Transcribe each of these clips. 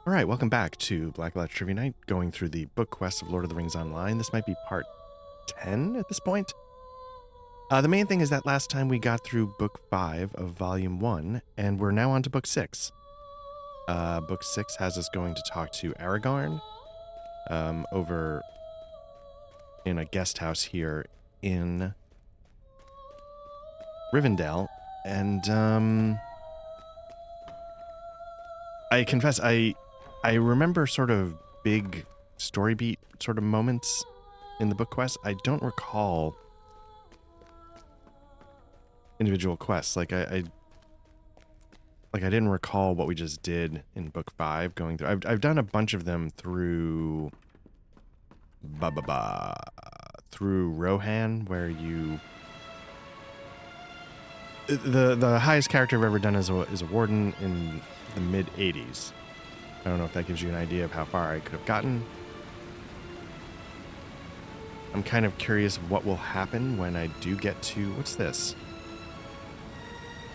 All right, welcome back to Black Lodge Trivia Night, going through the book quest of Lord of the Rings Online. This might be part 10 at this point. The main thing is that last time we got through book 5 of volume 1, and we're now on to book 6. Book 6 has us going to talk to Aragorn over in a guest house here in Rivendell. And I confess, I remember sort of big story beat sort of moments in the book quest. I don't recall individual quests. Like I didn't recall what we just did in book 5 going through. I've done a bunch of them through through Rohan, where you the highest character I've ever done is a warden in the mid 80s. I don't know if that gives you an idea of how far I could have gotten. I'm kind of curious what will happen when I do get to... What's this?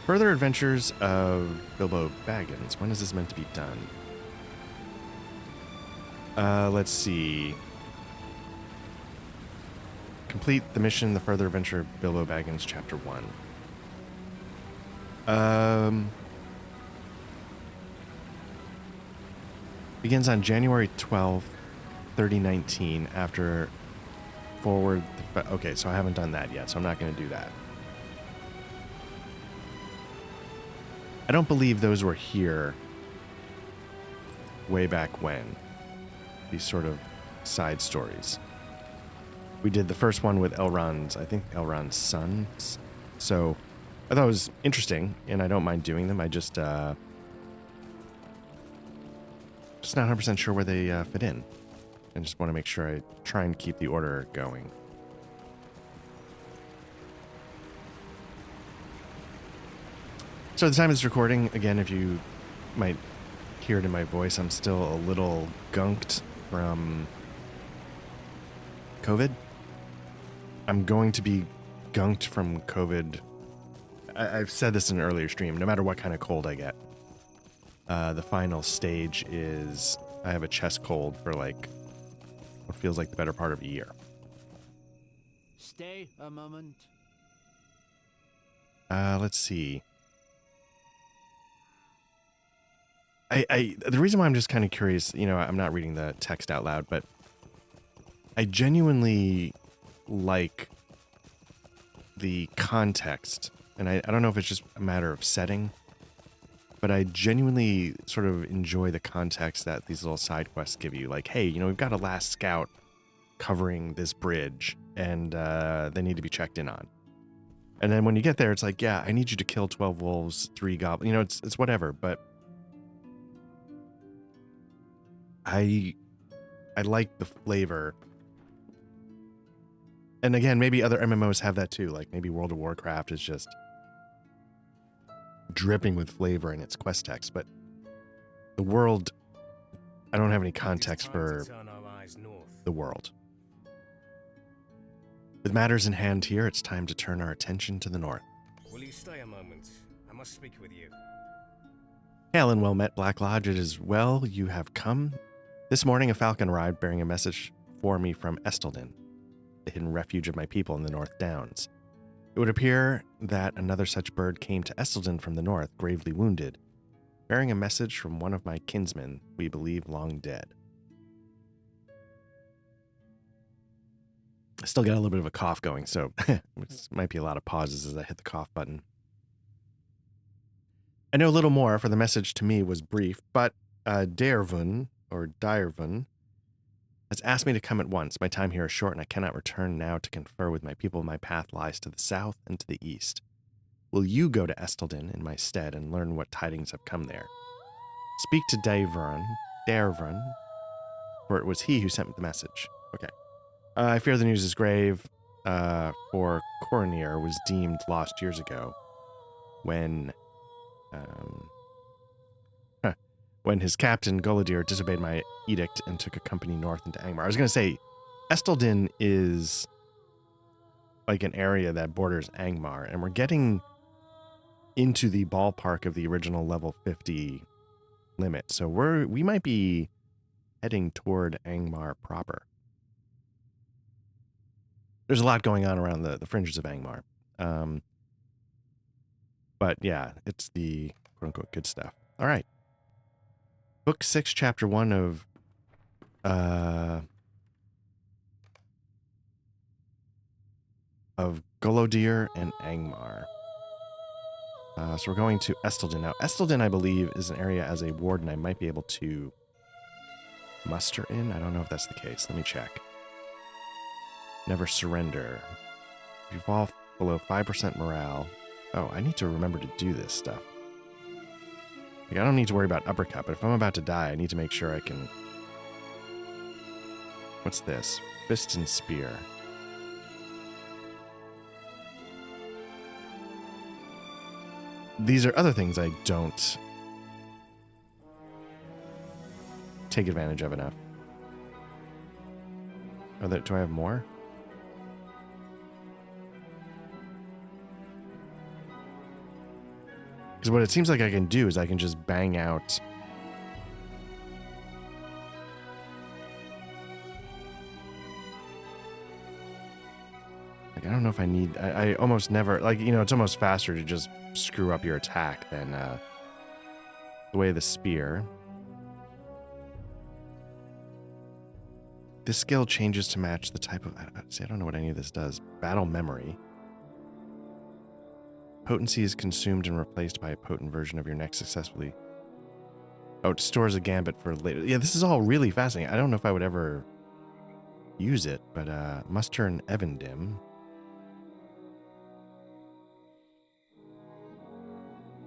Further Adventures of Bilbo Baggins. When is this meant to be done? Let's see. Complete the mission, The Further Adventure of Bilbo Baggins, Chapter 1. Begins on January 12th, 3019, after forward... Okay, so I haven't done that yet, so I'm not going to do that. I don't believe those were here way back when. These sort of side stories. We did the first one with Elrond's, I think Elrond's sons. So I thought it was interesting, and I don't mind doing them. I just not 100% sure where they fit in. I just want to make sure I try and keep the order going. So at the time of this recording, again, if you might hear it in my voice, I'm still a little gunked from COVID. I'm going to be gunked from COVID. I've said this in an earlier stream, no matter what kind of cold I get. The final stage is I have a chest cold for like what feels like the better part of a year. Stay a moment. Let's see. The reason why I'm just kind of curious, you know, I'm not reading the text out loud, but I genuinely like the context, and I don't know if it's just a matter of setting, but I genuinely sort of enjoy the context that these little side quests give you. Like, hey, you know, we've got a last scout covering this bridge, and they need to be checked in on. And then when you get there, it's like, yeah, I need you to kill 12 wolves, 3 goblins. You know, it's whatever, but I like the flavor. And again, maybe other MMOs have that too. Like maybe World of Warcraft is just dripping with flavor in its quest text, but the world, I don't have any context for the world. With matters in hand here, it's time to turn our attention to the north. Will you stay a moment? I must speak with you. Hail and well met, Black Lodge. It is well you have come. This morning a falcon arrived bearing a message for me from Esteldin, the hidden refuge of my people in the North Downs. It would appear that another such bird came to Esteldin from the north, gravely wounded, bearing a message from one of my kinsmen, we believe long dead. I still got a little bit of a cough going, so this might be a lot of pauses as I hit the cough button. I know a little more, for the message to me was brief, but Daervun, or Daervun, has asked me to come at once. My time here is short, and I cannot return now to confer with my people. My path lies to the south and to the east. Will you go to Esteldin in my stead and learn what tidings have come there? Speak to Daervun, for it was he who sent me the message. Okay. I fear the news is grave, for Coronir was deemed lost years ago when his captain, Guladir, disobeyed my edict and took a company north into Angmar. I was going to say, Esteldin is like an area that borders Angmar, and we're getting into the ballpark of the original level 50 limit. So we might be heading toward Angmar proper. There's a lot going on around the fringes of Angmar. But yeah, it's the quote-unquote good stuff. All right. Book 6, Chapter 1 of Golodir and Angmar. So we're going to Esteldin. Now, Esteldin, I believe, is an area as a warden I might be able to muster in. I don't know if that's the case. Let me check. Never surrender. If you fall below 5% morale. Oh, I need to remember to do this stuff. Like, I don't need to worry about uppercut, but if I'm about to die, I need to make sure I can... What's this? Fist and spear. These are other things I don't take advantage of enough. Do I have more? Because what it seems like I can do is I can just bang out like I don't know if I need I almost never like, you know, it's almost faster to just screw up your attack than the way the spear. This skill changes to match the type of see, I don't know what any of this does. Battle memory. Potency is consumed and replaced by a potent version of your next successfully. Oh, it stores a gambit for later. Yeah, this is all really fascinating. I don't know if I would ever use it, but muster an Evendim.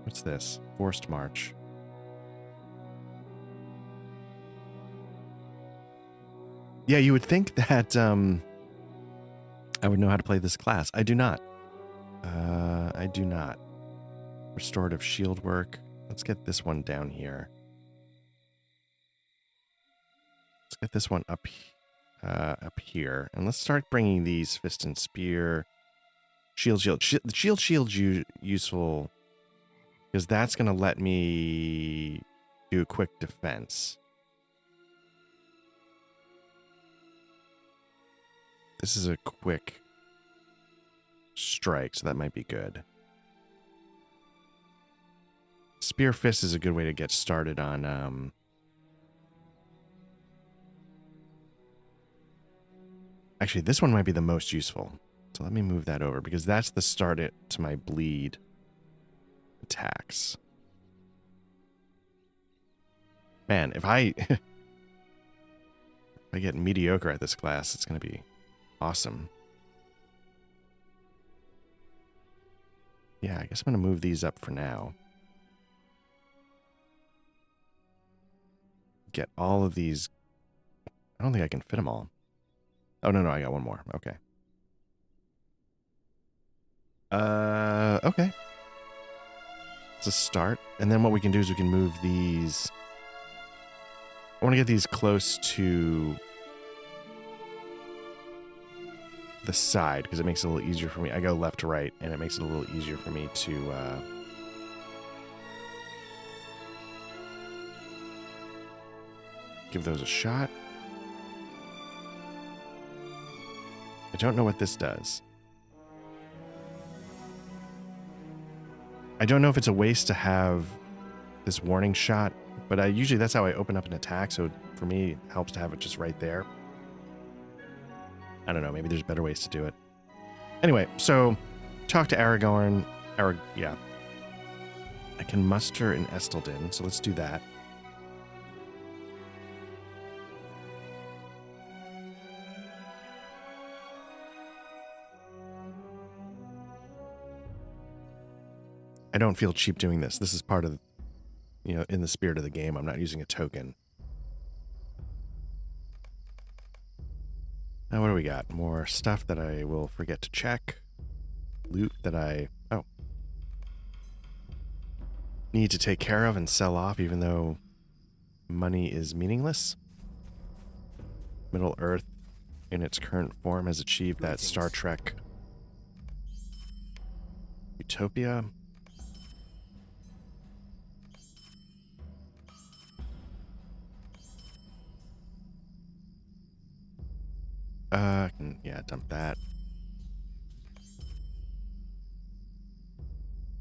What's this? Forced march. Yeah, you would think that I would know how to play this class. I do not. I do not. Restorative shield work. Let's get this one down here. Let's get this one up here. And let's start bringing these fist and spear. Shield. Shield's useful because that's going to let me do a quick defense. This is a quick strike, so that might be good. Spear Fist is a good way to get started on actually, this one might be the most useful. So let me move that over because that's the start it to my bleed attacks. Man, if I if I get mediocre at this class, it's going to be awesome. Yeah, I guess I'm going to move these up for now. Get all of these. I don't think I can fit them all. Oh, no, I got one more. Okay. Okay. It's a start. And then what we can do is we can move these. I want to get these close to the side because it makes it a little easier for me. I go left to right, and it makes it a little easier for me to give those a shot. I don't know what this does. I don't know if it's a waste to have this warning shot, but usually that's how I open up an attack, so for me it helps to have it just right there. I don't know, maybe there's better ways to do it. Anyway, so talk to Aragorn. Yeah. I can muster in Esteldin, so let's do that. I don't feel cheap doing this. This is part of, you know, in the spirit of the game. I'm not using a token. Now, what do we got? More stuff that I will forget to check. Loot that I need to take care of and sell off, even though money is meaningless. Middle Earth, in its current form, has achieved that Star Trek utopia. Yeah, dump that.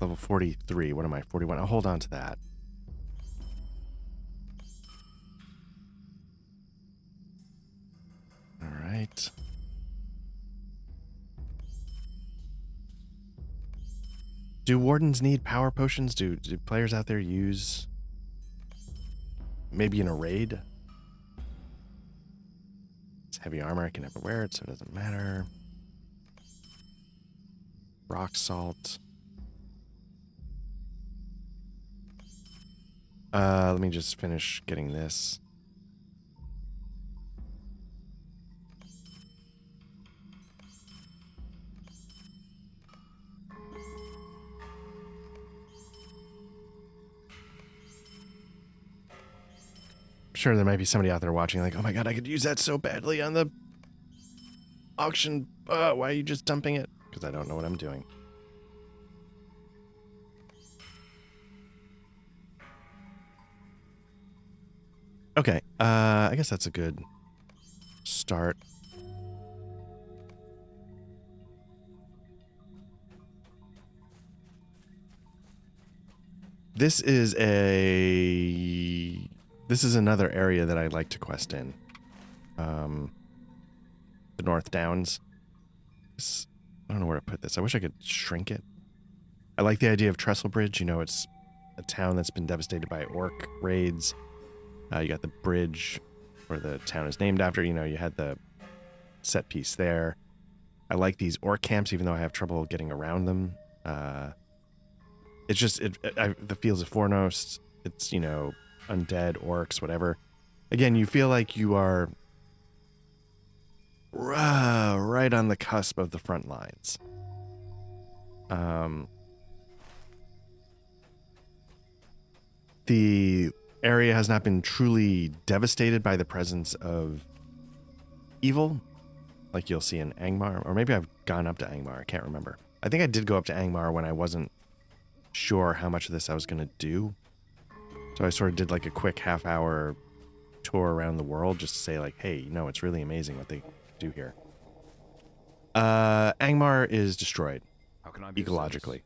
Level 43. What am I? 41. I'll hold on to that. All right. Do wardens need power potions? Do players out there use maybe in a raid? It's heavy armor. I can never wear it, so it doesn't matter. Rock salt. Let me just finish getting this. I'm sure there might be somebody out there watching like, oh my god, I could use that so badly on the auction. Why are you just dumping it? Because I don't know what I'm doing. Okay, I guess that's a good start. This is another area that I'd like to quest in. The North Downs. I don't know where to put this. I wish I could shrink it. I like the idea of Trestle Bridge. You know, it's a town that's been devastated by orc raids. You got the bridge where the town is named after. You know, you had the set piece there. I like these orc camps, even though I have trouble getting around them. It's just the Fields of Fornost. It's, you know, undead, orcs, whatever. Again, you feel like you are right on the cusp of the front lines. The area has not been truly devastated by the presence of evil, like you'll see in Angmar. Or maybe I've gone up to Angmar. I can't remember. I think I did go up to Angmar when I wasn't sure how much of this I was going to do. So I sort of did like a quick half-hour tour around the world just to say like, hey, you know, it's really amazing what they do here. Angmar is destroyed. How can I be ecologically.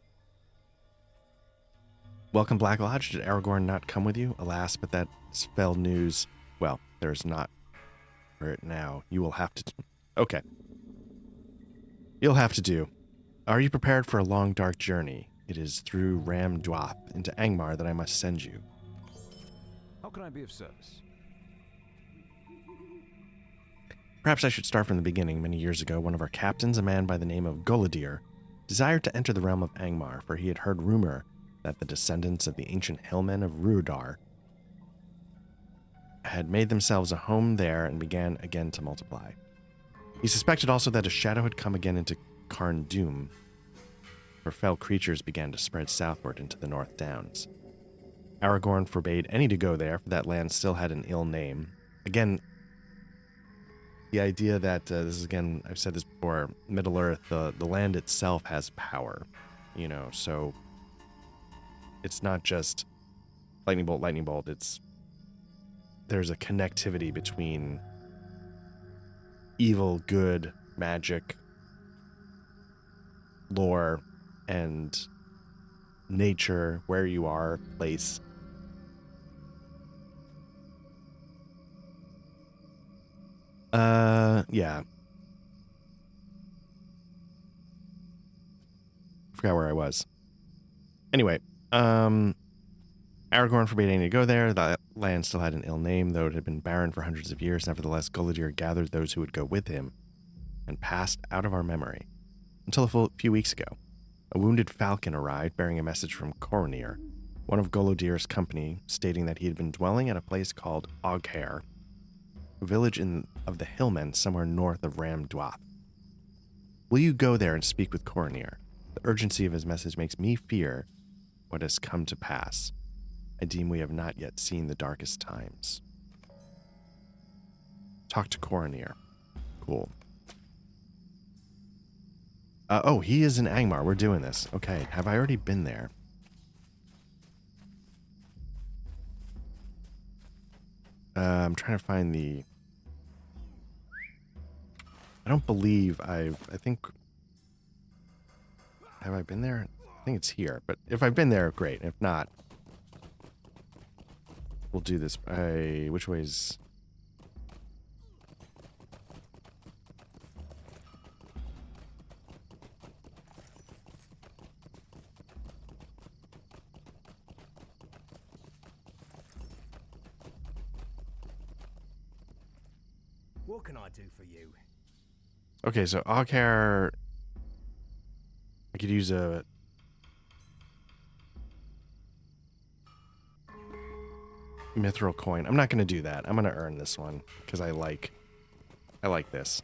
Welcome, Black Lodge. Did Aragorn not come with you? Alas, but that's fell news. Well, there's not for it now. You will have to... Okay. You'll have to do. Are you prepared for a long, dark journey? It is through Ram Dúath into Angmar that I must send you. How can I be of service? Perhaps I should start from the beginning. Many years ago, one of our captains, a man by the name of Gullidir, desired to enter the realm of Angmar, for he had heard rumor that the descendants of the ancient hillmen of Rudar had made themselves a home there and began again to multiply. He suspected also that a shadow had come again into Carn Dûm, for fell creatures began to spread southward into the North Downs. Aragorn forbade any to go there, for that land still had an ill name. Again, the idea that, this is again, I've said this before, Middle-earth, the land itself has power, you know, so it's not just lightning bolt, there's a connectivity between evil, good, magic, lore, and nature, where you are, place. Yeah. Forgot where I was. Anyway, Aragorn forbade any to go there. The land still had an ill name, though it had been barren for hundreds of years. Nevertheless, Gullidir gathered those who would go with him and passed out of our memory. Until a few weeks ago, a wounded falcon arrived bearing a message from Coronir, one of Gullidir's company, stating that he had been dwelling at a place called Oghair, a village of the hillmen somewhere north of Ram Dúath. Will you go there and speak with Coronir? The urgency of his message makes me fear what has come to pass. I deem we have not yet seen the darkest times. Talk to Coronir. Cool. Oh, he is in Angmar. We're doing this. Okay, have I already been there? I'm trying to find the... I don't believe I think... Have I been there? I think it's here. But if I've been there, great. If not, we'll do this. Which way's... What can I do for you? Okay, so Oghair... I could use a... mithril coin. I'm not going to do that. I'm going to earn this one because I like this.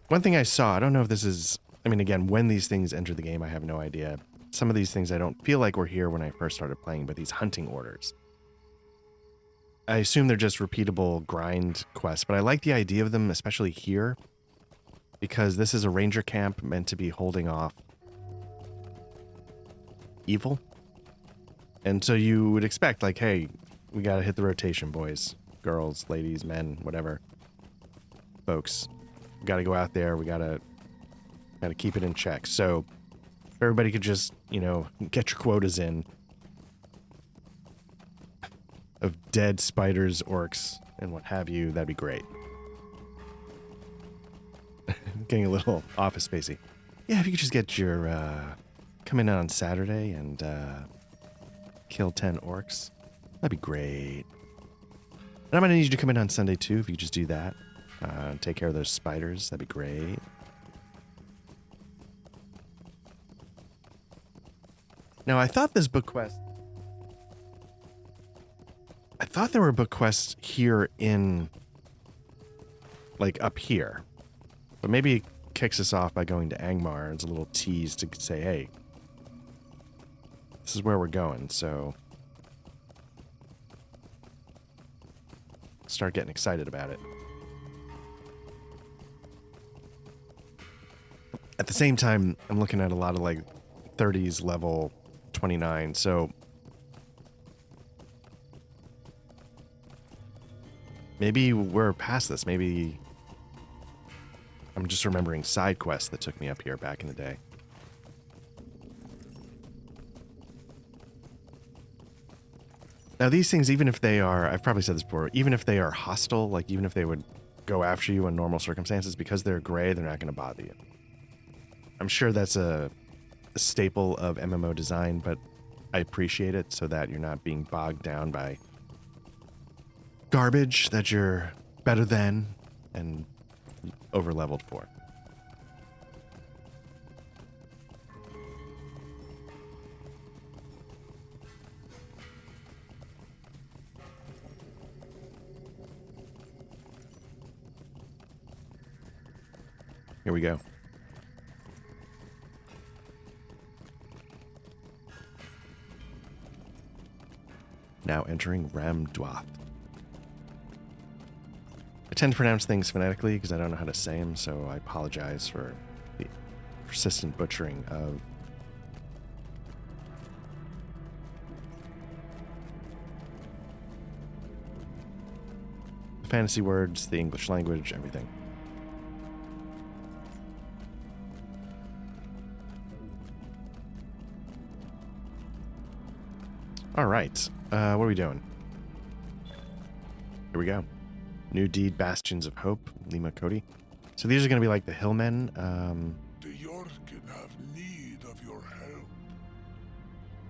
One thing I saw, I don't know if this is... I mean, again, when these things enter the game, I have no idea. Some of these things I don't feel like were here when I first started playing, but these hunting orders. I assume they're just repeatable grind quests, but I like the idea of them, especially here, because this is a ranger camp meant to be holding off evil. And so you would expect, like, hey, we gotta hit the rotation, boys, girls, ladies, men, whatever. Folks, we gotta go out there, we gotta keep it in check. So if everybody could just, you know, get your quotas in of dead spiders, orcs, and what have you, that'd be great. Getting a little office spacey. Yeah, if you could just get your, come in on Saturday and, kill 10 orcs, that'd be great. And I'm gonna need you to come in on Sunday too, if you could just do that. Take care of those spiders, that'd be great. Now, I thought this book quest... I thought there were book quests here in... like, up here. But maybe it kicks us off by going to Angmar. It's a little tease to say, hey, this is where we're going, so... start getting excited about it. At the same time, I'm looking at a lot of, like, 30s level 29, so... maybe we're past this. Maybe I'm just remembering side quests that took me up here back in the day. Now these things, even if they are, I've probably said this before, even if they are hostile, like even if they would go after you in normal circumstances, because they're gray, they're not going to bother you. I'm sure that's a staple of MMO design, but I appreciate it so that you're not being bogged down by garbage that you're better than and over-leveled for. Here we go. Now entering Ram Dúath. I tend to pronounce things phonetically because I don't know how to say them, so I apologize for the persistent butchering of the fantasy words, the English language, everything. All right, what are we doing? Here we go. New Deed, Bastions of Hope, Lima Cody. So these are going to be like the Hillmen. The Yorkin have need of your help.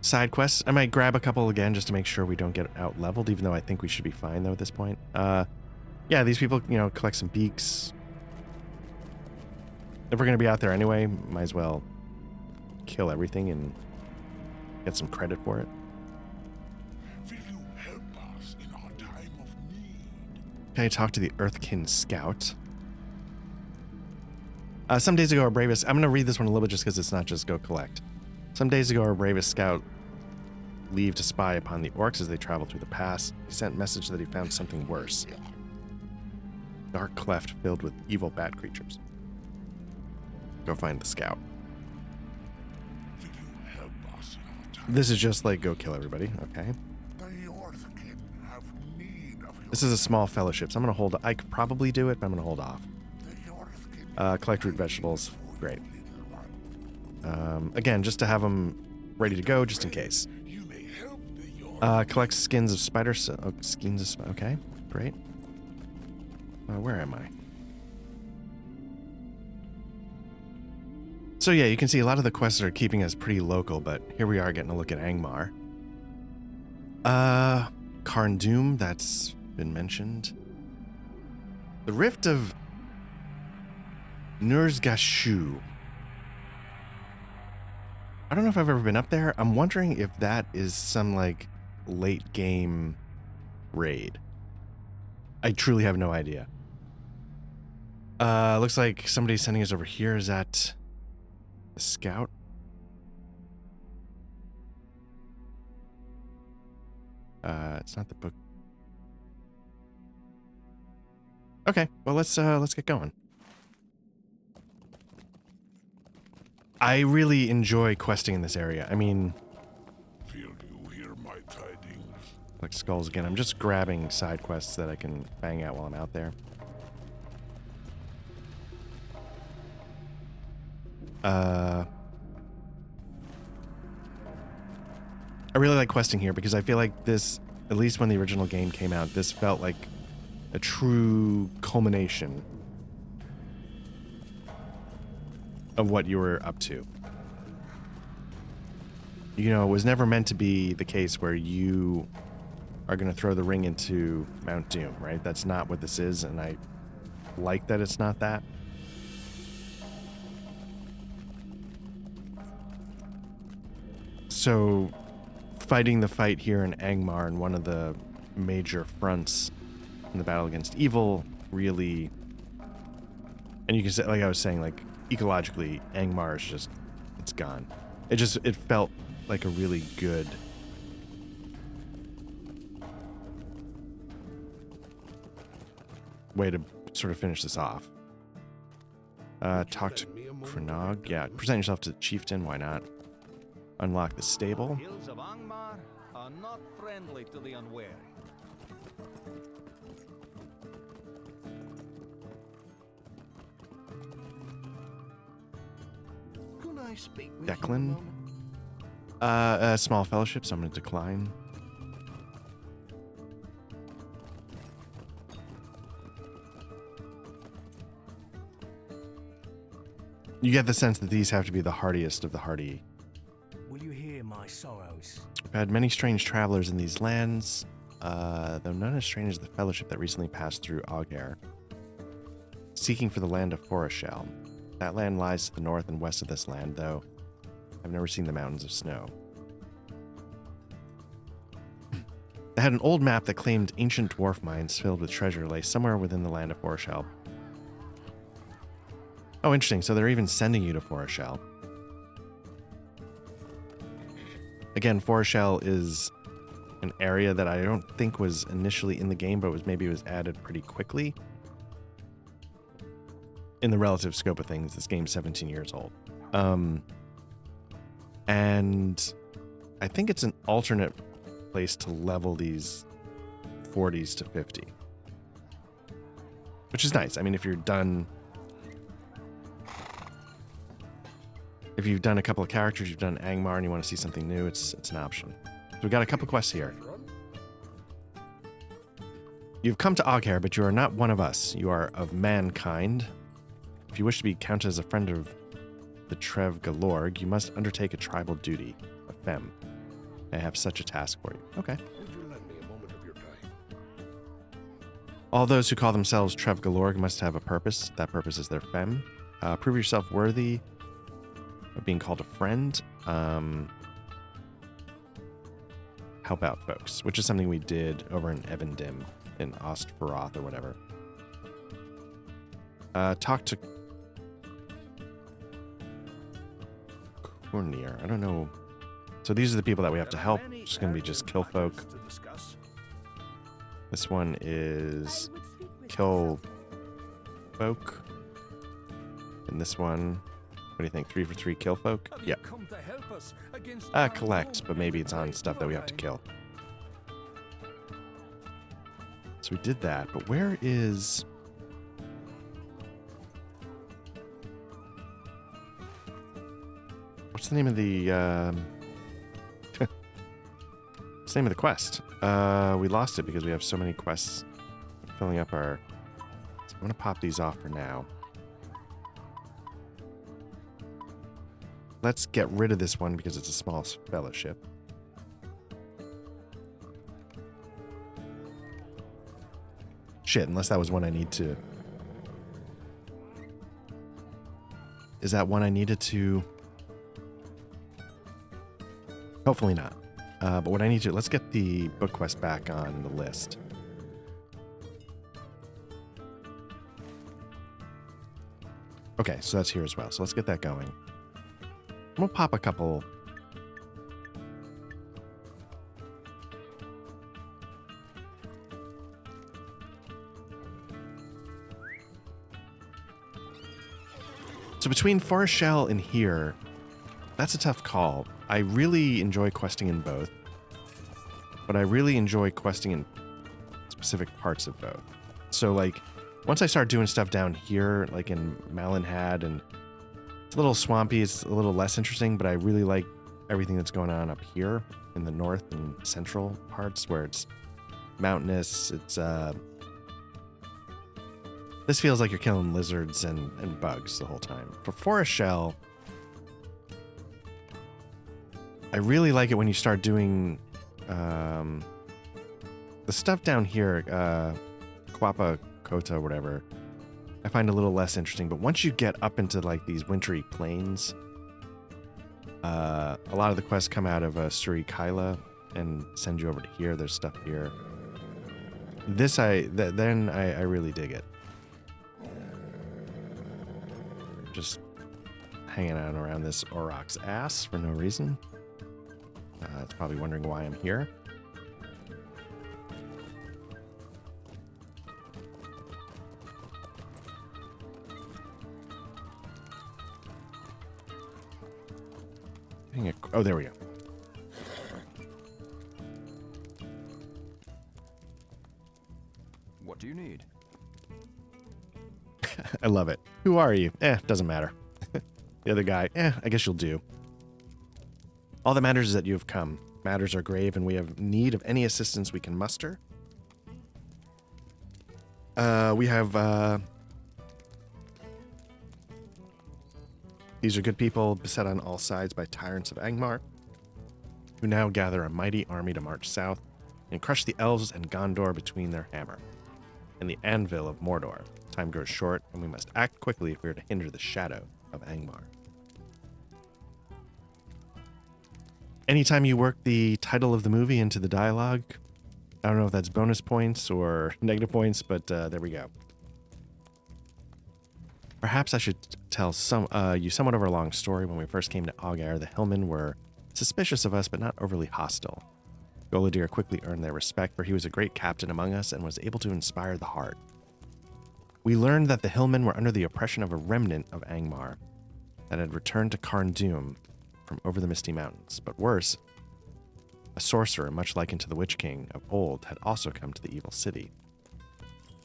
Side quests. I might grab a couple again just to make sure we don't get out leveled, even though I think we should be fine though at this point. Yeah, these people, you know, collect some beaks. If we're going to be out there anyway, might as well kill everything and get some credit for it. Will you help us in our time of need? Can I talk to the Earthkin Scout? Some days ago, our bravest... I'm going to read this one a little bit just because it's not just go collect. Some days ago, our bravest scout leave to spy upon the orcs as they travel through the pass. He sent a message that he found something worse. Dark cleft filled with evil bat creatures. Go find the scout. Will you help us in our time? This is just like go kill everybody. Okay. The Yorkin have need of your This is a small fellowship, so I'm going to hold... I could probably do it, but I'm going to hold off. The Yorkin Collect root vegetables. Great. Again, just to have them ready to go, just in case. You may help the York. Collect skins of spiders. Skins of okay, great. Where am I? So yeah, you can see a lot of the quests are keeping us pretty local, but here we are getting a look at Angmar. Karn Doom, that's been mentioned. The Rift of Nurzgashu. I don't know if I've ever been up there. I'm wondering if that is some like late game raid. I truly have no idea. Looks like somebody's sending us over here. Is that the scout? It's not the book. Okay, well let's get going. I really enjoy questing in this area. I mean, Feel you hear my tidings? like skulls again. I'm just grabbing side quests that I can bang out while I'm out there. I really like questing here because I feel like this, at least when the original game came out, this felt like a true culmination of what you were up to. You know, it was never meant to be the case where you are going to throw the ring into Mount Doom, right? That's not what this is, and I like that it's not that. So, fighting the fight here in Angmar and one of the major fronts in the battle against evil really, and you can say, like I was saying, like ecologically, Angmar is just, it's gone. It felt like a really good way to sort of finish this off. Talk to Krenog. Yeah, present yourself to the chieftain. Why not? Unlock the stable. Hills of Angmar are not friendly to the unwary. Can I speak with Declan? you a moment? A small fellowship, so I'm going to decline. You get the sense that these have to be the hardiest of the hardy. Will you hear my sorrows? We've had many strange travelers in these lands, though none as strange as the fellowship that recently passed through Aughair, seeking for the land of Foreshell. That land lies to the north and west of this land, though I've never seen the mountains of snow. They had an old map that claimed ancient dwarf mines filled with treasure lay somewhere within the land of Foreshell. Oh, interesting. So they're even sending you to Foreshell. Again, Foreshell is an area that I don't think was initially in the game, but maybe it was added pretty quickly. In the relative scope of things, this game's 17 years old. And I think it's an alternate place to level these 40s to 50. Which is nice. I mean, if you've done a couple of characters, you've done Angmar, and you want to see something new, it's an option. So we got a couple quests here. You've come to Aughair, but you are not one of us. You are of mankind. If you wish to be counted as a friend of the Trev Galorg, you must undertake a tribal duty, a fem. I have such a task for you. Okay. Would you lend me a moment of your time? All those who call themselves Trev Galorg must have a purpose. That purpose is their fem. Prove yourself worthy of being called a friend. Help out folks, which is something we did over in Evendim in Ostfaroth or whatever. Talk to Cornier. I don't know. So these are the people that we have to help. It's going to be just kill folk. This one is kill folk. And this one, what do you think? 3 for 3 kill folk? Yeah. Collect, but maybe it's on stuff that we have to kill. So we did that, but where is... the name of the what's the name of the quest? We lost it because we have so many quests filling up our. So I'm gonna pop these off for now. Let's get rid of this one because it's a small fellowship. Shit, unless that was one I need to. Is that one I needed to? Hopefully not. But what I need to, let's get the book quest back on the list. Okay, so that's here as well. So let's get that going. We'll pop a couple. So between Forest Shell and here, that's a tough call. I really enjoy questing in both, but I really enjoy questing in specific parts of both. So like, once I start doing stuff down here, like in Malinhad, and it's a little swampy, it's a little less interesting, but I really like everything that's going on up here in the north and central parts where it's mountainous. It's this feels like you're killing lizards and bugs the whole time. For Forest Shell, I really like it when you start doing the stuff down here, Quapa Kota, whatever. I find a little less interesting, but once you get up into like these wintry plains, a lot of the quests come out of Suri Kaila and send you over to here. There's stuff here. This I really dig it. Just hanging out around this Auroch's ass for no reason. It's probably wondering why I'm here. Oh, there we go. What do you need? I love it. Who are you? Doesn't matter. The other guy, I guess you'll do. All that matters is that you have come. Matters are grave, and we have need of any assistance we can muster. We have, these are good people, beset on all sides by tyrants of Angmar, who now gather a mighty army to march south and crush the elves and Gondor between their hammer and the anvil of Mordor. Time grows short, and we must act quickly if we are to hinder the shadow of Angmar. Anytime you work the title of the movie into the dialogue, I don't know if that's bonus points or negative points, but there we go. Perhaps I should tell you somewhat of our long story. When we first came to Augair, the Hillmen were suspicious of us, but not overly hostile. Goladir quickly earned their respect, for he was a great captain among us and was able to inspire the heart. We learned that the Hillmen were under the oppression of a remnant of Angmar that had returned to Carn Dûm from over the Misty Mountains. But worse, a sorcerer, much like unto the Witch King of old, had also come to the evil city.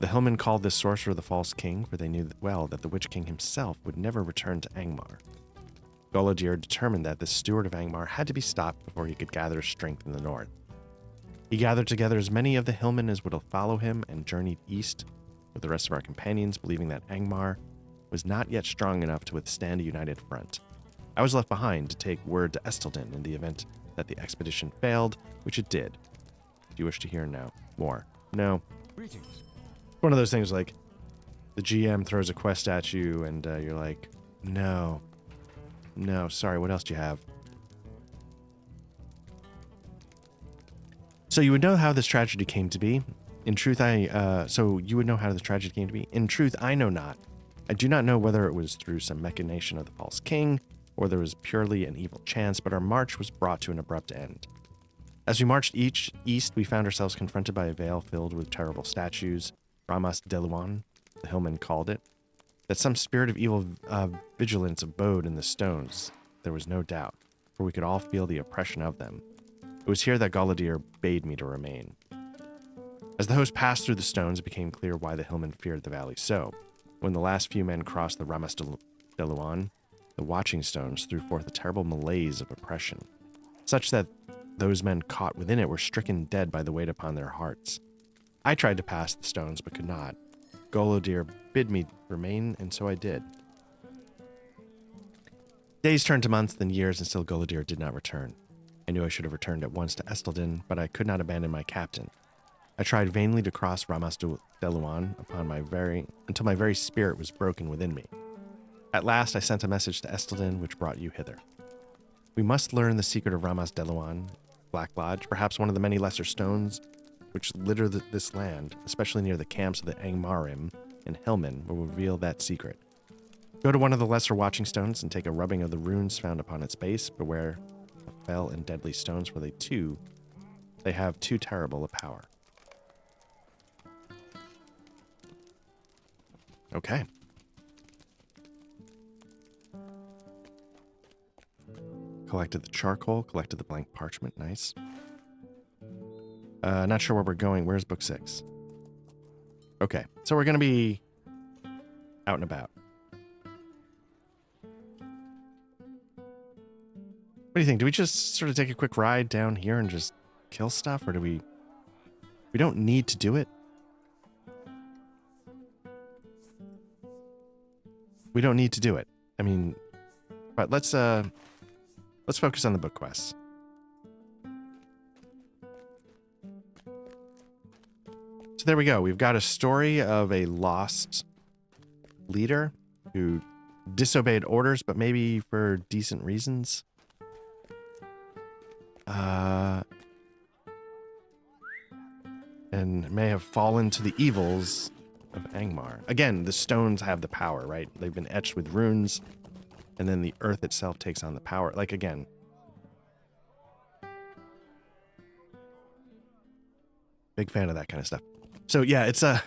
The Hillmen called this sorcerer the False King, for they knew well that the Witch King himself would never return to Angmar. Goladir determined that this steward of Angmar had to be stopped before he could gather strength in the north. He gathered together as many of the Hillmen as would follow him and journeyed east with the rest of our companions, believing that Angmar was not yet strong enough to withstand a united front. I was left behind to take word to Esteldin in the event that the expedition failed, which it did. Do you wish to hear now more? No. Greetings. One of those things like the GM throws a quest at you and you're like, no, sorry, what else do you have? So you would know how this tragedy came to be. In truth, you would know how this tragedy came to be. In truth, I know not. I do not know whether it was through some machination of the false king, or there was purely an evil chance, but our march was brought to an abrupt end. As we marched east, we found ourselves confronted by a vale filled with terrible statues, Ramas Deluan, the Hillmen called it. That some spirit of evil vigilance abode in the stones, there was no doubt, for we could all feel the oppression of them. It was here that Goladir bade me to remain. As the host passed through the stones, it became clear why the Hillmen feared the valley so. When the last few men crossed the Ramas Deluan, The watching stones threw forth a terrible malaise of oppression, such that those men caught within it were stricken dead by the weight upon their hearts. I tried to pass the stones, but could not. Golodir bid me remain, and so I did. Days turned to months, then years, and still Golodir did not return. I knew I should have returned at once to Esteldin, but I could not abandon my captain. I tried vainly to cross Ram Dúath until my very spirit was broken within me. At last I sent a message to Esteldin, which brought you hither. We must learn the secret of Ram Dúath, Black Lodge, perhaps one of the many lesser stones which litter this land, especially near the camps of the Angmarim and Helmin, will reveal that secret. Go to one of the lesser watching stones and take a rubbing of the runes found upon its base. Beware of fell and deadly stones, for they have too terrible a power. Okay. Collected the charcoal, collected the blank parchment. Nice. Not sure where we're going. Where's book 6? Okay, so we're going to be out and about. What do you think? Do we just sort of take a quick ride down here and just kill stuff? Or do we don't need to do it? We don't need to do it. I mean, but let's focus on the book quests. So there we go. We've got a story of a lost leader who disobeyed orders, but maybe for decent reasons. And may have fallen to the evils of Angmar. Again, the stones have the power, right? They've been etched with runes, and then the earth itself takes on the power. Like, again. Big fan of that kind of stuff. So, yeah, it's what's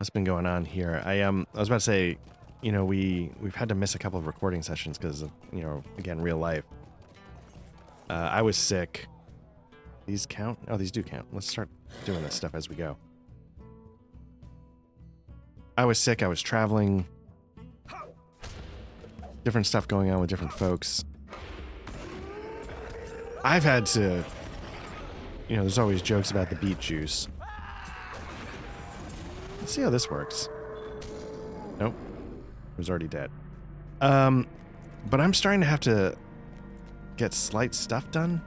been going on here? I was about to say, you know, we've had to miss a couple of recording sessions because of, you know, again, real life. I was sick. These count? Oh, these do count. Let's start doing this stuff as we go. I was sick. I was traveling. Different stuff going on with different folks. I've had to, you know, there's always jokes about the beet juice. Let's see how this works. Nope. It was already dead. But I'm starting to have to get slight stuff done.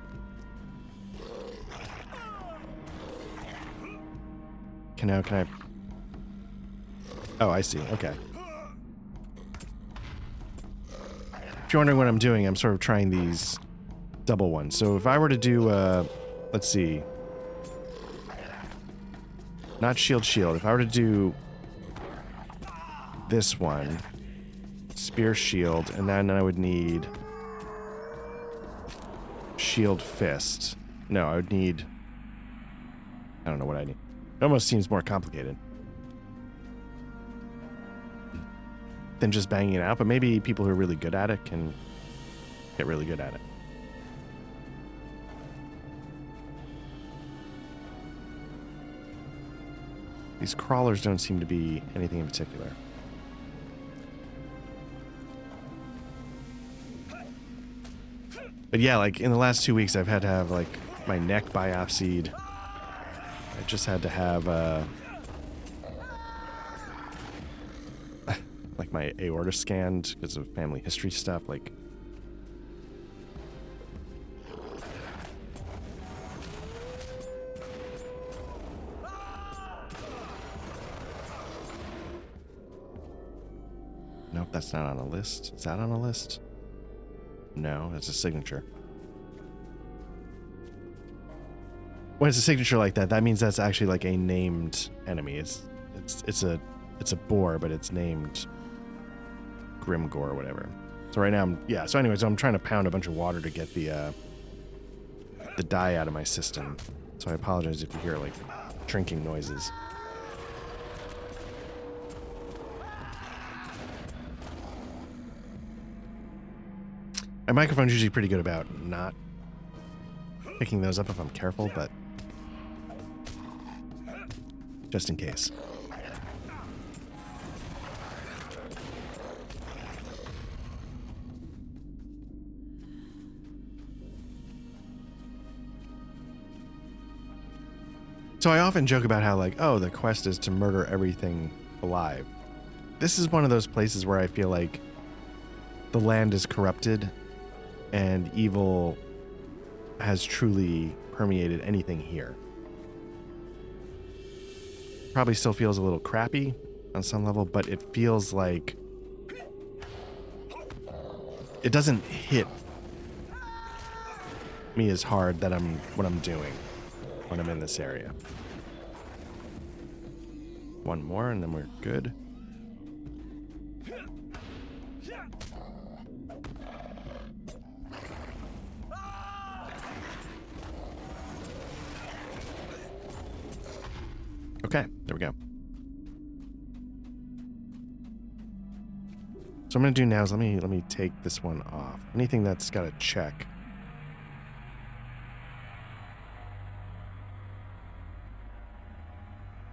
Can I? Oh, I see. Okay. If you're wondering what I'm doing, I'm sort of trying these double ones. So if I were to do, let's see. Not shield. If I were to do this one, spear shield, and then I would need shield fist. No, I would need, I don't know what I need. It almost seems more complicated than just banging it out, but maybe people who are really good at it can get really good at it. These crawlers don't seem to be anything in particular. But yeah, like in the last 2 weeks, I've had to have like my neck biopsied. I just had to have like my aorta scanned because of family history stuff. Like, nope, that's not on a list. Is that on a list? No, that's a signature. When it's a signature like that, that means that's actually like a named enemy. It's a boar, but it's named Grimgore or whatever. So right now, so anyways, I'm trying to pound a bunch of water to get the dye out of my system. So I apologize if you hear like drinking noises. My microphone's usually pretty good about not picking those up if I'm careful, but just in case. So I often joke about how, like, oh, the quest is to murder everything alive. This is one of those places where I feel like the land is corrupted and evil has truly permeated anything here. Probably still feels a little crappy on some level, but it feels like it doesn't hit me as hard that what I'm doing when I'm in this area. One more and then we're good. Okay, there we go. So I'm gonna do now is let me take this one off. Anything that's got a check.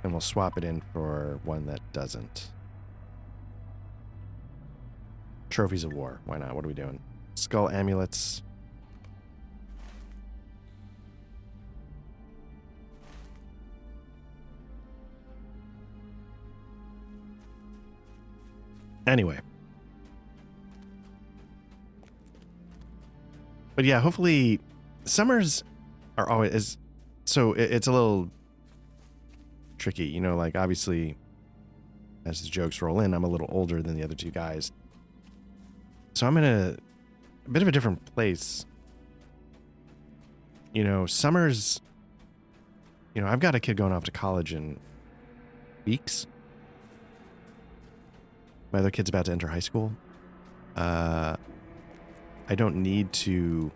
And we'll swap it in for one that doesn't. Trophies of War. Why not? What are we doing? Skull amulets. Anyway. But yeah, hopefully summers are always so it's a little tricky, you know, like obviously as the jokes roll in, I'm a little older than the other two guys. So I'm in a bit of a different place. You know, summers, you know, I've got a kid going off to college in weeks. My other kid's about to enter high school. I don't need to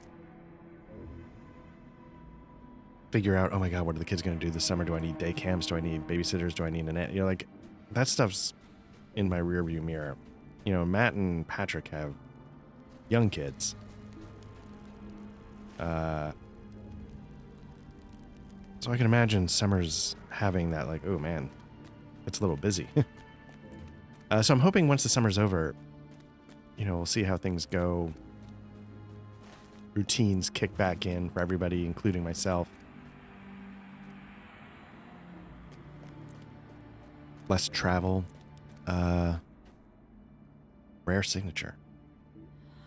figure out, oh my God, what are the kids going to do this summer? Do I need day camps? Do I need babysitters? Do I need an aunt? You know, like that stuff's in my rearview mirror. You know, Matt and Patrick have young kids. So I can imagine summers having that, like, oh man, it's a little busy. So I'm hoping once the summer's over, you know, we'll see how things go. Routines kick back in for everybody, including myself. Less travel. Rare signature.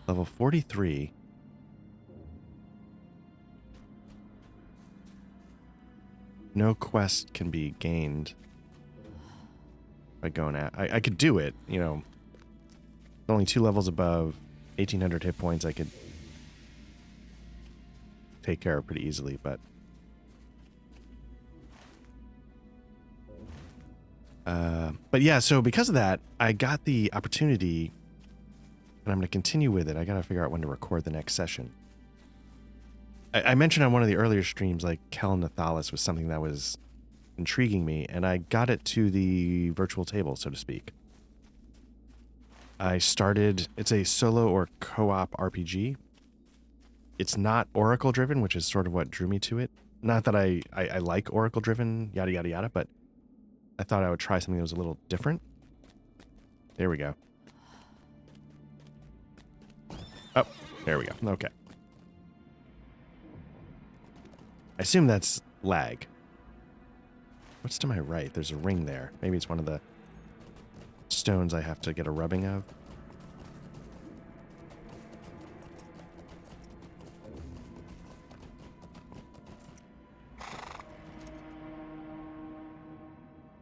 Level 43. No quest can be gained by going at. I could do it, you know. Only 2 levels above 1,800 hit points. I could take care of pretty easily, but yeah, so because of that, I got the opportunity, and I'm going to continue with it. I got to figure out when to record the next session. I mentioned on one of the earlier streams, like Kel Nathalis was something that was intriguing me, and I got it to the virtual table, so to speak. I started, it's a solo or co-op RPG. It's not Oracle driven, which is sort of what drew me to it. Not that I like Oracle driven, yada, yada, yada, but I thought I would try something that was a little different. There we go. Oh, there we go. Okay. I assume that's lag. What's to my right? There's a ring there. Maybe it's one of the stones I have to get a rubbing of.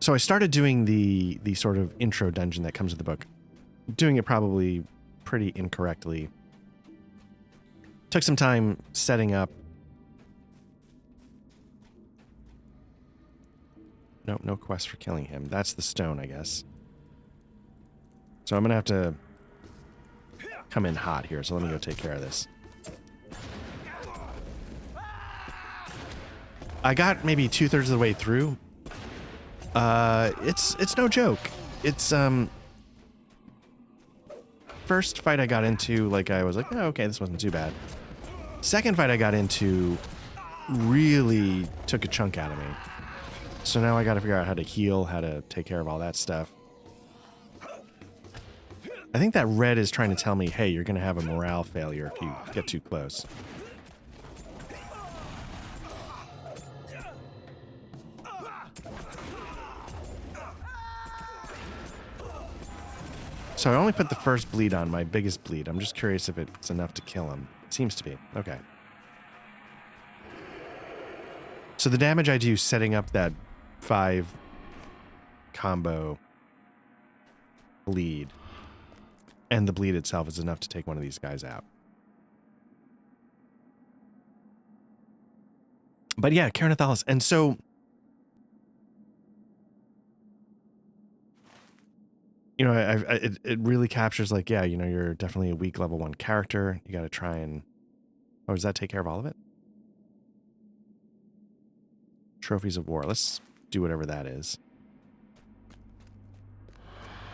So I started doing the sort of intro dungeon that comes with the book. Doing it probably pretty incorrectly. Took some time setting up. Nope, no quest for killing him. That's the stone, I guess. So I'm going to have to come in hot here, so let me go take care of this. I got maybe 2/3 of the way through. It's no joke. It's, first fight I got into, like, I was like, oh, okay, this wasn't too bad. Second fight I got into really took a chunk out of me. So now I got to figure out how to heal, how to take care of all that stuff. I think that red is trying to tell me, hey, you're going to have a morale failure if you get too close. So I only put the first bleed on, my biggest bleed. I'm just curious if it's enough to kill him. It seems to be. Okay. So the damage I do setting up that 5 combo bleed and the bleed itself is enough to take one of these guys out. But yeah, Caranathalis. And so, you know, it really captures like, yeah, you know, you're definitely a weak level 1 character. You got to try and... Oh, does that take care of all of it? Trophies of War. Let's do whatever that is.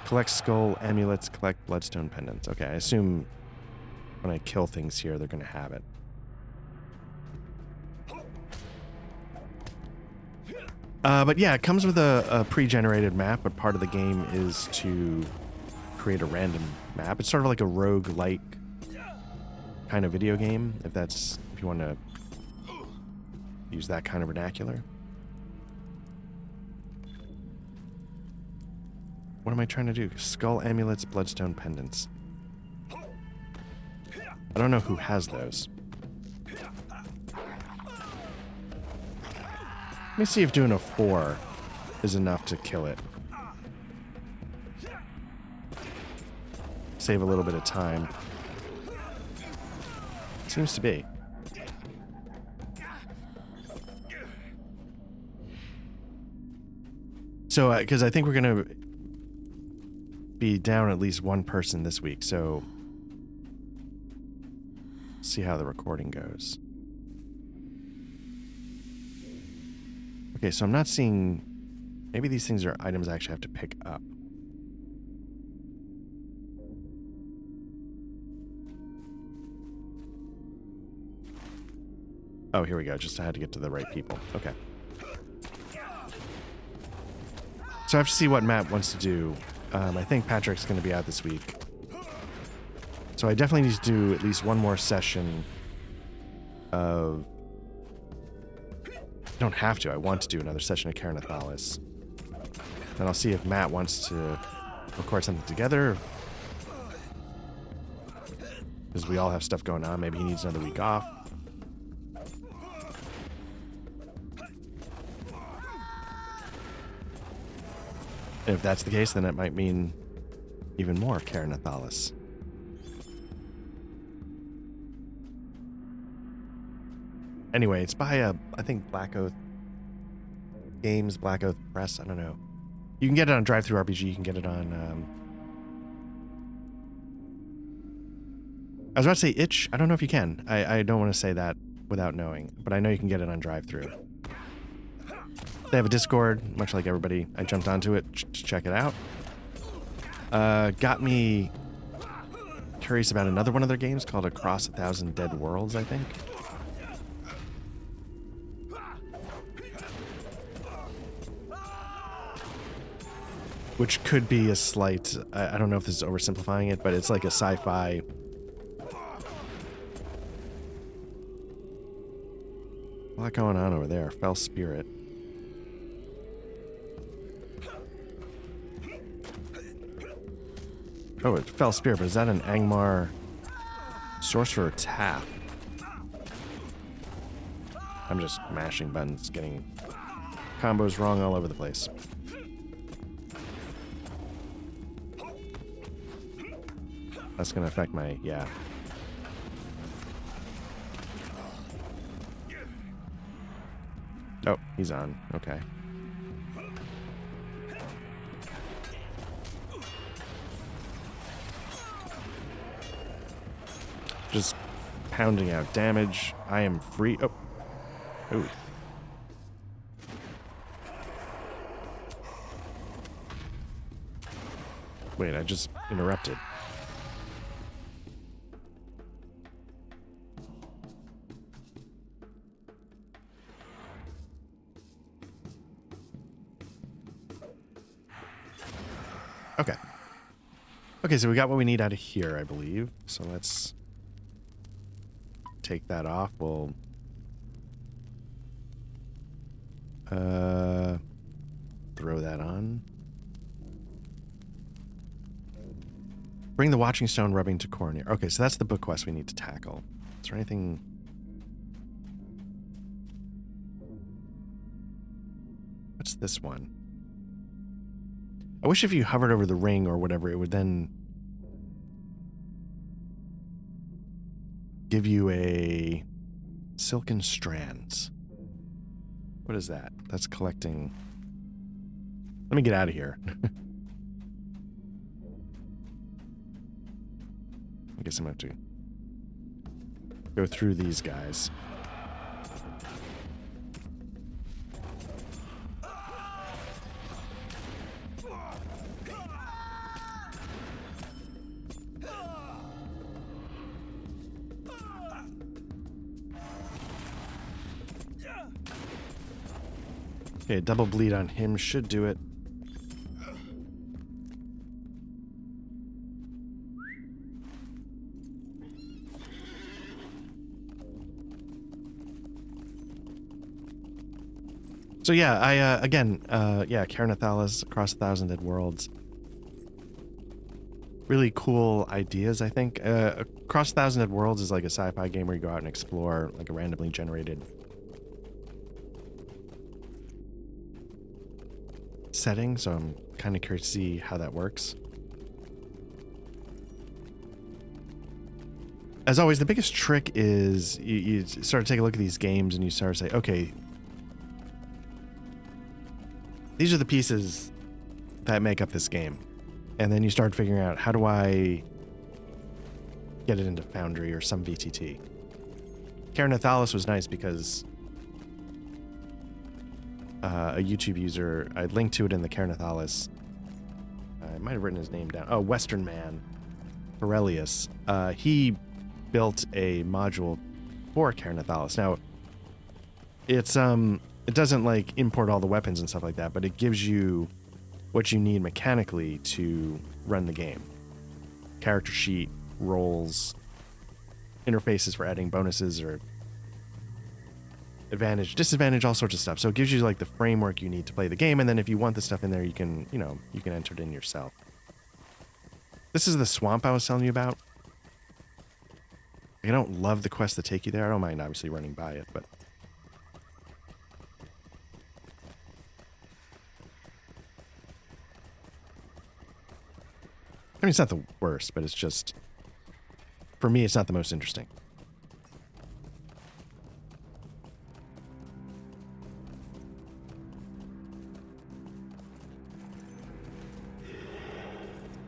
Collect skull amulets, collect bloodstone pendants. Okay, I assume when I kill things here, they're going to have it. But yeah, it comes with a pre-generated map, but part of the game is to create a random map. It's sort of like a rogue-like kind of video game, if you want to use that kind of vernacular. What am I trying to do? Skull amulets, bloodstone pendants. I don't know who has those. Let me see if doing a 4 is enough to kill it. Save a little bit of time. Seems to be. So, because I think we're going to be down at least one person this week, so see how the recording goes. Okay, so I'm not seeing... Maybe these things are items I actually have to pick up. Oh, here we go. Just I had to get to the right people. Okay. So I have to see what Matt wants to do. I think Patrick's going to be out this week. So I definitely need to do at least one more session of... I don't have to. I want to do another session of Caranathalis. Then I'll see if Matt wants to record something together. Because we all have stuff going on. Maybe he needs another week off. And if that's the case, then it might mean even more Caranathalis. Anyway, it's by, I think, Black Oath Games, Black Oath Press, I don't know. You can get it on Drive-Thru RPG, you can get it on, I was about to say itch. I don't know if you can. I don't want to say that without knowing, but I know you can get it on Drive-Thru. They have a Discord, much like everybody. I jumped onto it to check it out. Got me curious about another one of their games called Across 1,000 Dead Worlds, I think. Which could be a slight... I don't know if this is oversimplifying it, but it's like a sci-fi... A lot going on over there. Fell Spirit. Oh, it Fell Spirit, but is that an Angmar Sorcerer Tap? I'm just mashing buttons, getting combos wrong all over the place. That's gonna affect my... yeah. Oh, he's on. Okay. Just pounding out damage. I am free. Oh. Ooh. Wait, I just interrupted. Okay. Okay, so we got what we need out of here, I believe. So let's take that off. We'll throw that on. Bring the Watching Stone rubbing to Cornir. Okay, so that's the book quest we need to tackle. Is there anything... What's this one? I wish if you hovered over the ring or whatever, it would then give you a silken strands. What is that? That's collecting... Let me get out of here. I guess I'm going to have to go through these guys. Okay, double bleed on him should do it. So yeah, Caernathalis, Across a Thousand Dead Worlds. Really cool ideas, I think. Across a Thousand Dead Worlds is like a sci-fi game where you go out and explore like a randomly generated setting, so I'm kind of curious to see how that works. As always, the biggest trick is you start to take a look at these games and you start to say, okay, these are the pieces that make up this game. And then you start figuring out, how do I get it into Foundry or some VTT? Caernathalis was nice because a YouTube user, I linked to it in the Caernathalis. I might have written his name down. Oh, Western Man, Aurelius. He built a module for Caernathalis. Now, it's it doesn't like import all the weapons and stuff like that, but it gives you what you need mechanically to run the game. Character sheet, roles, interfaces for adding bonuses or advantage, disadvantage, all sorts of stuff. So it gives you like the framework you need to play the game, and then if you want the stuff in there, you can enter it in yourself. This is the swamp I was telling you about. I don't love the quests that take you there. I don't mind obviously running by it, but I mean, it's not the worst, but it's just, for me, it's not the most interesting.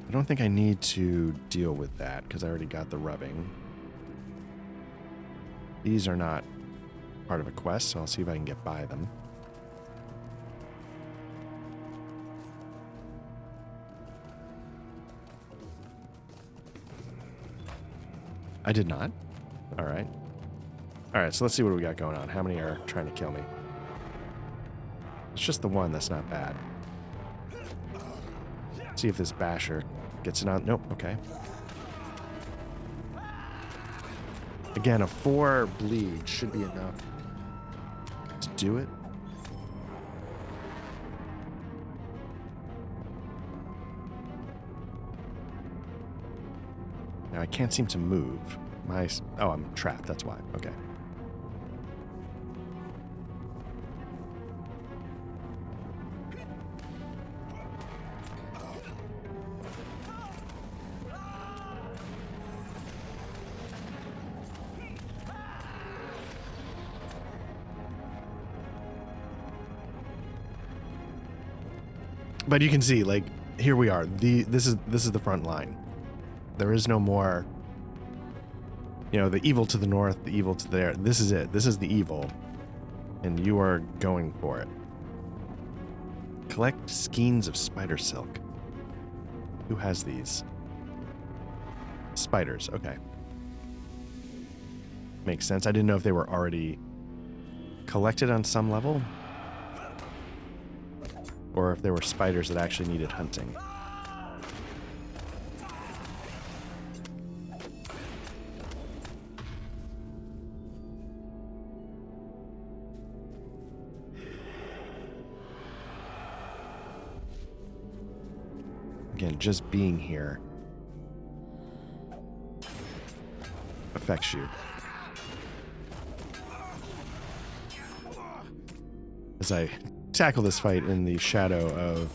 I don't think I need to deal with that because I already got the rubbing. These are not part of a quest, so I'll see if I can get by them. I did not. All right. All right, so let's see what we got going on. How many are trying to kill me? It's just the one that's not bad. See if this basher gets it on. Nope, okay. Again, a 4 bleed should be enough to do it. Now I can't seem to move. Oh, I'm trapped, that's why. Okay. But you can see, like, here we are. This is the front line. There is no more, the evil to the north, the evil to there. This is it. This is the evil. And you are going for it. Collect skeins of spider silk. Who has these? Spiders, okay. Makes sense. I didn't know if they were already collected on some level, or if there were spiders that actually needed hunting. Again, just being here affects you. As I tackle this fight in the shadow of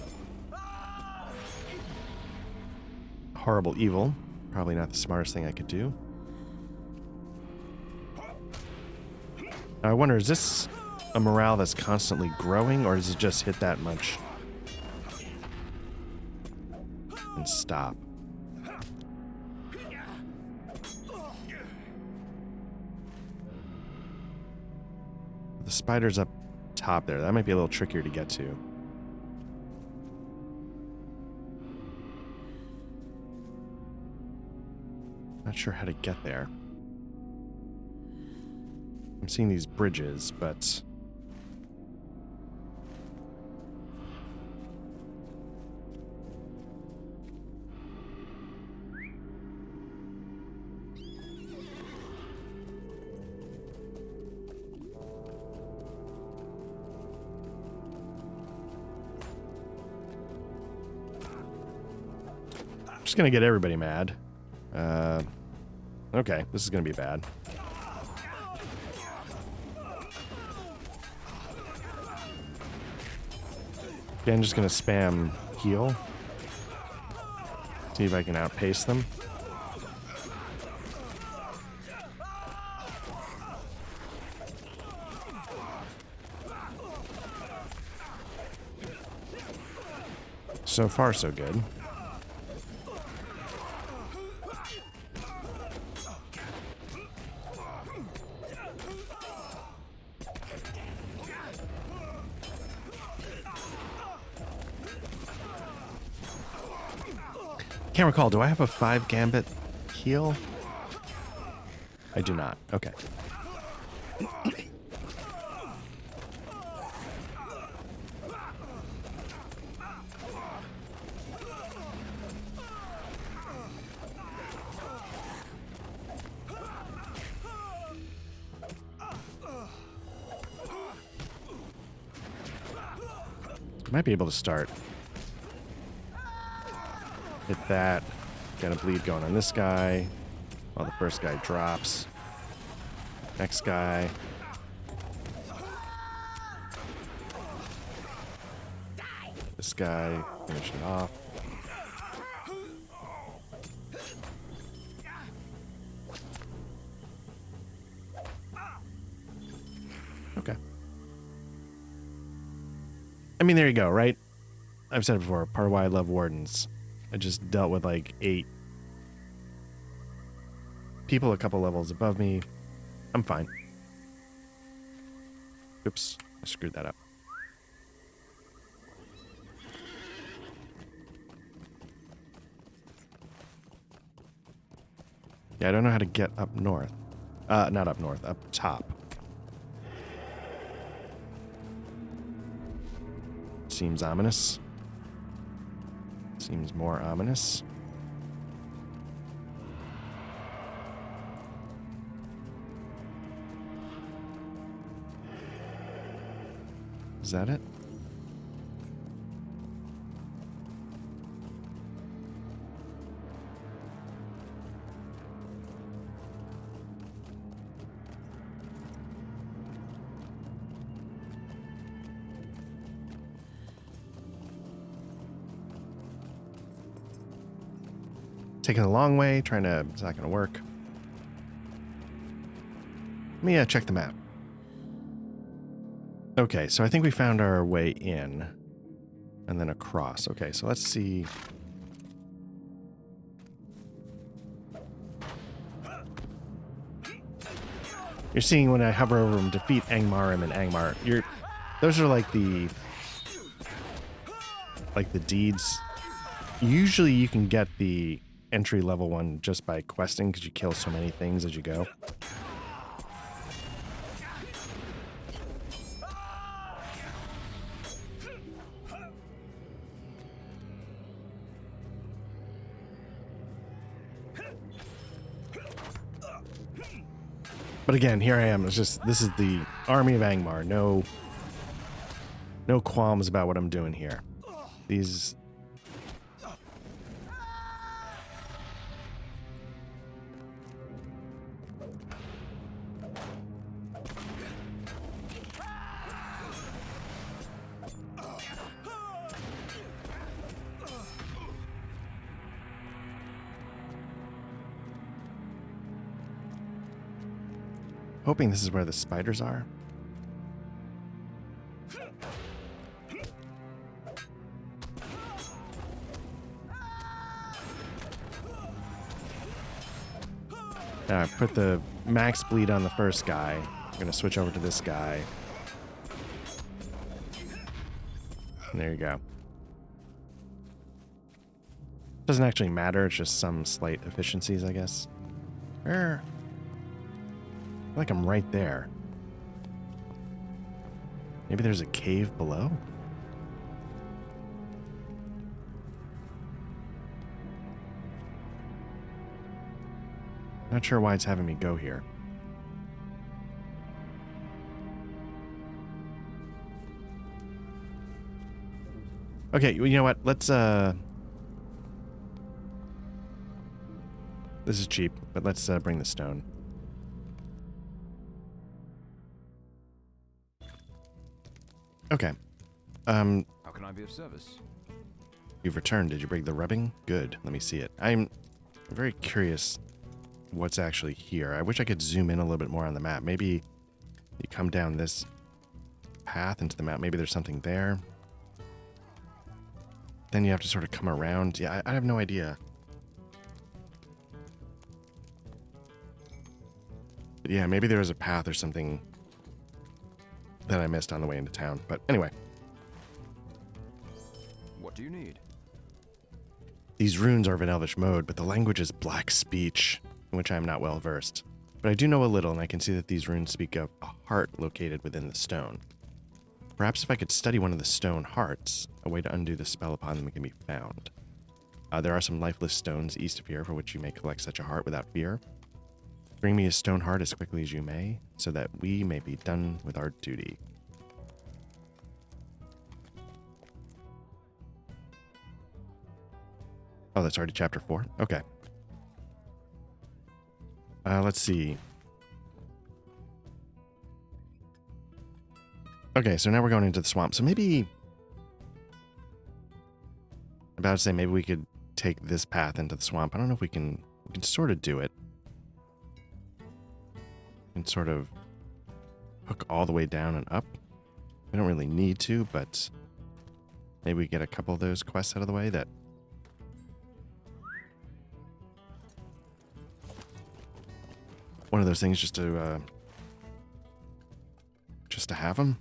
horrible evil. Probably not the smartest thing I could do. Now I wonder, is this a morale that's constantly growing, or does it just hit that much and stop? The spider's up top there. That might be a little trickier to get to. Not sure how to get there. I'm seeing these bridges, but I'm just gonna get everybody mad. Okay, this is gonna be bad. Okay, I'm just gonna spam heal. See if I can outpace them. So far, so good. Can't recall, do I have a 5 gambit heal? I do not. Okay. Might be able to start. Hit that. Got a bleed going on this guy. While the first guy drops. Next guy. This guy. Finish it off. Okay. I mean, there you go, right? I've said it before. Part of why I love wardens. I just dealt with like 8 people a couple levels above me. I'm fine. Oops, I screwed that up. Yeah, I don't know how to get up north. Not up north, up top. Seems ominous. Seems more ominous. Is that it? Taking a long way, it's not gonna work. Let me check the map. Okay, so I think we found our way in. And then across. Okay, so let's see. You're seeing when I hover over them, defeat Angmar and Angmar. Those are like the deeds. Usually you can get the entry level one just by questing because you kill so many things as you go. But again, here I am. This is the army of Angmar. No qualms about what I'm doing here. These. hoping this is where the spiders are. Now I put the max bleed on the first guy. I'm going to switch over to this guy. And there you go. Doesn't actually matter. It's just some slight efficiencies, I guess. Where? I feel like I'm right there. Maybe there's a cave below? Not sure why it's having me go here. Okay, you know what? Let's, this is cheap, but let's bring the stone. Okay. How can I be of service? You've returned. Did you bring the rubbing? Good. Let me see it. I'm very curious what's actually here. I wish I could zoom in a little bit more on the map. Maybe you come down this path into the map. Maybe there's something there. Then you have to sort of come around. Yeah, I have no idea. But yeah, maybe there was a path or something that I missed on the way into town. But anyway. What do you need? These runes are of an elvish mode, but the language is black speech, in which I am not well versed. But I do know a little, and I can see that these runes speak of a heart located within the stone. Perhaps if I could study one of the stone hearts, a way to undo the spell upon them can be found. There are some lifeless stones east of here for which you may collect such a heart without fear. Bring me a stone heart as quickly as you may, so that we may be done with our duty. Oh, that's already chapter 4? Okay. Let's see. Okay, so now we're going into the swamp. So maybe... I'm about to say maybe we could take this path into the swamp. I don't know if we can sort of do it. We can sort of hook all the way down and up. We don't really need to, but maybe we get a couple of those quests out of the way that... One of those things just to have them.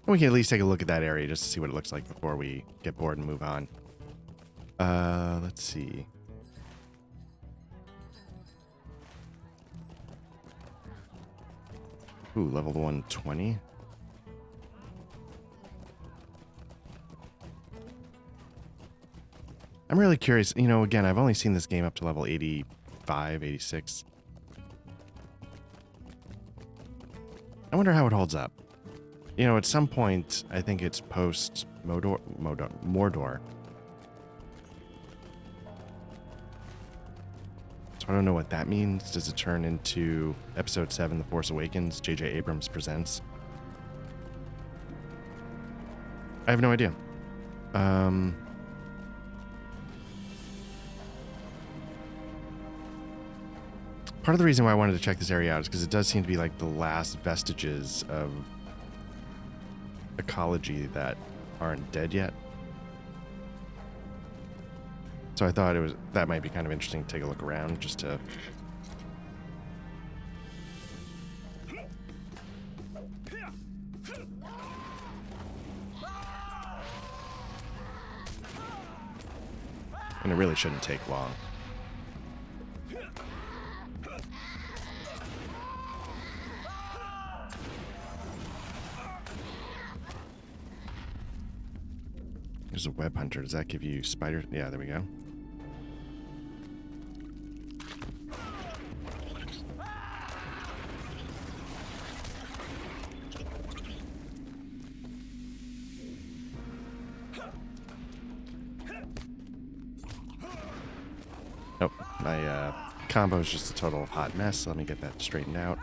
We can at least take a look at that area just to see what it looks like before we get bored and move on. Let's see. Ooh, level 120. I'm really curious. You know, again, I've only seen this game up to level 85, 86. I wonder how it holds up. You know, at some point, I think it's post Mordor. So I don't know what that means. Does it turn into Episode 7, The Force Awakens, J.J. Abrams presents? I have no idea. Part of the reason why I wanted to check this area out is because it does seem to be like the last vestiges of ecology that aren't dead yet. So I thought that might be kind of interesting to take a look around just to... And it really shouldn't take long. There's a web hunter. Does that give you spiders? Yeah, there we go. Nope, my combo is just a total hot mess. Let me get that straightened out.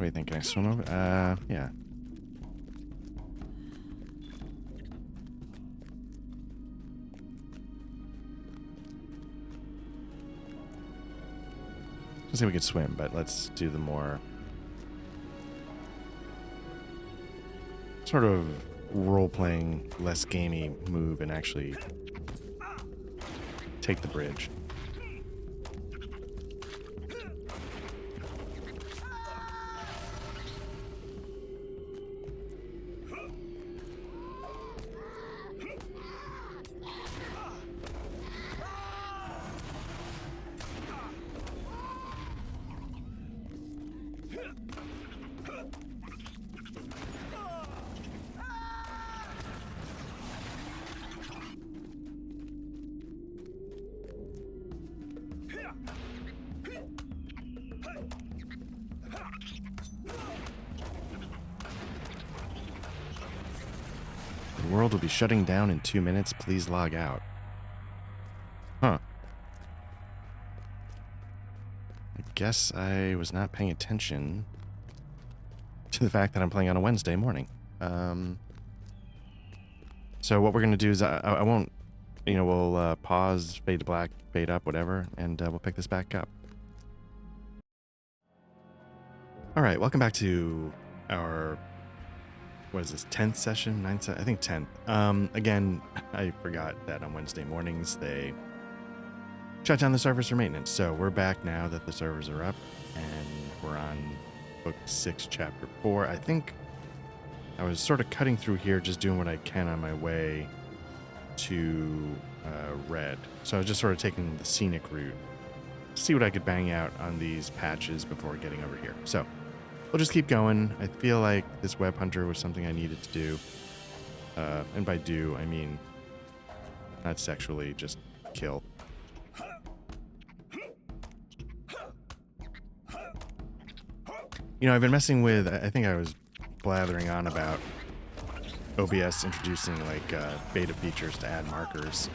do you think? Can I swim over? Yeah. Let's say we could swim, but let's do the more sort of role-playing, less gamey move and actually take the bridge. The world will be shutting down in 2 minutes. Please log out. Huh. I guess I was not paying attention to the fact that I'm playing on a Wednesday morning. So what we're going to do is I won't, we'll pause, fade to black, fade up, whatever, and we'll pick this back up. All right, welcome back to our, what is this, 10th session? 9th, I think 10th. Again, I forgot that on Wednesday mornings they shut down the servers for maintenance. So we're back now that the servers are up, and we're on book 6, chapter 4. I think I was sort of cutting through here, just doing what I can on my way to Red. So I was just sort of taking the scenic route, see what I could bang out on these patches before getting over here. So we'll just keep going. I feel like this web hunter was something I needed to do. And by do, I mean not sexually, just kill. I've been messing with, I think I was blathering on about OBS introducing like beta features to add markers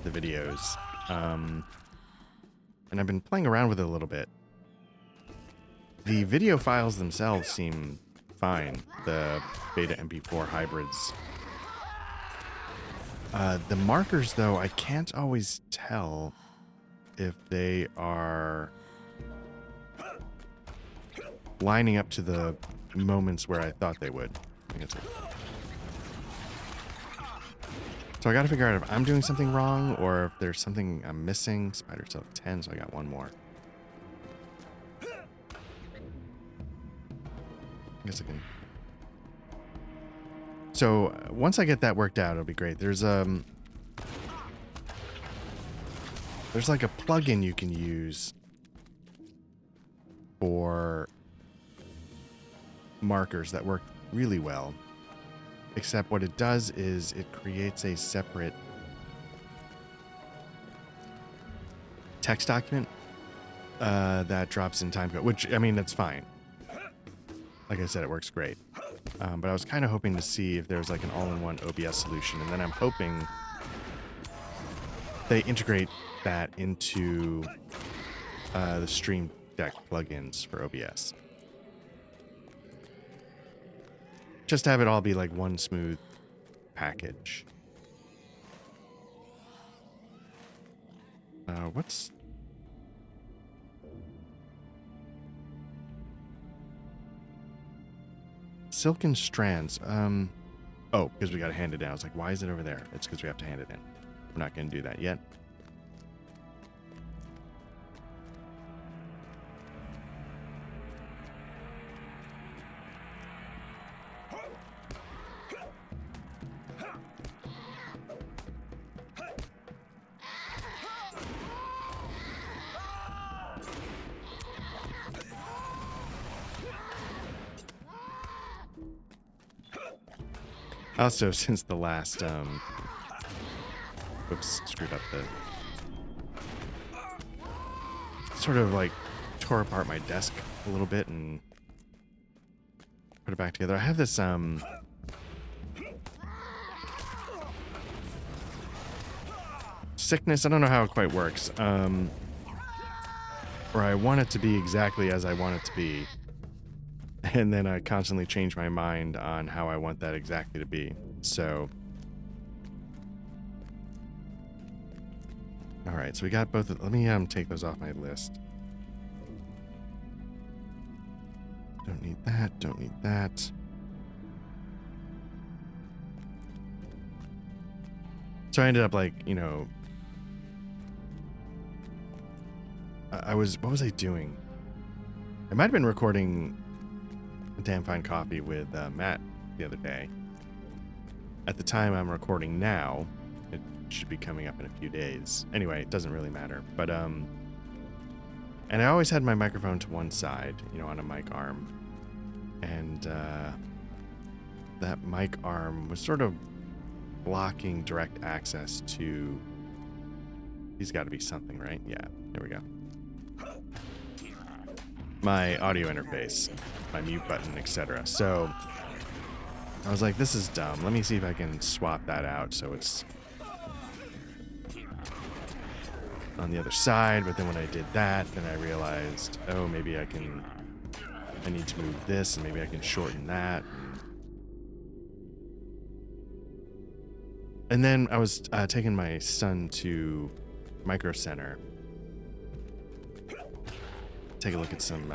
to the videos. And I've been playing around with it a little bit. The video files themselves seem fine, the beta MP4 hybrids. The markers, though, I can't always tell if they are lining up to the moments where I thought they would. I think that's it. So I gotta figure out if I'm doing something wrong or if there's something I'm missing. Spider Silk 10, so I got one more. I guess I can. So once I get that worked out, it'll be great. There's like a plugin you can use for markers that work really well. Except what it does is it creates a separate text document that drops in timecode, which, I mean, that's fine. Like I said, it works great. But I was kind of hoping to see if there's like an all-in-one OBS solution, and then I'm hoping they integrate that into the Stream Deck plugins for OBS. Just have it all be like one smooth package. What's... Silken strands. Oh, because we got to hand it down. I was like, why is it over there? It's because we have to hand it in. We're not going to do that yet. Also, since the last, oops, screwed up the, sort of like tore apart my desk a little bit and put it back together. I have this, sickness, I don't know how it quite works, where I want it to be exactly as I want it to be, And then I constantly change my mind on how I want that exactly to be. So, all right, so we got both of, let me take those off my list. Don't need that, don't need that. So I ended up like, you know, what was I doing? I might have been recording a Damn Fine Coffee with Matt the other day. At the time I'm recording now, it should be coming up in a few days. Anyway, it doesn't really matter. But, and I always had my microphone to one side, you know, on a mic arm. And that mic arm was sort of blocking direct access to, he's got to be something, right? Yeah, there we go. My audio interface, my mute button, etc. So I was like, this is dumb. Let me see if I can swap that out so it's on the other side. But then when I did that, then I realized, oh, maybe I need to move this, and maybe I can shorten that. And then I was taking my son to Micro Center. Take a look at some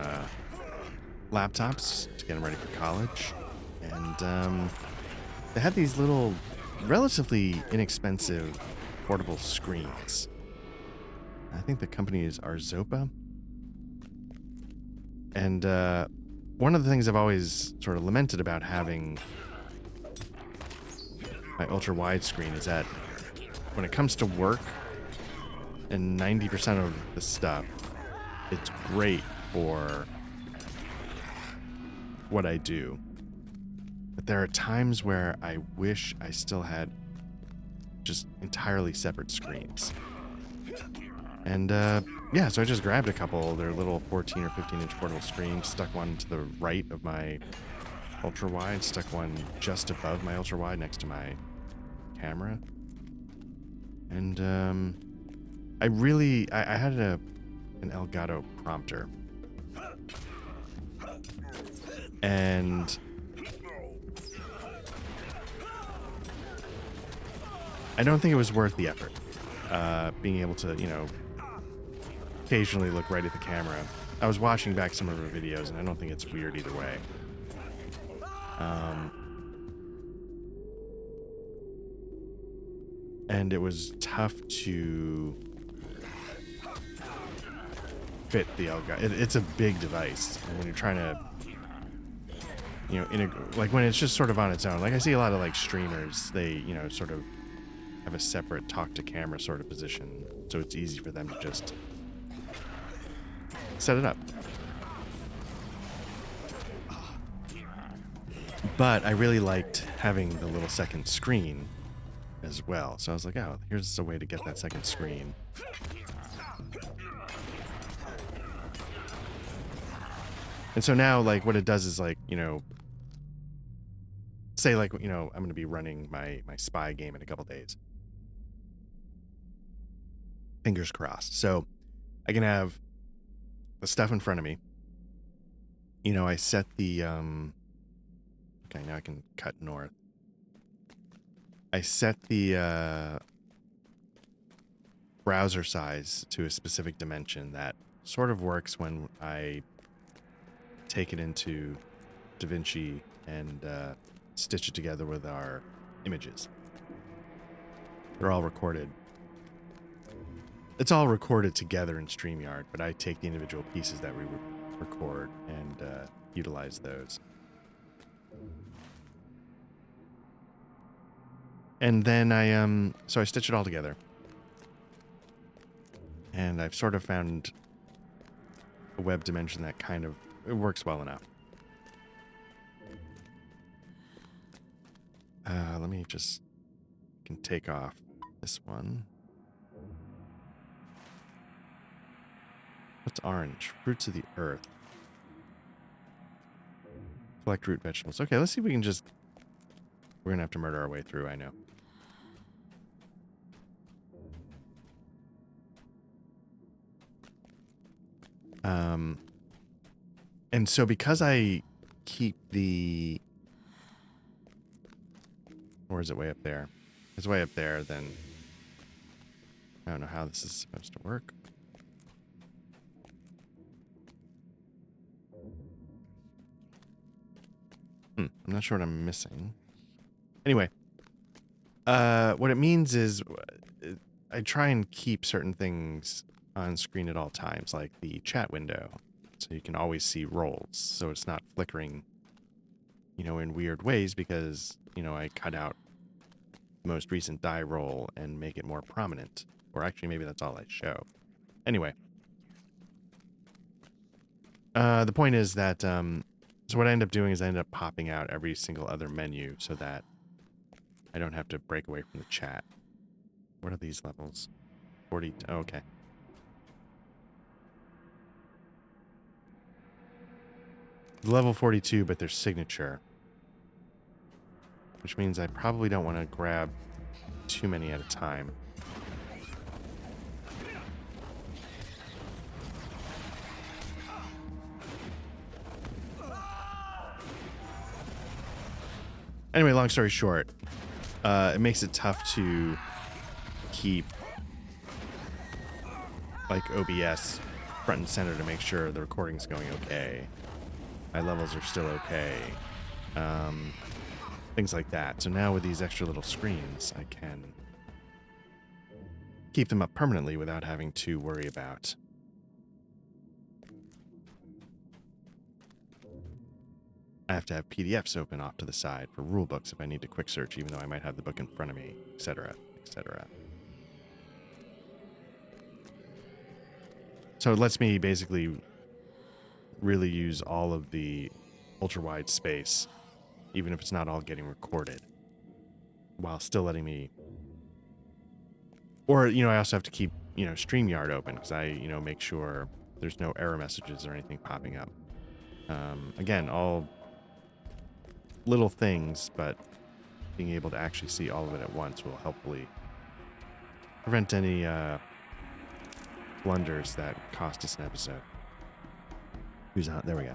laptops to get them ready for college. And they had these little, relatively inexpensive portable screens. I think the company is Arzopa. And one of the things I've always sort of lamented about having my ultra wide screen is that when it comes to work and 90% of the stuff, it's great for what I do. But there are times where I wish I still had just entirely separate screens. And yeah, so I just grabbed a couple. They're little 14 or 15-inch portable screens, stuck one to the right of my ultra wide, stuck one just above my ultra wide next to my camera. And I had an Elgato prompter, and I don't think it was worth the effort. Being able to, you know, occasionally look right at the camera. I was watching back some of her videos, and I don't think it's weird either way. And it was tough to fit the Elgato. It's a big device, and when you're trying to, you know, like when it's just sort of on its own. Like I see a lot of like streamers, they, you know, sort of have a separate talk to camera sort of position, so it's easy for them to just set it up. But I really liked having the little second screen as well. So I was like, oh, here's a way to get that second screen. And so now, like, what it does is, like, you know, say, like, you know, I'm going to be running my spy game in a couple days. Fingers crossed. So I can have the stuff in front of me. You know, I set the, okay, now I can cut north. I set the browser size to a specific dimension that sort of works when I take it into DaVinci and stitch it together with our images. They're all recorded. It's all recorded together in StreamYard, but I take the individual pieces that we record and utilize those. And then so I stitch it all together. And I've sort of found a web dimension that kind of, it works well enough. Let me just, can take off this one. What's orange? Fruits of the earth. Collect root vegetables. Okay, let's see if we can just, we're gonna have to murder our way through, I know. And so because I keep the... Or is it way up there? If it's way up there, then I don't know how this is supposed to work. I'm not sure what I'm missing. Anyway, what it means is I try and keep certain things on screen at all times, like the chat window, so you can always see rolls, so it's not flickering, you know, in weird ways, because, you know, I cut out the most recent die roll and make it more prominent. Or actually, maybe that's all I show. Anyway. The point is that, so what I end up doing is I end up popping out every single other menu so that I don't have to break away from the chat. What are these levels? 40, oh, okay. Level 42, but their signature. Which means I probably don't want to grab too many at a time. Anyway, long story short, it makes it tough to keep like OBS front and center to make sure the recording's going okay. My levels are still okay. Things like that. So now with these extra little screens, I can keep them up permanently without having to worry about I have to have PDFs open off to the side for rule books if I need to quick search, even though I might have the book in front of me, etc., etc. So it lets me basically really use all of the ultra-wide space, even if it's not all getting recorded, while still letting me... Or, you know, I also have to keep, you know, StreamYard open, because I, you know, make sure there's no error messages or anything popping up. Again, all little things, but being able to actually see all of it at once will hopefully prevent any blunders that cost us an episode. Who's on? There we go.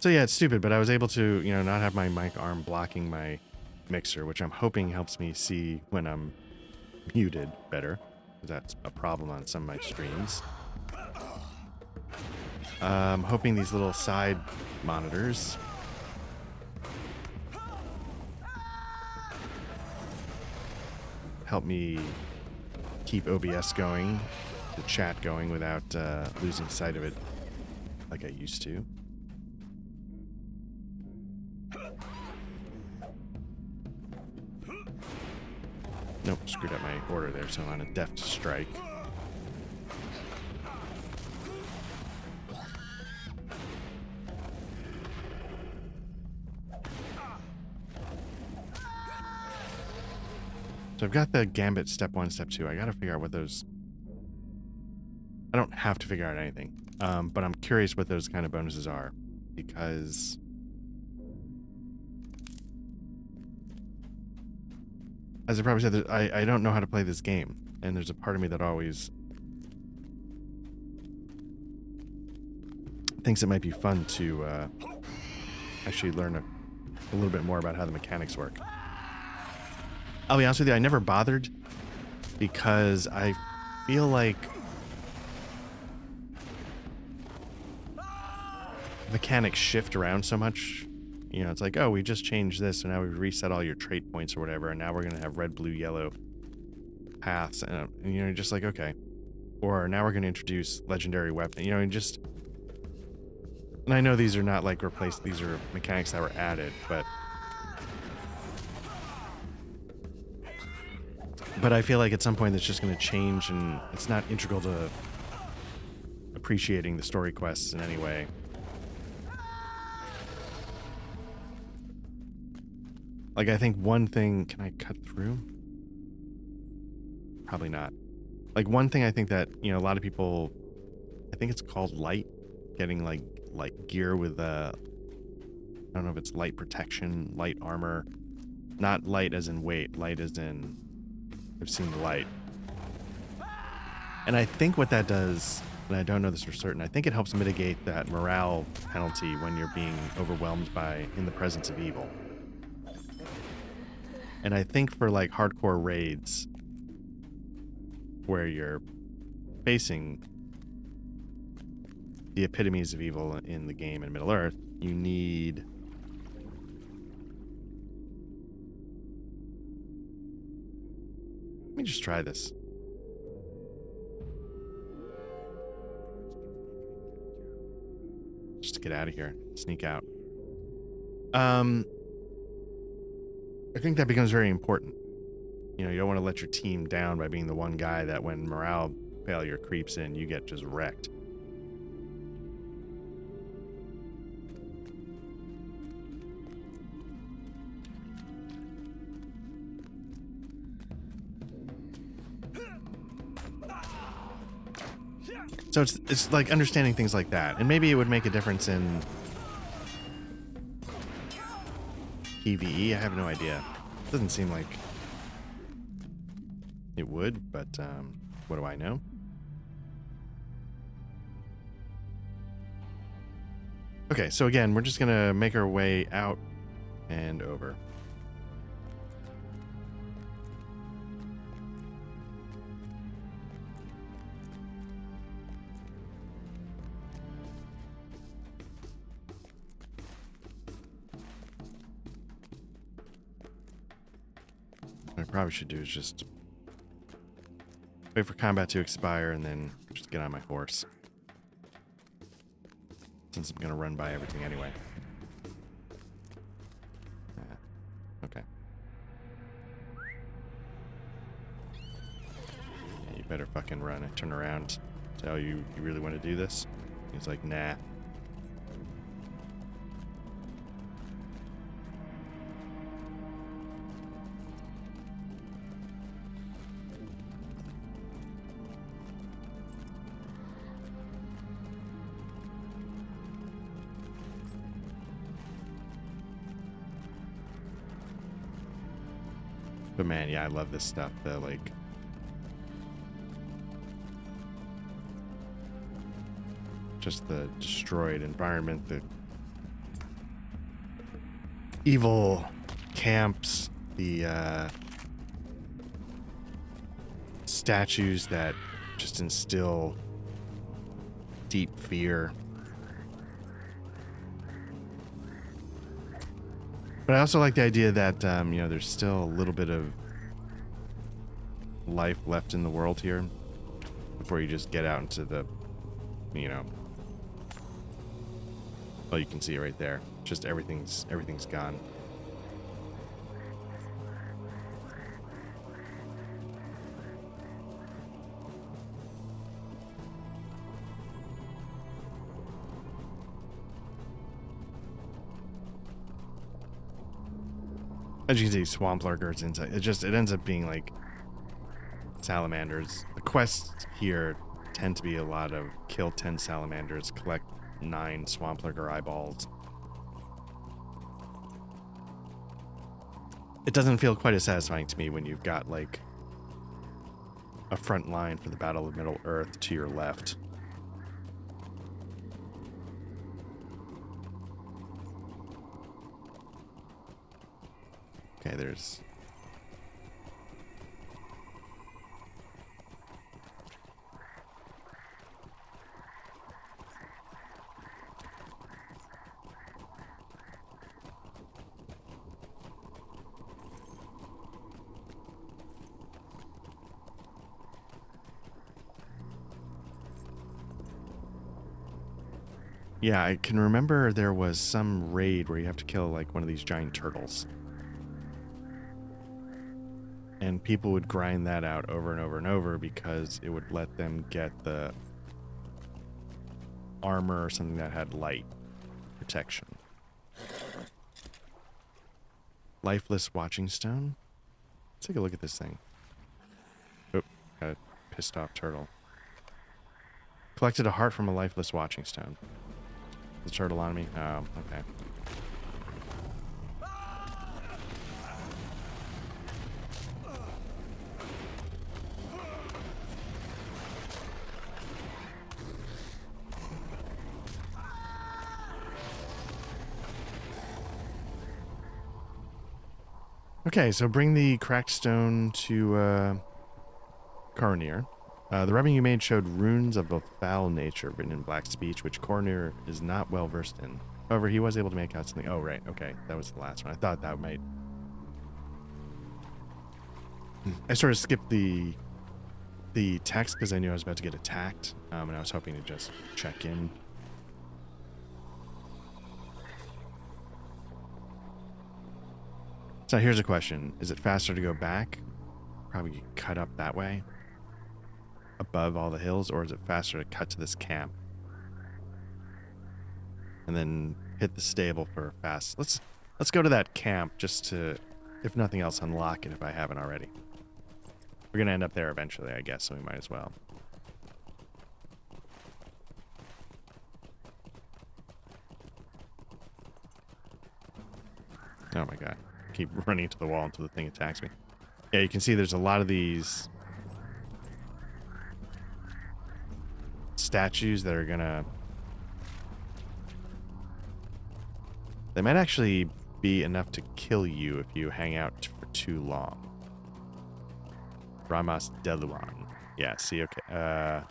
So yeah, it's stupid, but I was able to, you know, not have my mic arm blocking my mixer, which I'm hoping helps me see when I'm muted better. That's a problem on some of my streams. I'm hoping these little side monitors help me keep OBS going, the chat going, without losing sight of it like I used to. Nope, screwed up my order there, so I'm on a deft strike. So I've got the Gambit step 1, step 2. I gotta figure out what those... I don't have to figure out anything, but I'm curious what those kind of bonuses are, because... As I probably said, I don't know how to play this game, and there's a part of me that always thinks it might be fun to actually learn a little bit more about how the mechanics work. I'll be honest with you, I never bothered because I feel like mechanics shift around so much. You know, it's like, oh, we just changed this, so now we've reset all your trait points or whatever, and now we're going to have red, blue, yellow paths. And you know, just like, okay. Or now we're going to introduce legendary weapon. You know, and just... And I know these are not, like, replaced. These are mechanics that were added, but... But I feel like at some point it's just going to change, and it's not integral to appreciating the story quests in any way. Like, I think one thing... Can I cut through? Probably not. Like, one thing I think that, you know, a lot of people I think it's called light. Getting like gear with I don't know if it's light protection, light armor. Not light as in weight, light as in I've seen the light. And I think what that does, and I don't know this for certain, I think it helps mitigate that morale penalty when you're being overwhelmed in the presence of evil. And I think for like hardcore raids where you're facing the epitomes of evil in the game in Middle-earth, you need let me just try this. Just to get out of here. Sneak out. I think that becomes very important. You know, you don't want to let your team down by being the one guy that when morale failure creeps in, you get just wrecked. So it's like understanding things like that. And maybe it would make a difference in PvE. I have no idea. Doesn't seem like it would, but what do I know? Okay, so again, we're just gonna make our way out and over. What I probably should do is just wait for combat to expire and then just get on my horse. Since I'm going to run by everything anyway. Okay. Yeah, you better fucking run. I turn around. Tell you really want to do this? He's like, nah. But man, yeah, I love this stuff. The like just the destroyed environment, the evil camps, the statues that just instill deep fear. But I also like the idea that, you know, there's still a little bit of life left in the world here before you just get out into the, you know, well, you can see it right there. Just everything's gone. As you can see, swamp lurkers inside. It ends up being like salamanders. The quests here tend to be a lot of kill 10 salamanders, collect 9 swamp lurker eyeballs. It doesn't feel quite as satisfying to me when you've got like a front line for the Battle of Middle-earth to your left. Okay, there's... Yeah, I can remember there was some raid where you have to kill like one of these giant turtles. And people would grind that out over and over and over because it would let them get the armor or something that had light protection. Lifeless watching stone? Let's take a look at this thing. Oh, got a pissed off turtle. Collected a heart from a lifeless watching stone. The turtle on me? Oh, okay. Okay, so bring the cracked stone to Cornir. The rubbing you made showed runes of a foul nature written in black speech, which Cornir is not well versed in. However, he was able to make out something. Oh, right. Okay, that was the last one. I thought that might... I sort of skipped the text because I knew I was about to get attacked, and I was hoping to just check in. So here's a question. Is it faster to go back? Probably get cut up that way. Above all the hills, or is it faster to cut to this camp? And then hit the stable for fast. Let's go to that camp just to, if nothing else, unlock it if I haven't already. We're gonna end up there eventually, I guess, so we might as well. Oh my god. I keep running into the wall until the thing attacks me. Yeah, you can see there's a lot of these statues that are gonna... They might actually be enough to kill you if you hang out for too long. Ramas Deluan. Yeah, see, okay.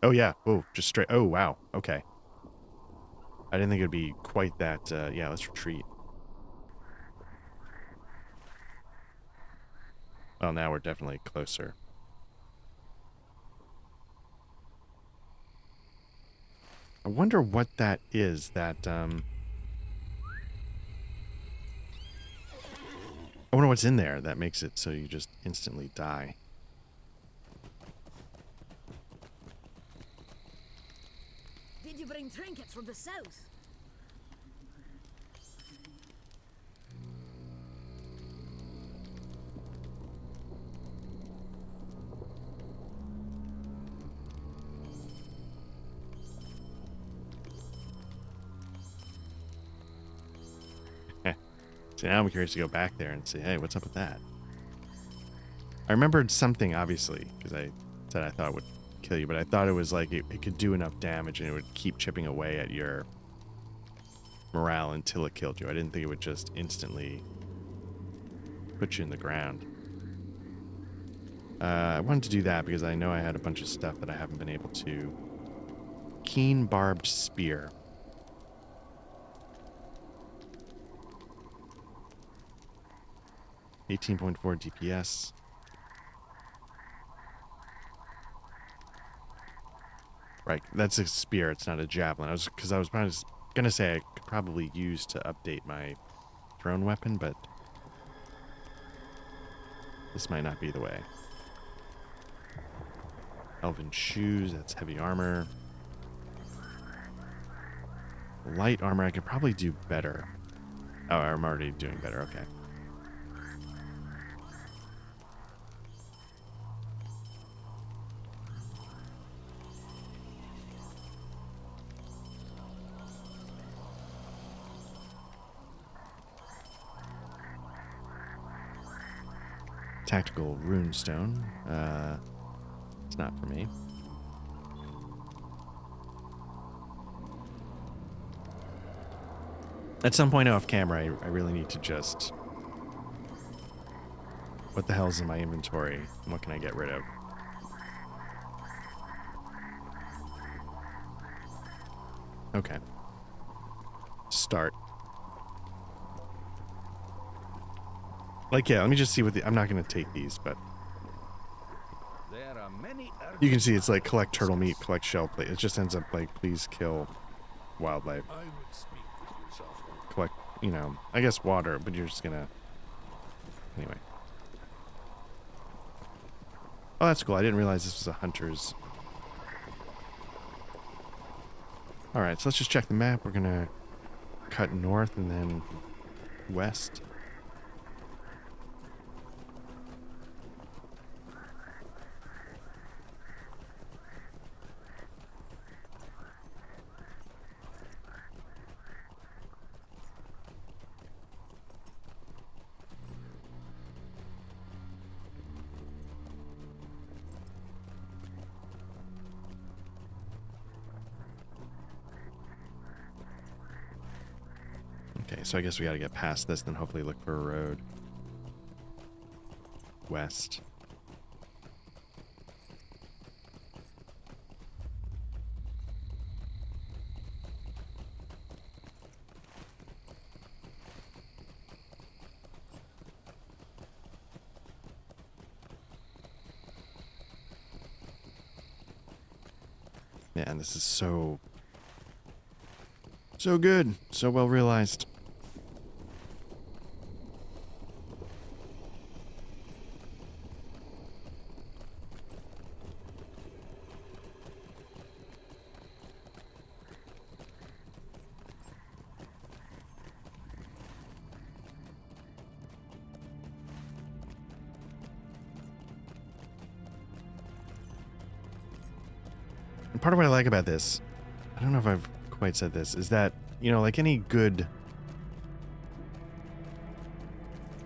Oh, yeah. Oh, just straight... Oh, wow. Okay. I didn't think it would be quite that... yeah, let's retreat. Well, now we're definitely closer. I wonder what that is, that, I wonder what's in there that makes it so you just instantly die. Did you bring trinkets from the south? So now I'm curious to go back there and see, hey, what's up with that? I remembered something, obviously, because I said I thought it would kill you, but I thought it was like it could do enough damage and it would keep chipping away at your morale until it killed you. I didn't think it would just instantly put you in the ground. I wanted to do that because I know I had a bunch of stuff that I haven't been able to. Keen barbed spear. .4 DPS. Right, that's a spear. It's not a javelin. Because I was probably gonna say I could probably use to update my thrown weapon, but this might not be the way. Elven shoes. That's heavy armor. Light armor. I could probably do better. Oh, I'm already doing better. Okay. Tactical runestone. It's not for me. At some point off camera, I really need to just... What the hell's in my inventory? And what can I get rid of? Okay. Start. Like, yeah, let me just see what the... I'm not going to take these, but... There are many You can see it's like collect turtle meat, collect shell plate. It just ends up like, please kill wildlife. I would speak with you softly. Collect, you know, I guess water, but you're just going to... Anyway. Oh, that's cool. I didn't realize this was a hunter's... Alright, so let's just check the map. We're going to cut north and then west. Okay, so I guess we gotta get past this, then hopefully look for a road west. Man, this is so good. So well realized. And part of what I like about this, I don't know if I've quite said this, is that, you know, like any good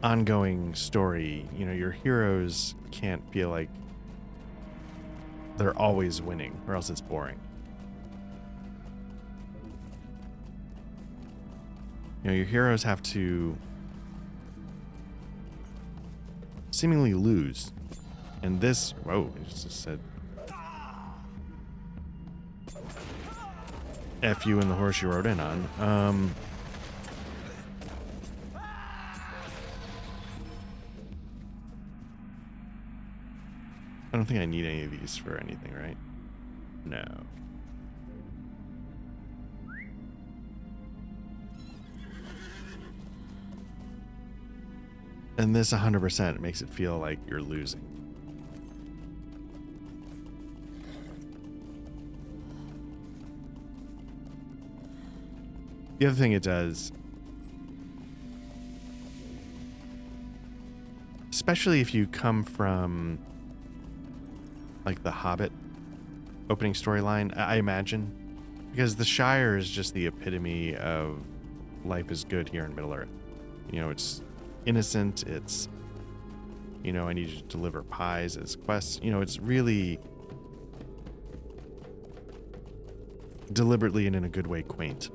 ongoing story, you know, your heroes can't feel like they're always winning, or else it's boring. You know, your heroes have to seemingly lose. And this, whoa, it just said F you and the horse you rode in on. I don't think I need any of these for anything, right? No. And this 100% makes it feel like you're losing. The other thing it does, especially if you come from like the Hobbit opening storyline, I imagine, because the Shire is just the epitome of life is good here in Middle-earth. You know, it's innocent, it's, you know, I need you to deliver pies as quests. You know, it's really deliberately and in a good way quaint.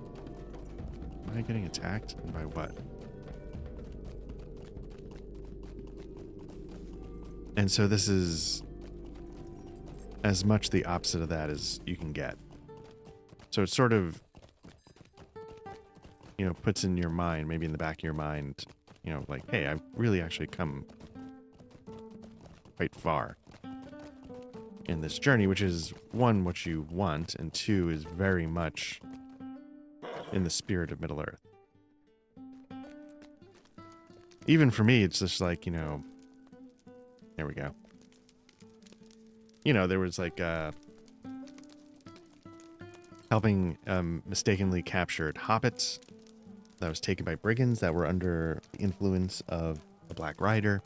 Am I getting attacked? And by what? And so this is as much the opposite of that as you can get. So it sort of, you know, puts in your mind, maybe in the back of your mind, you know, like, hey, I've really actually come quite far in this journey, which is, one, what you want, and two, is very much in the spirit of Middle-earth. Even for me, it's just like, you know, there we go. You know, there was like helping mistakenly captured hobbits that was taken by brigands that were under the influence of a Black Rider.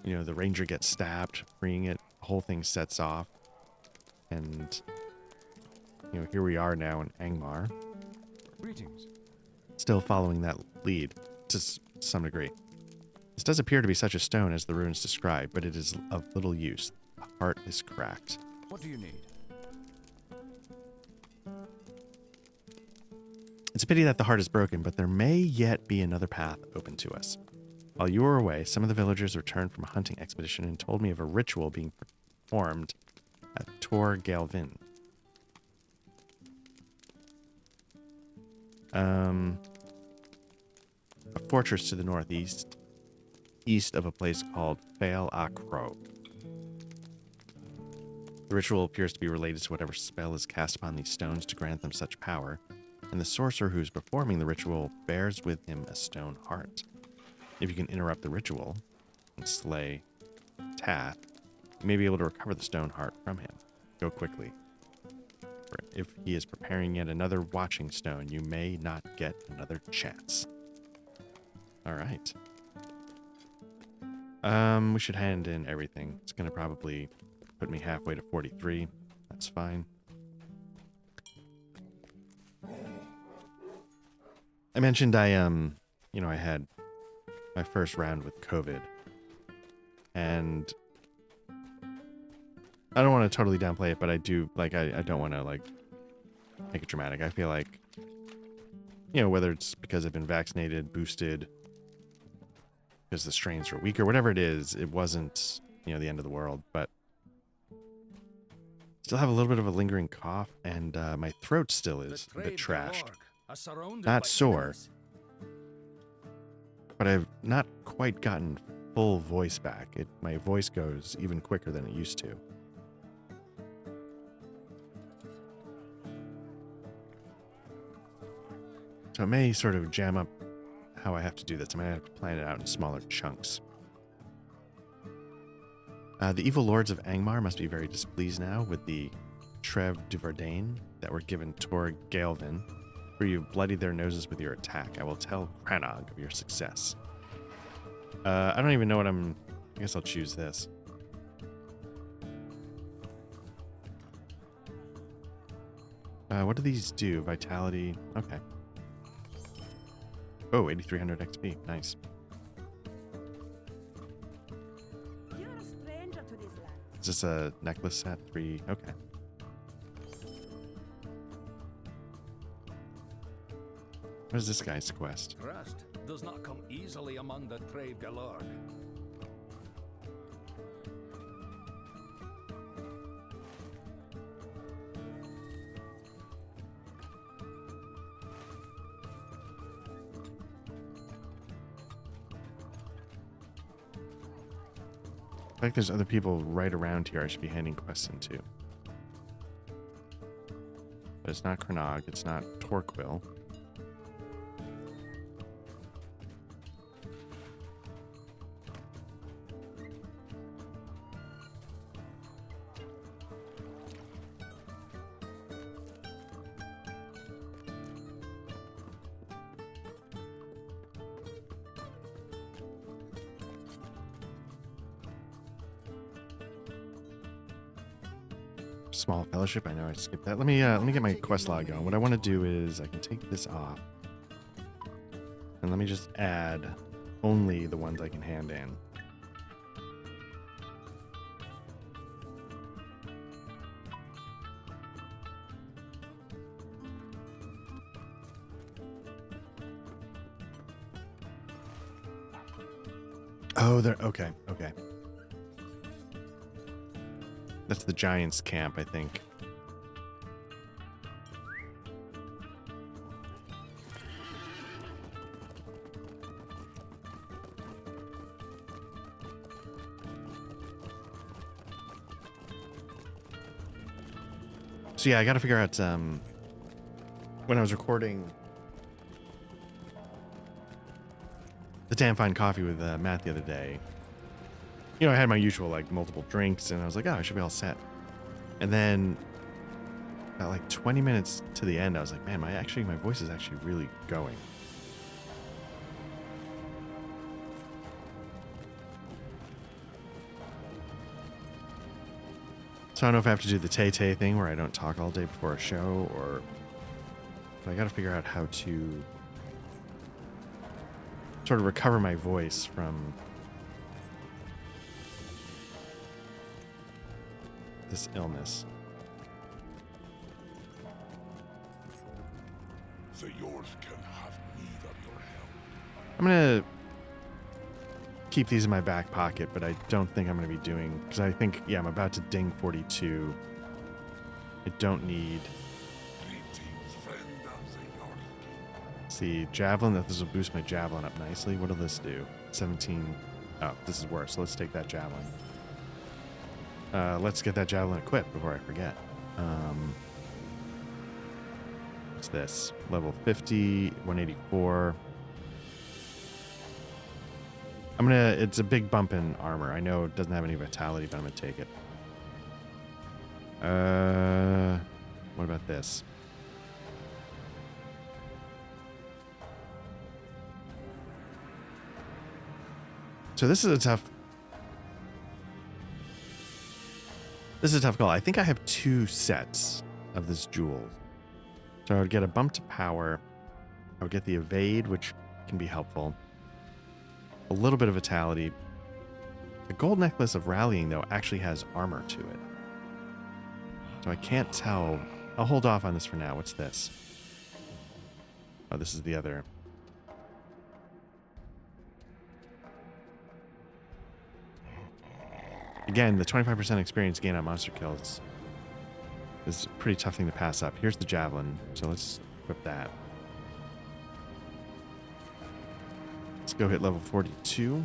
You know, the ranger gets stabbed, freeing it. The whole thing sets off. And, you know, here we are now in Angmar. Greetings. Still following that lead to some degree. This does appear to be such a stone as the runes describe, but it is of little use. The heart is cracked. What do you need? It's a pity that the heart is broken, but there may yet be another path open to us. While you were away, some of the villagers returned from a hunting expedition and told me of a ritual being performed at Tor Galvin. A fortress to the northeast, east of a place called Fail Akro. The ritual appears to be related to whatever spell is cast upon these stones to grant them such power, and the sorcerer who is performing the ritual bears with him a stone heart. If you can interrupt the ritual and slay Tath, you may be able to recover the stone heart from him. Go quickly. For if he is preparing yet another watching stone, you may not get another chance. All right. We should hand in everything. It's going to probably put me halfway to 43. That's fine. I mentioned I had my first round with COVID. And I don't want to totally downplay it, but I do, like, I don't want to, like, make it dramatic. I feel like You know, whether it's because I've been vaccinated, boosted, because the strains are weaker, whatever it is, it wasn't, you know, the end of the world. But still have a little bit of a lingering cough, and my throat still is a bit trashed. Not sore, but I've not quite gotten full voice back. My voice goes even quicker than it used to. So it may sort of jam up how I have to do this. I might have to plan it out in smaller chunks. The evil lords of Angmar must be very displeased now with the Trev du Verdane that were given Tor Gaelvin, for you've bloodied their noses with your attack. I will tell Crannog of your success. I don't even know what I guess I'll choose this. What do these do? Vitality. Okay. Oh, 8,300 XP. Nice. You're a stranger to this land. Is this a necklace set? 3. Okay. What is this guy's quest? Trust does not come easily among the Trave Galorg. I think there's other people right around here I should be handing quests into. But it's not Crannog, it's not Torquil. Small fellowship. I know I skipped that. Let me get my quest log going. What I want to do is I can take this off, and let me just add only the ones I can hand in. Oh, they're okay. Okay. That's the Giants' camp, I think. So yeah, I gotta figure out, when I was recording the Damn Fine Coffee with Matt the other day, you know, I had my usual, like, multiple drinks, and I was like, oh, I should be all set. And then, about, like, 20 minutes to the end, I was like, man, my voice is actually really going. So I don't know if I have to do the Tay-Tay thing where I don't talk all day before a show, or... But I gotta figure out how to sort of recover my voice from this illness. The Yords can have need of your help. I'm gonna keep these in my back pocket, but I don't think I'm gonna be doing, because I think, yeah, I'm about to ding 42. I don't need... Greetings, friend of the Yords. See, Javelin, this will boost my Javelin up nicely. What'll this do? 17. Oh, this is worse. So let's take that Javelin. Let's get that Javelin equipped before I forget. What's this? Level 50, 184. It's a big bump in armor. I know it doesn't have any vitality, but I'm gonna take it. What about this? So this is a tough call. I think I have 2 sets of this jewel. So I would get a bump to power. I would get the evade, which can be helpful. A little bit of vitality. The gold necklace of rallying, though, actually has armor to it. So I can't tell. I'll hold off on this for now. What's this? Oh, this is the other. Again, the 25% experience gain on monster kills is a pretty tough thing to pass up. Here's the javelin, so let's equip that. Let's go hit level 42.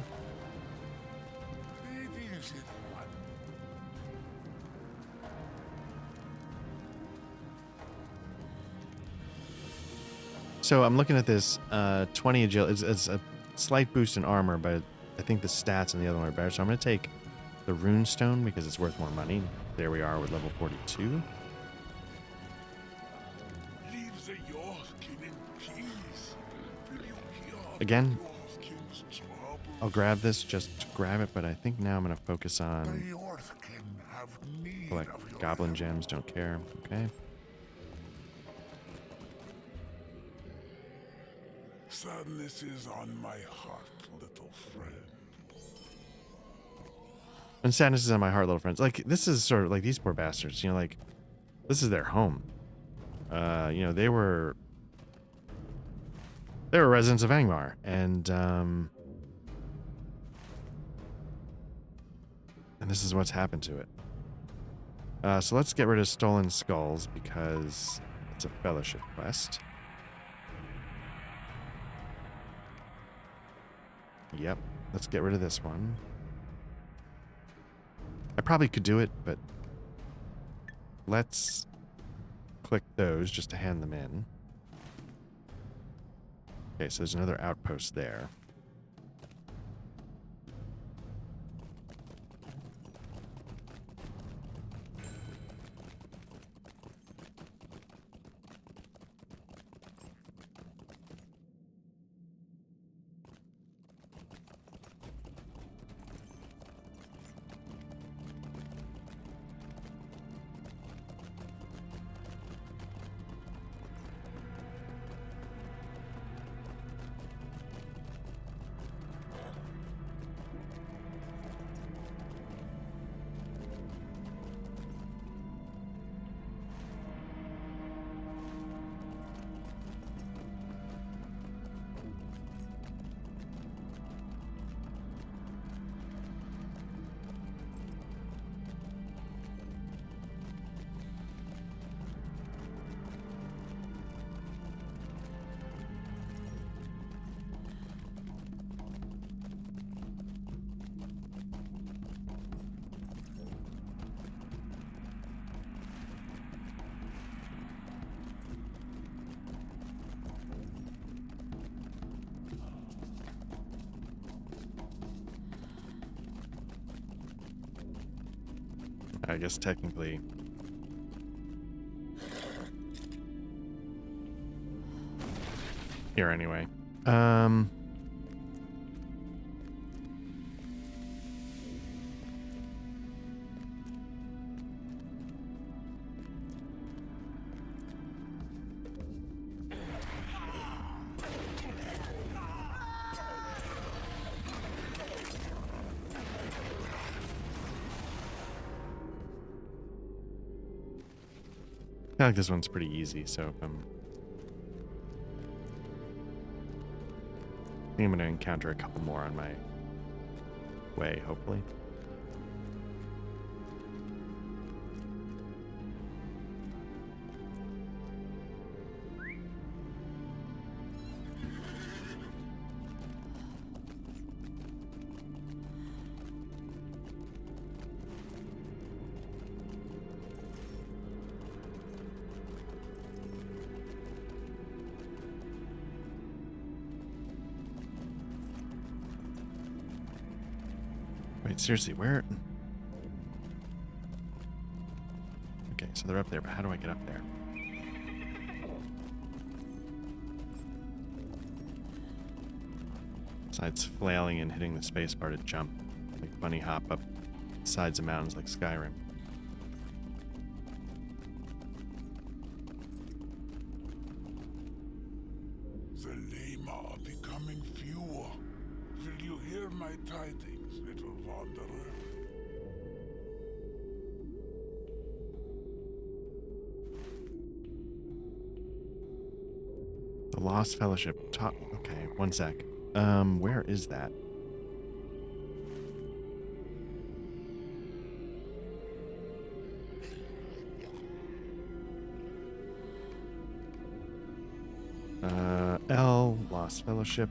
So I'm looking at this 20 agility. It's a slight boost in armor, but I think the stats on the other one are better. So I'm going to take the rune stone because it's worth more money. There we are with level 42. Leave the Yorkin in peace. Will you hear Again, Yorkin's trouble? I'll grab this just to grab it, but I think now I'm going to focus The on Yorkin have need collect of your goblin help. gems. Don't care. Okay. Sadness is on my heart, little friend. And sadness is on my heart, little friends. Like, this is sort of like these poor bastards, you know, like, this is their home. You know, they were residents of Angmar, and this is what's happened to it. So let's get rid of Stolen Skulls because it's a fellowship quest. Yep, let's get rid of this one. I probably could do it, but let's click those just to hand them in. Okay, so there's another outpost there. I guess technically. Here anyway. I feel like this one's pretty easy, so if I think I'm going to encounter a couple more on my way, hopefully. Wait, seriously, where? Okay, so they're up there, but how do I get up there? Besides flailing and hitting the spacebar to jump, like bunny hop up sides of mountains like Skyrim. The lame are becoming fewer. Will you hear my tidings, little wanderer? The Lost Fellowship. Top. Okay, one sec. Where is that? Lost Fellowship.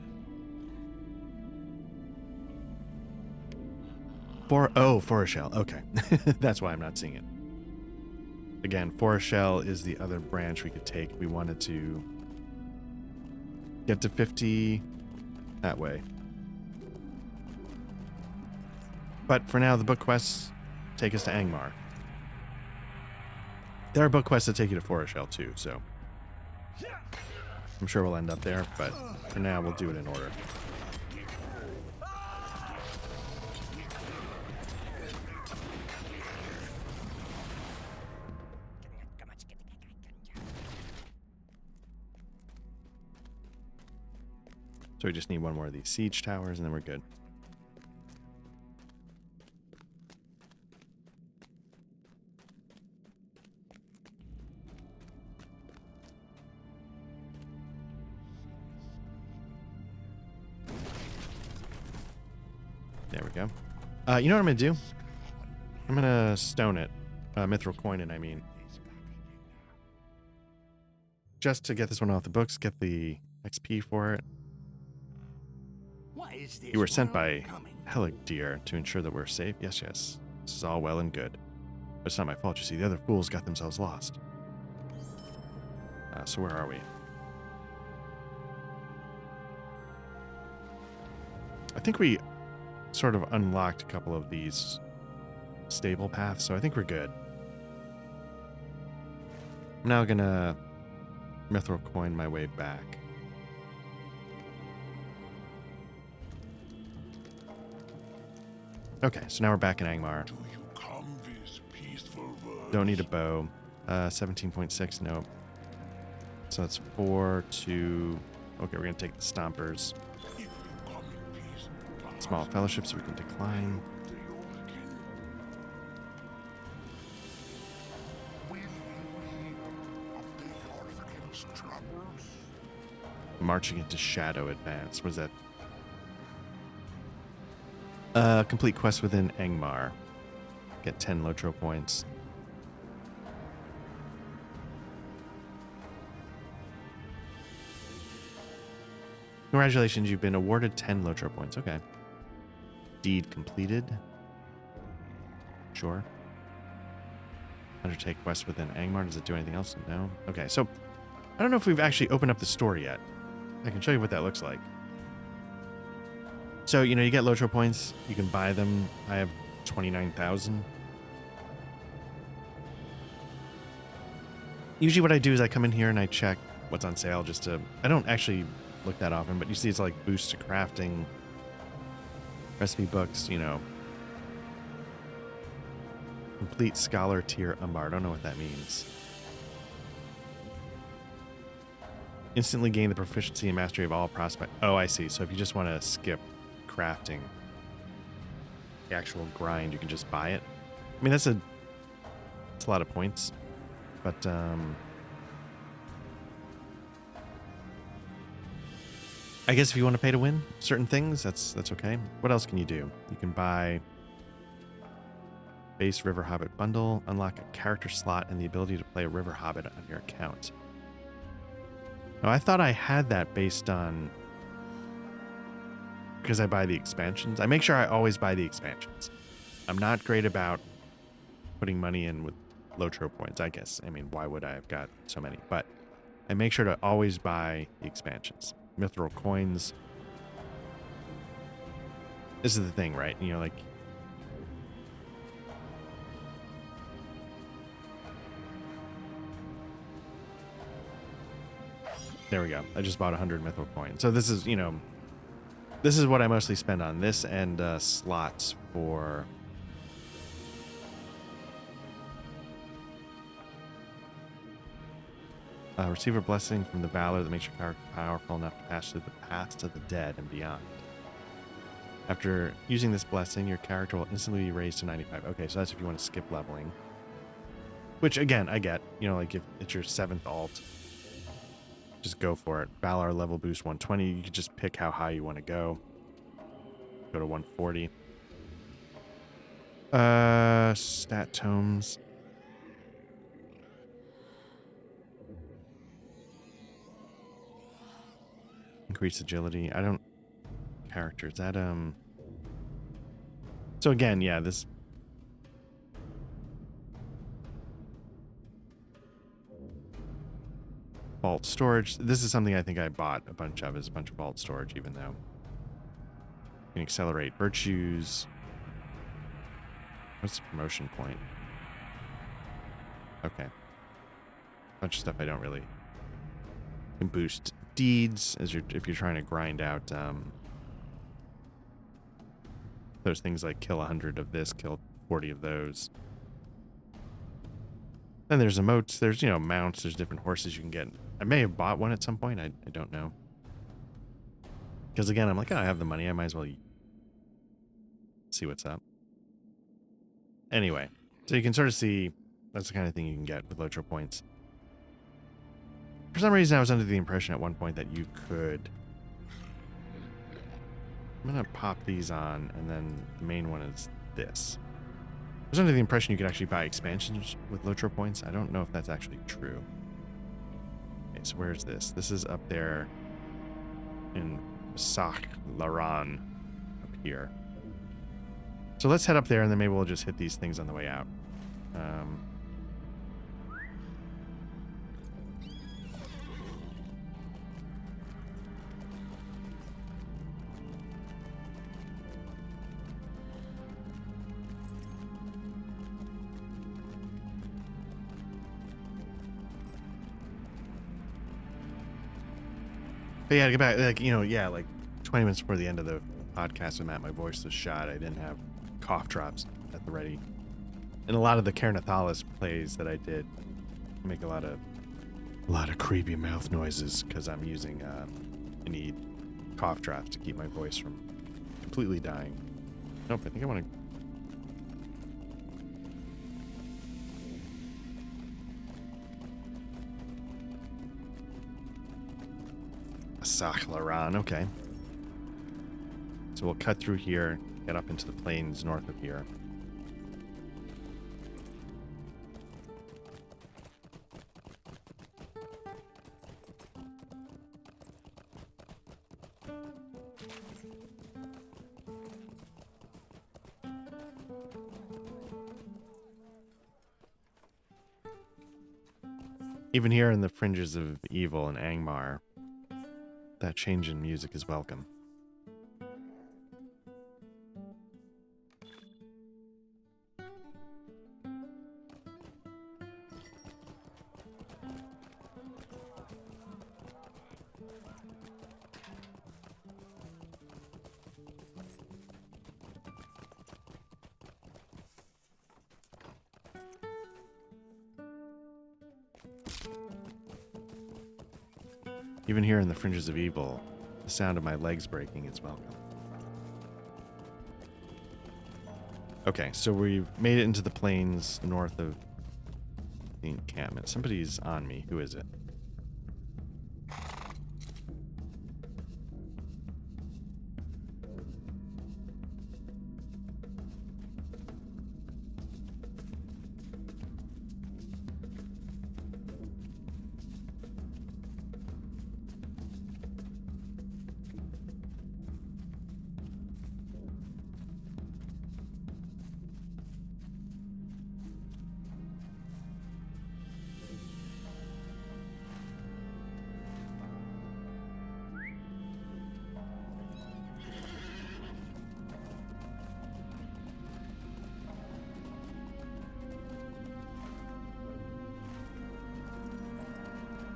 Foreshell. Okay. That's why I'm not seeing it. Again, Foreshell is the other branch we could take. We wanted to get to 50 that way. But for now, the book quests take us to Angmar. There are book quests that take you to Foreshell too, so I'm sure we'll end up there, but for now, we'll do it in order. So we just need one more of these siege towers, and then we're good. There we go. You know what I'm going to do? I'm going to stone it. Mithril coin it, I mean. Just to get this one off the books, get the XP for it. What is this? You were sent world by becoming? Helig to ensure that we're safe. Yes, yes. This is all well and good. But it's not my fault, you see. The other fools got themselves lost. So where are we? I think we sort of unlocked a couple of these stable paths, so I think we're good. I'm now gonna mithril coin my way back. Okay, so now we're back in Angmar. Do you come this peaceful world? Don't need a bow. 17.6, nope. So that's 4, 2... Okay, we're gonna take the stompers. If you come in peace, Small fellowship, so we can decline. the Yorkin. Will we update Aragorn's troubles? Marching into Shadow Advance. What is that? Complete quest within Angmar. Get 10 Lotro points. Congratulations, you've been awarded 10 Lotro points. Okay. Deed completed. Sure. Undertake quest within Angmar. Does it do anything else? No. Okay, so I don't know if we've actually opened up the store yet. I can show you what that looks like. So, you know, you get Lotro points. You can buy them. I have 29,000. Usually what I do is I come in here and I check what's on sale just to... I don't actually look that often, but you see it's like boost to crafting, recipe books, you know. Complete Scholar Tier Umbar. I don't know what that means. Instantly gain the proficiency and mastery of all prospect. Oh, I see. So if you just want to skip crafting the actual grind, you can just buy it. I mean, that's a lot of points, but I guess if you want to pay to win certain things, that's okay. What else can you do? You can buy base River Hobbit bundle, unlock a character slot, and the ability to play a River Hobbit on your account. Now, I thought I had that based on because I buy the expansions. I make sure I always buy the expansions. I'm not great about putting money in with Lotro points, I guess. I mean, why would I have got so many? But I make sure to always buy the expansions. Mithril coins. This is the thing, right? You know, like... There we go. I just bought 100 mithril coins. So this is, you know... This is what I mostly spend on. This and slots for... receive a blessing from the Valor that makes your character powerful enough to pass through the paths to the dead and beyond. After using this blessing, your character will instantly be raised to 95. Okay, so that's if you want to skip leveling. Which, again, I get. You know, like if it's your 7th alt. just go for it. Valor level boost 120. You can just pick how high you want to go. Go to 140. Stat tomes. Increase agility. I don't... Characters. That, So again, yeah, this... Vault storage. This is something I think I bought a bunch of, is a bunch of vault storage, even though... You can accelerate virtues. What's the promotion point? Okay. Bunch of stuff I don't really... You can boost deeds as if you're trying to grind out those things like kill 100 of this, kill 40 of those. Then there's emotes, there's, you know, mounts, there's different horses you can get. I may have bought one at some point, I don't know. Because again, I'm like, oh, I have the money, I might as well see what's up. Anyway, so you can sort of see that's the kind of thing you can get with Lotro points. For some reason, I was under the impression at one point that you could... I'm going to pop these on, and then the main one is this. I was under the impression you could actually buy expansions with Lotro points. I don't know if that's actually true. Okay, so where's this? This is up there in Sac Laran, up here. So let's head up there, and then maybe we'll just hit these things on the way out. But yeah, to get back, like, you know, yeah, like 20 minutes before the end of the podcast, I'm at my voice was shot. I didn't have cough drops at the ready. And a lot of the Carnathalis plays that I did make a lot of creepy mouth noises because I'm using, I need cough drops to keep my voice from completely dying. Nope, I think I want to... Saklaran, okay. So we'll cut through here, get up into the plains north of here. Even here in the fringes of evil in Angmar, that change in music is welcome. Even here in the fringes of evil, the sound of my legs breaking is welcome. Okay, so we've made it into the plains north of the encampment. Somebody's on me. Who is it?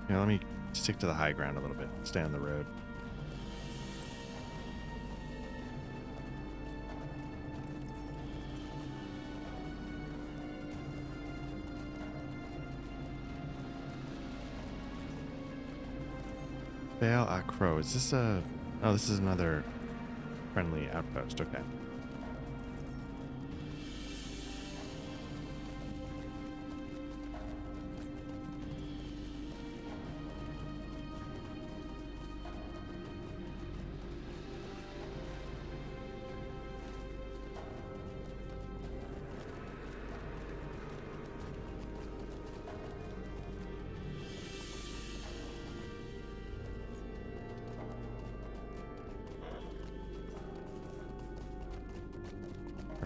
Yeah, let me stick to the high ground a little bit. Stay on the road. Baal Acro. Is this a... Oh, this is another friendly outpost. Okay.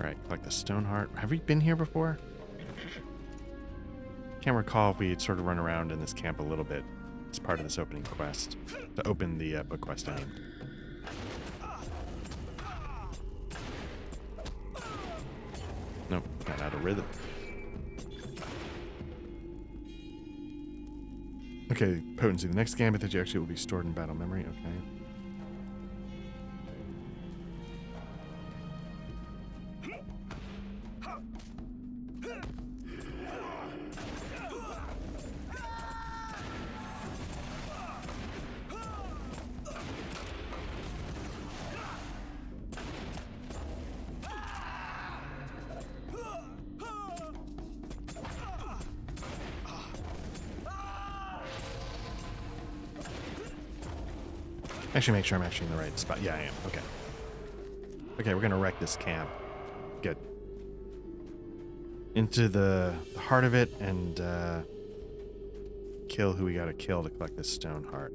Alright, collect the stone heart. Have we been here before? Can't recall if we had sort of run around in this camp a little bit as part of this opening quest. To open the book quest, I mean. Nope, got out of rhythm. Okay, potency. The next gambit that you execute will be stored in battle memory. Okay. Actually, make sure I'm actually in the right spot. Yeah, I am. Okay. Okay, we're gonna wreck this camp. Get into the heart of it and kill who we gotta kill to collect this stone heart.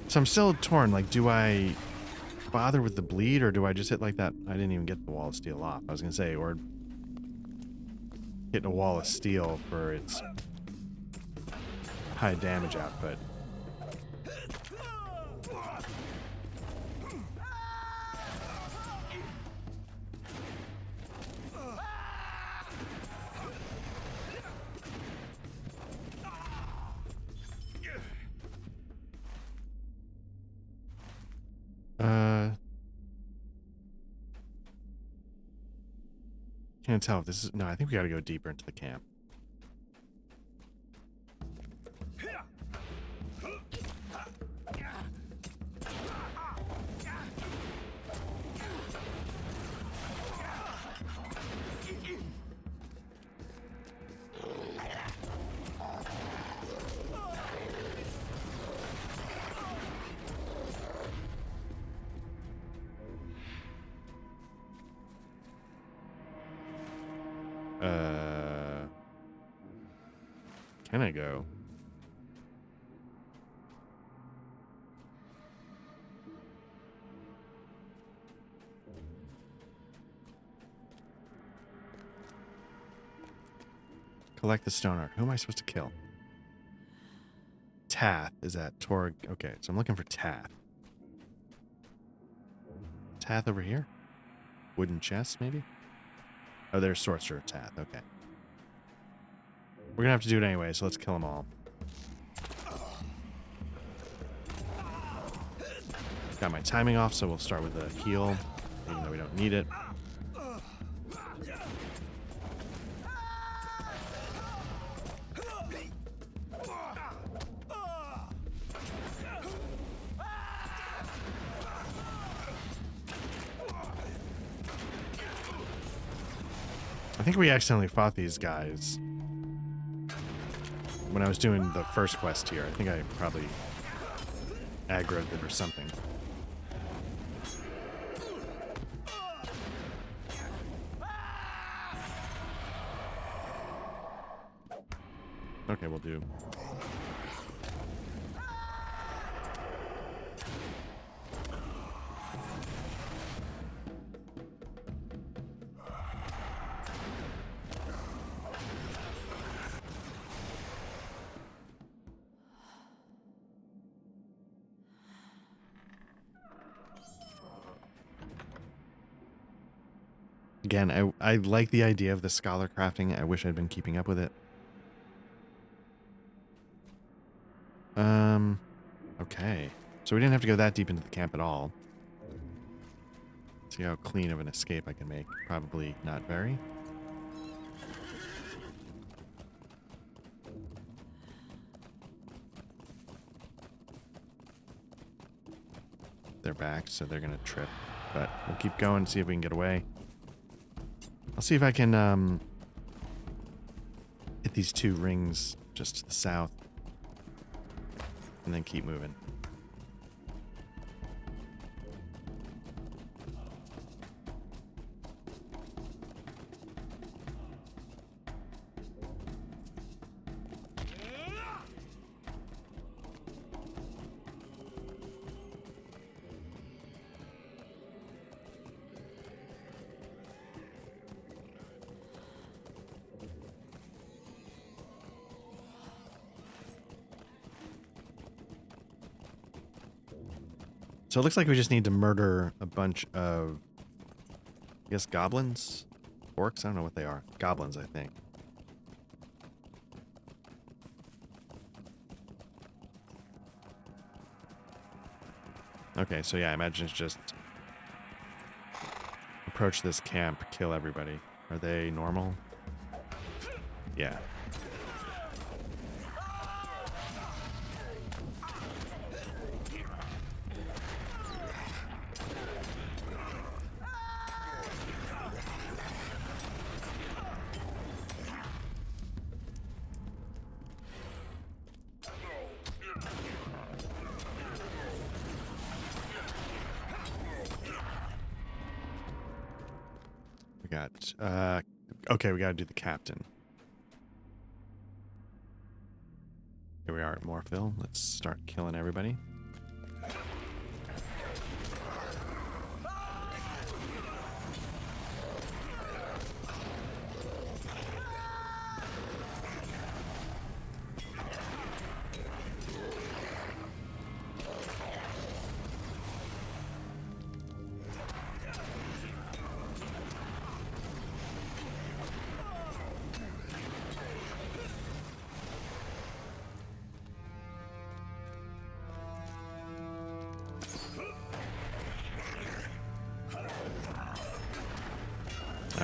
So I'm still torn. Like, do I bother with the bleed, or do I just hit like that? I didn't even get the wall of steel off. I was gonna say, or hitting a wall of steel for its high damage output. Can't tell if this is... No, I think we gotta go deeper into the camp. Can I go? Collect the stone art. Who am I supposed to kill? Tath is at Torg. Okay, so I'm looking for Tath. Tath over here? Wooden chest, maybe? Oh, there's Sorcerer Tath. Okay. We're gonna have to do it anyway, so let's kill them all. Got my timing off, so we'll start with the heal, even though we don't need it. I think we accidentally fought these guys when I was doing the first quest here. I think I probably aggroed it or something. Okay, we'll do. Again, I like the idea of the scholar crafting. I wish I'd been keeping up with it. Okay. So we didn't have to go that deep into the camp at all. See how clean of an escape I can make. Probably not very. They're back, so they're gonna trip. But we'll keep going and see if we can get away. I'll see if I can hit these two rings just to the south. And then keep moving. So it looks like we just need to murder a bunch of, I guess, goblins? Orcs? I don't know what they are. Goblins, I think. Okay, so yeah, I imagine it's just approach this camp, kill everybody. Are they normal? Yeah. We got, okay, we gotta do the captain. Here we are at Morphville. Let's start killing everybody.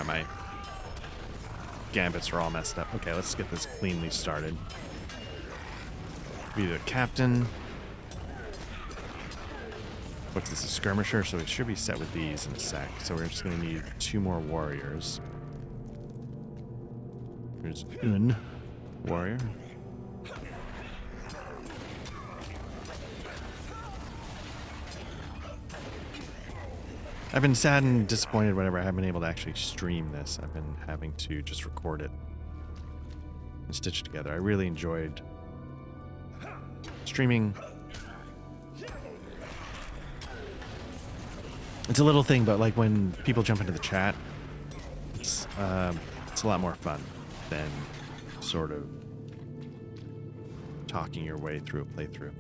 My gambits are all messed up. Okay, let's get this cleanly started. Be the captain. What's this, a skirmisher? So it should be set with these in a sec. So we're just going to need 2 more warriors. There's Un, warrior. I've been sad and disappointed whenever I haven't been able to actually stream this. I've been having to just record it and stitch it together. I really enjoyed streaming. It's a little thing, but like when people jump into the chat, it's a lot more fun than sort of talking your way through a playthrough.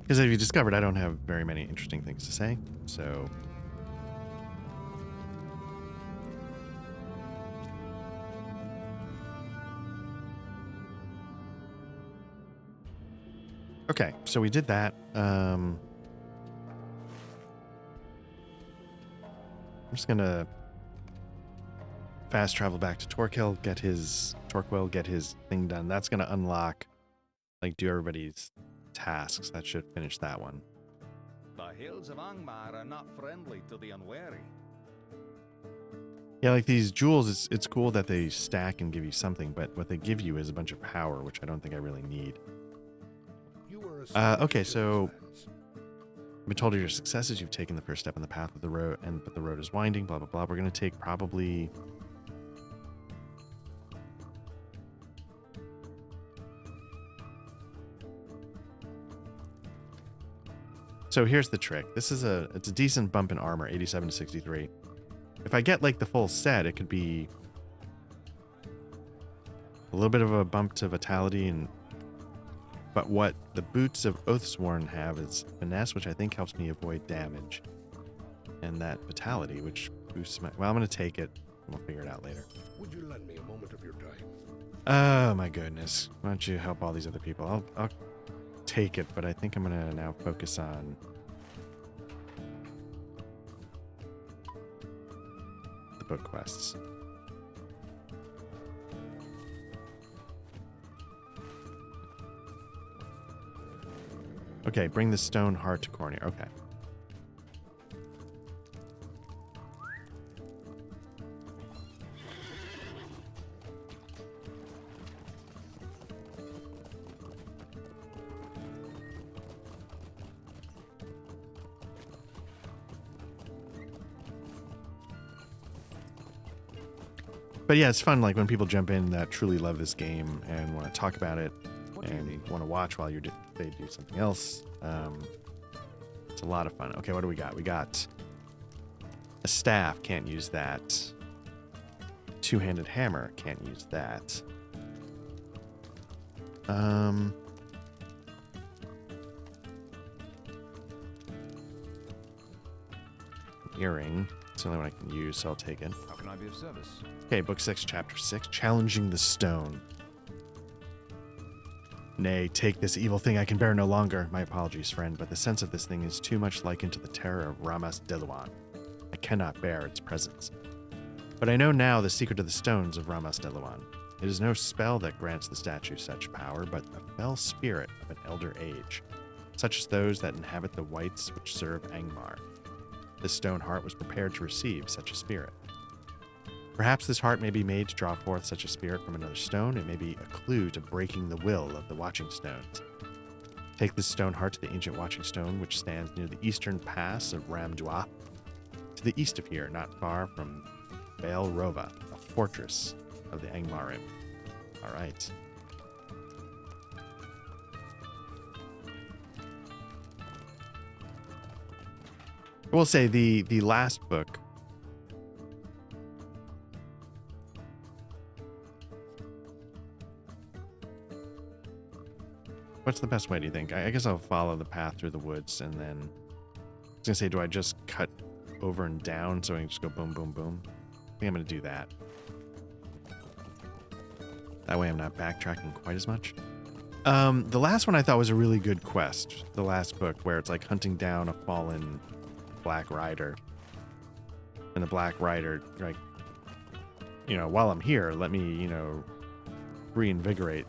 Because as you discovered, I don't have very many interesting things to say, so... Okay, so we did that. I'm just gonna fast travel back to Torquil, get his thing done. That's gonna unlock, like, do everybody's tasks. That should finish that one. The hills of Angmar are not friendly to the unwary. Yeah, like these jewels, it's cool that they stack and give you something, but what they give you is a bunch of power, which I don't think I really need. Okay, so I've been told of your successes. You've taken the first step on the path of the road, but the road is winding, blah, blah, blah. We're going to take probably... So here's the trick. It's a decent bump in armor, 87 to 63. If I get like the full set, it could be a little bit of a bump to vitality, but what the boots of Oathsworn have is finesse, which I think helps me avoid damage, and that vitality, which boosts my... Well, I'm going to take it. We'll figure it out later. Would you lend me a moment of your time? Oh my goodness. Why don't you help all these other people? I'll take it, but I think I'm going to now focus on the book quests. Okay, bring the stone heart to Cornier. Okay. But yeah, it's fun, like, when people jump in that truly love this game and want to talk about it and want to watch while they do something else. It's a lot of fun. Okay, what do we got? We got a staff. Can't use that. Two-handed hammer. Can't use that. earring. It's the only one I can use, so I'll take it. How can I be of service? Okay, book 6, chapter 6, Challenging the Stone. Nay, take this evil thing I can bear no longer. My apologies, friend, but the sense of this thing is too much likened to the terror of Ram Dúath. I cannot bear its presence. But I know now the secret of the stones of Ram Dúath. It is no spell that grants the statue such power, but a fell spirit of an elder age, such as those that inhabit the whites which serve Angmar. This stone heart was prepared to receive such a spirit. Perhaps this heart may be made to draw forth such a spirit from another stone. It may be a clue to breaking the will of the watching stones. Take this stone heart to the ancient watching stone, which stands near the eastern pass of Ram Dúath, to the east of here, not far from Baal Rova, a fortress of the Angmarim. All right. I will say the last book what's the best way, do you think? I guess I'll follow the path through the woods, and then I was gonna say, do I just cut over and down so I can just go boom, boom, boom? I think I'm gonna do that. That way I'm not backtracking quite as much. The last one I thought was a really good quest. The last book, where it's like hunting down a fallen Black Rider. And the Black Rider, like, you know, while I'm here, let me, you know, reinvigorate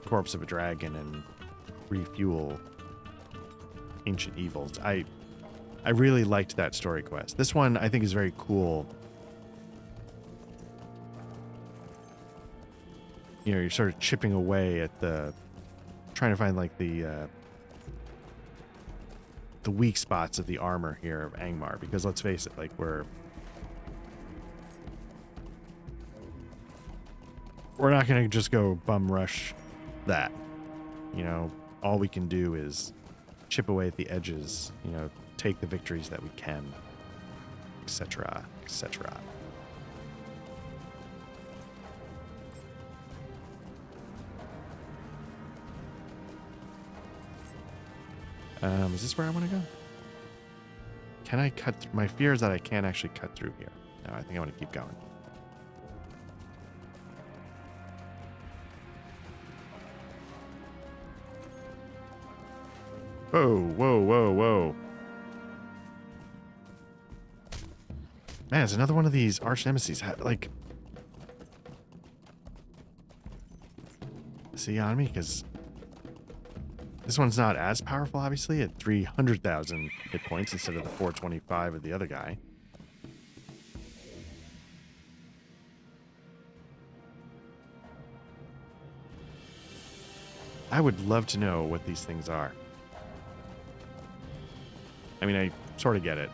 corpse of a dragon and refuel ancient evils. I really liked that story quest. This one I think is very cool. You know, you're sort of chipping away at trying to find like the weak spots of the armor here of Angmar, because let's face it, like we're not gonna just go bum rush that. You know, all we can do is chip away at the edges, you know, take the victories that we can, etc., etc. Is this where I want to go? Can I cut through? My fear is that I can't actually cut through here. No, I think I want to keep going. Whoa, whoa, whoa, whoa. Man, it's another one of these arch nemesis. Like, is he on me? Because this one's not as powerful, obviously, at 300,000 hit points instead of the 425 of the other guy. I would love to know what these things are. I mean, I sort of get it.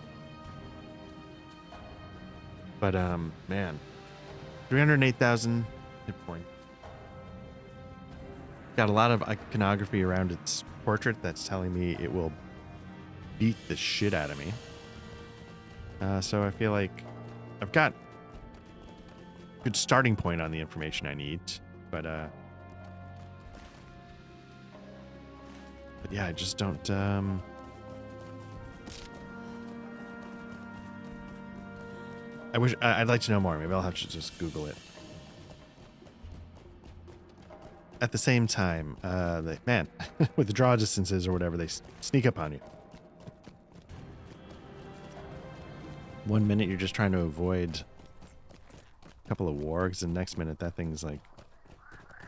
But, man. 308,000 hit points. Got a lot of iconography around its portrait that's telling me it will beat the shit out of me. So I feel like I've got a good starting point on the information I need. But yeah, I just don't... I'd like to know more. Maybe I'll have to just Google it. At the same time, man, with the draw distances or whatever, they sneak up on you. 1 minute you're just trying to avoid a couple of wargs, and next minute that thing's like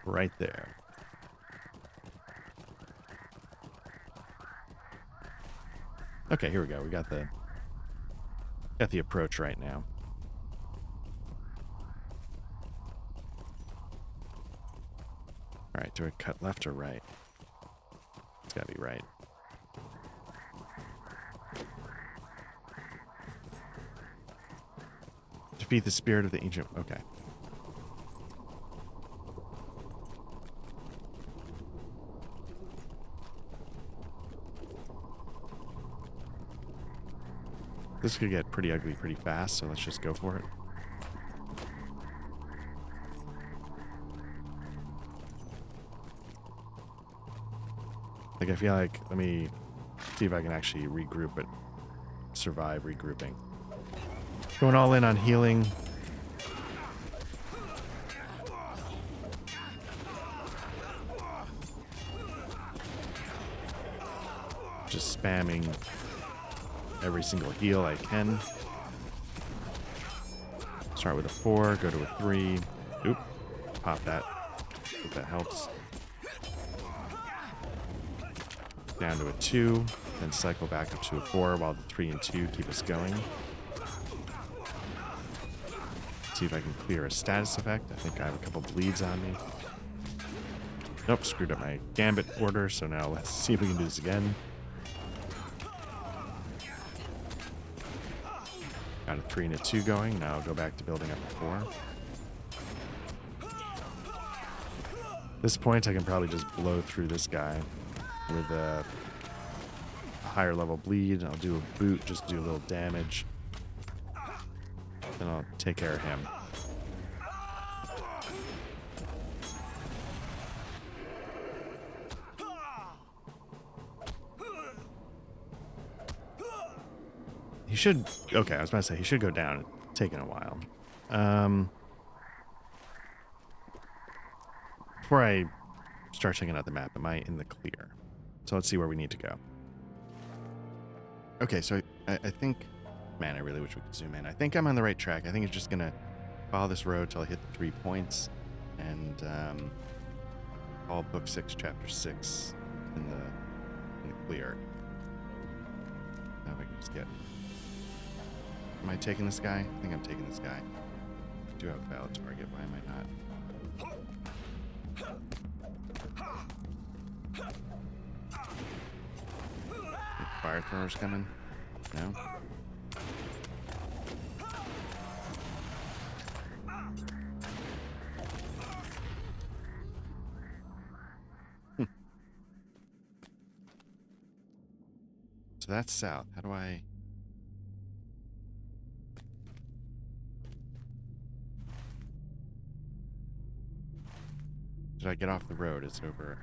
right there. Okay, here we go. We got the approach right now. All right, do I cut left or right? It's gotta be right. Defeat the spirit of the ancient... Okay. This could get pretty ugly pretty fast, so let's just go for it. Like, I feel like, let me see if I can actually regroup it survive regrouping. Going all in on healing. Just spamming every single heal I can. Start with a 4, go to a 3. Oop. Pop that. Hope that helps. Down to a 2. Then cycle back up to a 4 while the 3 and 2 keep us going. See if I can clear a status effect. I think I have a couple bleeds on me. Nope, screwed up my gambit order, so now let's see if we can do this again. Got a 3 and a 2 going. Now I'll go back to building up a 4. At this point, I can probably just blow through this guy with a higher level bleed. I'll do a boot, just do a little damage. Then I'll take care of him. He should... Okay, I was about to say, he should go down. It's taking a while. Before I start checking out the map, am I in the clear? So let's see where we need to go. Okay, so I think... Man, I really wish we could zoom in. I think I'm on the right track. I think it's just going to follow this road till I hit the 3 points. And all Book 6, Chapter 6 in the clear. Now if I can just get... Am I taking this guy? I think I'm taking this guy. I do have a valid target. Why am I not? Fire throwers coming? No? So that's south. How do I... Did I get off the road? It's over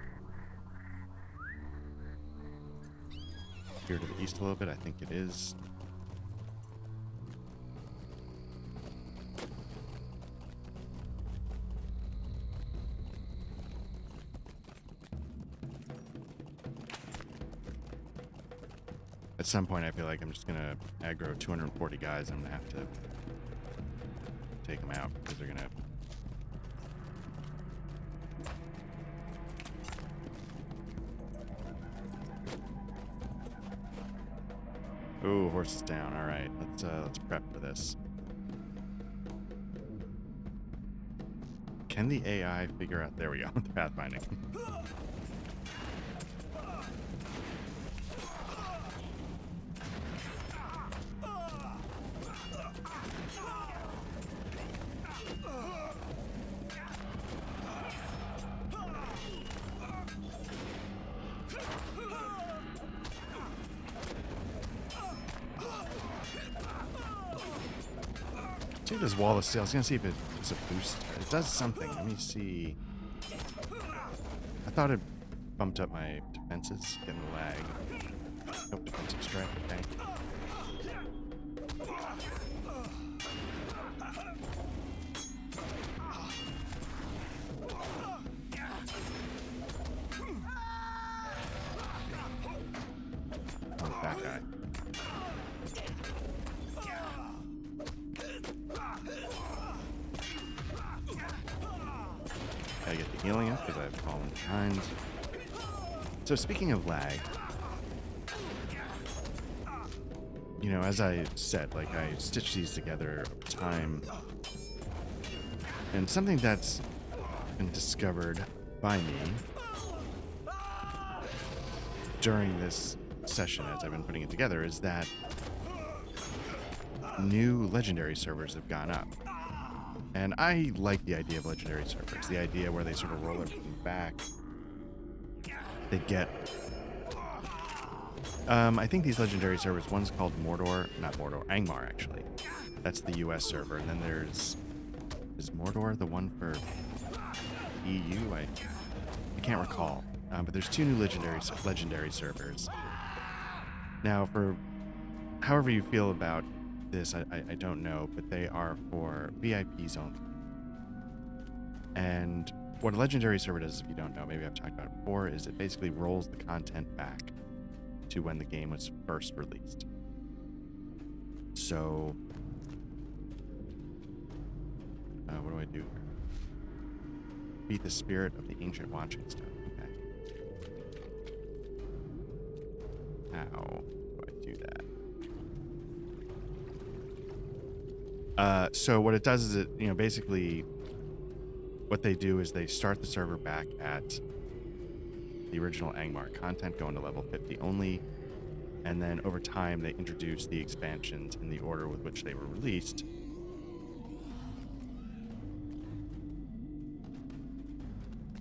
here to the east a little bit. I think it is. At some point, I feel like I'm just gonna aggro 240 guys. I'm gonna have to take them out because they're gonna... Ooh, horse is down. All right, let's prep for this. Can the AI figure out? There we go. The pathfinding. Take this wall of steel. I was gonna see if it's a boost. It does something. Let me see. I thought it bumped up my defenses, getting the lag. Nope, defensive strike. Okay. Oh, that guy. Gotta get the healing up because I've fallen behind. So speaking of lag, you know, as I said, like I stitched these together over time, and something that's been discovered by me during this session as I've been putting it together is that new legendary servers have gone up. And I like the idea of legendary servers, the idea where they sort of roll everything back. They get... I think these legendary servers, one's called Angmar, actually. That's the US server. And then there's... Is Mordor the one for EU? I can't recall. But there's two new legendary servers. Now, for however you feel about this, I don't know, but they are for VIPs only. And what a legendary server does, if you don't know, maybe I've talked about it before, is it basically rolls the content back to when the game was first released. So, what do I do here? Beat the spirit of the ancient watching stone. Okay. How do I do that? So what it does is it, basically what they do is they start the server back at the original Angmar content, going to level 50 only, and then over time they introduce the expansions in the order with which they were released.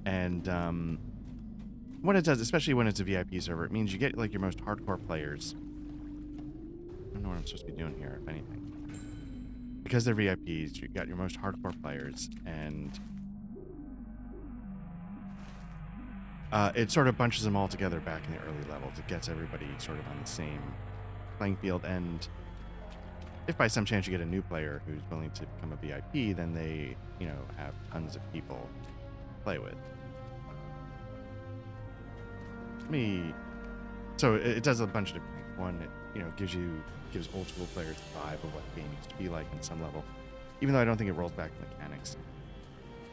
And what it does, especially when it's a VIP server, it means you get like your most hardcore players. I don't know what I'm supposed to be doing here, if anything. Because they're VIPs, you got your most hardcore players, and it sort of bunches them all together back in the early levels. It gets everybody sort of on the same playing field, and if by some chance you get a new player who's willing to become a VIP, then they, have tons of people to play with. So it does a bunch of different things. One, it gives old school players the vibe of what the game used to be like in some level, even though I don't think it rolls back the mechanics.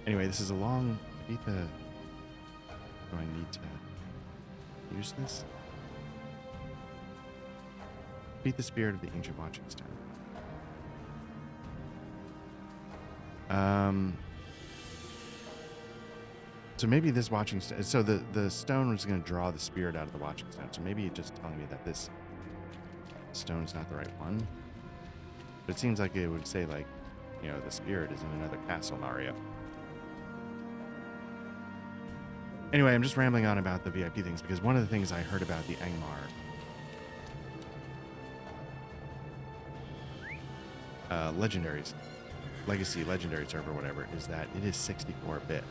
Anyway, this is a long. Do I need to use this? Beat the spirit of the ancient watching stone. So maybe this watching stone. So the stone was going to draw the spirit out of the watching stone. So maybe it's just telling me that this stone's not the right one. But it seems like it would say like, the spirit is in another castle, Mario. Anyway, I'm just rambling on about the VIP things because one of the things I heard about the Angmar legendaries, legacy legendary server, whatever, is that it is 64-bit.